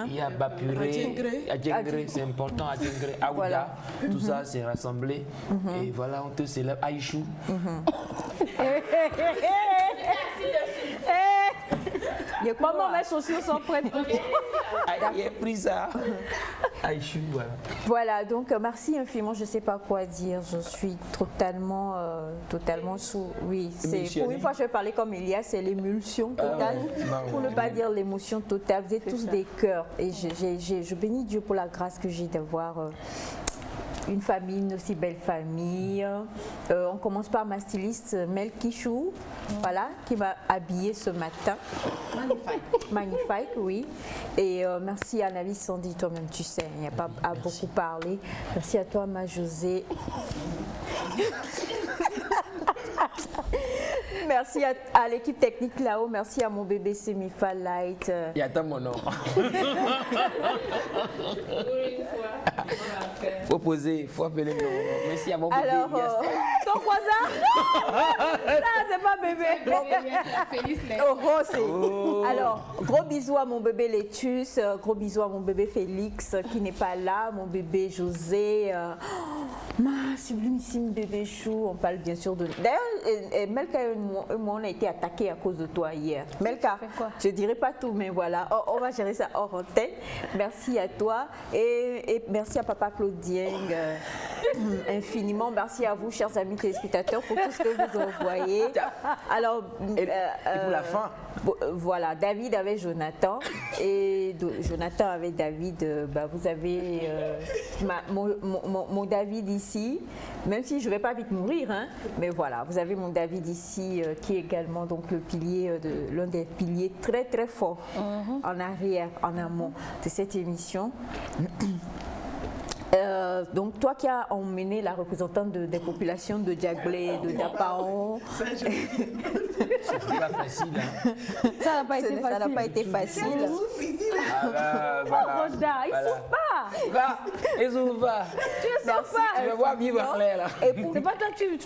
il y a Bapuré, il y a Djengre, c'est important, à Djengre, Aouda, Voilà. tout ça c'est rassemblé. Et voilà, on te célèbre Aïchou. Maman, mes chaussures sont prêtes. Il a pris ça. Aïchou, voilà. Voilà, donc merci infiniment. Je ne sais pas quoi dire. Je suis totalement sous. Oui, c'est pour une fois, je vais parler comme Elias, c'est l'émulsion totale. Pour ne pas dire l'émotion totale. Vous êtes tous des cœurs. Et je bénis Dieu pour la grâce que j'ai d'avoir. Une famille, une aussi belle famille. On commence par ma styliste Mel Kichou, voilà, qui m'a habillée ce matin. Magnifique. Magnifique, oui. Et merci à Navi Sandy, toi-même, tu sais, il n'y a pas à beaucoup parler. Merci à toi, ma José. Merci à l'équipe technique là-haut. Merci à mon bébé Semifa Light. Il y a ton mon nom. Faut poser, faut appeler le nom. Merci à mon bébé. Alors, ton voisin. C'est pas bébé. Alors, gros bisous à mon bébé Letus, gros bisous à mon bébé Félix qui n'est pas là, mon bébé José, ma sublimissime bébé Chou. On parle bien sûr de. D'ailleurs, Melka et moi, on a été attaqués à cause de toi hier. Melka, je dirais pas tout, mais voilà, on va gérer ça hors antenne. Merci à toi et merci à Papa Claude Dieng infiniment. Merci à vous, chers amis téléspectateurs, pour tout ce que vous envoyez. Alors, et pour la fin. Voilà, David avec Jonathan et Jonathan avec David. Vous avez mon David ici, même si je ne vais pas vite mourir, hein, mais voilà, vous avez mon David ici qui est également donc l'un des piliers très très forts en arrière, en amont de cette émission. Donc toi qui as emmené la représentante des populations de Djaglé, de Dapaon. C'est pas facile. Hein. Ça n'a pas été facile. Ça n'a pas été facile. Voilà. Roda, il ne souffre pas. Va, ils souffrent pas. Tu ne souffres pas. Je vais voir vivre en l'air là. C'est pas toi, tu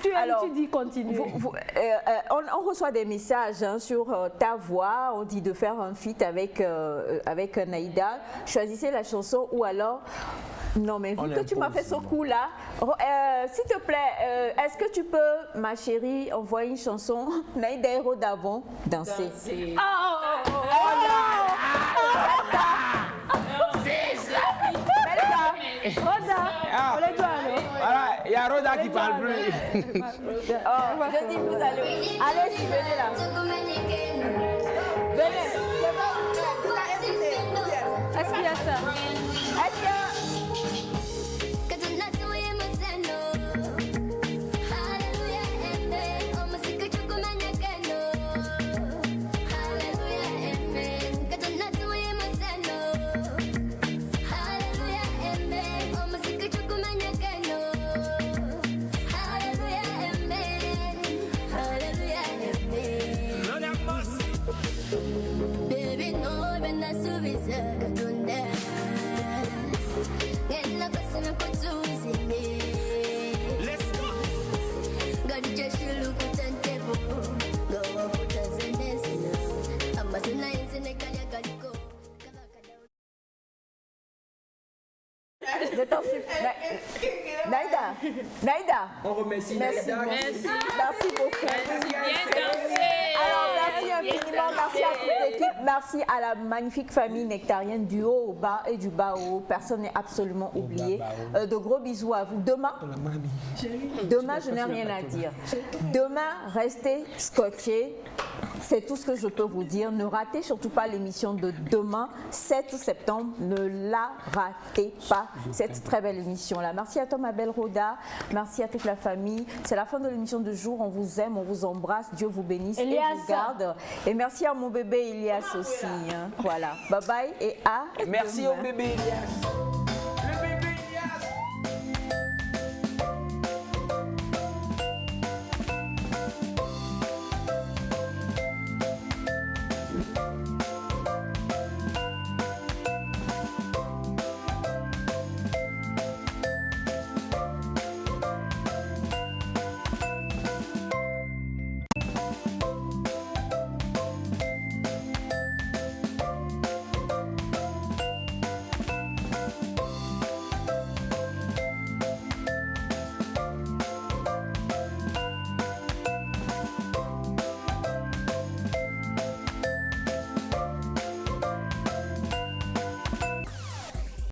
dis continue. On reçoit des messages sur ta voix. On dit de faire un feat avec Naïda. Choisissez la chanson ou alors... Non, mais vu que tu m'as fait ce coup-là, s'il te plaît, est-ce que tu peux, ma chérie, envoyer une chanson Naïda et Roda vont danser. Voilà, il y a Roda qui parle plus. Je dis vous allez. Allez-y, venez là. Venez. Est-ce qu'il y a ça? Est-ce que... Naïda. On remercie Naïda. Merci beaucoup. Alors, merci infiniment. Merci à toute l'équipe. Merci à la magnifique famille nectarienne du haut au bas et du bas au haut. Personne n'est absolument oublié. De gros bisous à vous. Demain, je n'ai rien à dire. Demain, restez scotchés. C'est tout ce que je peux vous dire. Ne ratez surtout pas l'émission de demain, 7 septembre. Ne la ratez pas, cette très belle émission-là. Merci à toi, ma belle Roda. Merci à toute la famille. C'est la fin de l'émission de jour. On vous aime, on vous embrasse. Dieu vous bénisse et vous garde. Et merci à mon bébé Elias aussi. Hein. Voilà. Bye bye et à merci demain. au bébé Elias.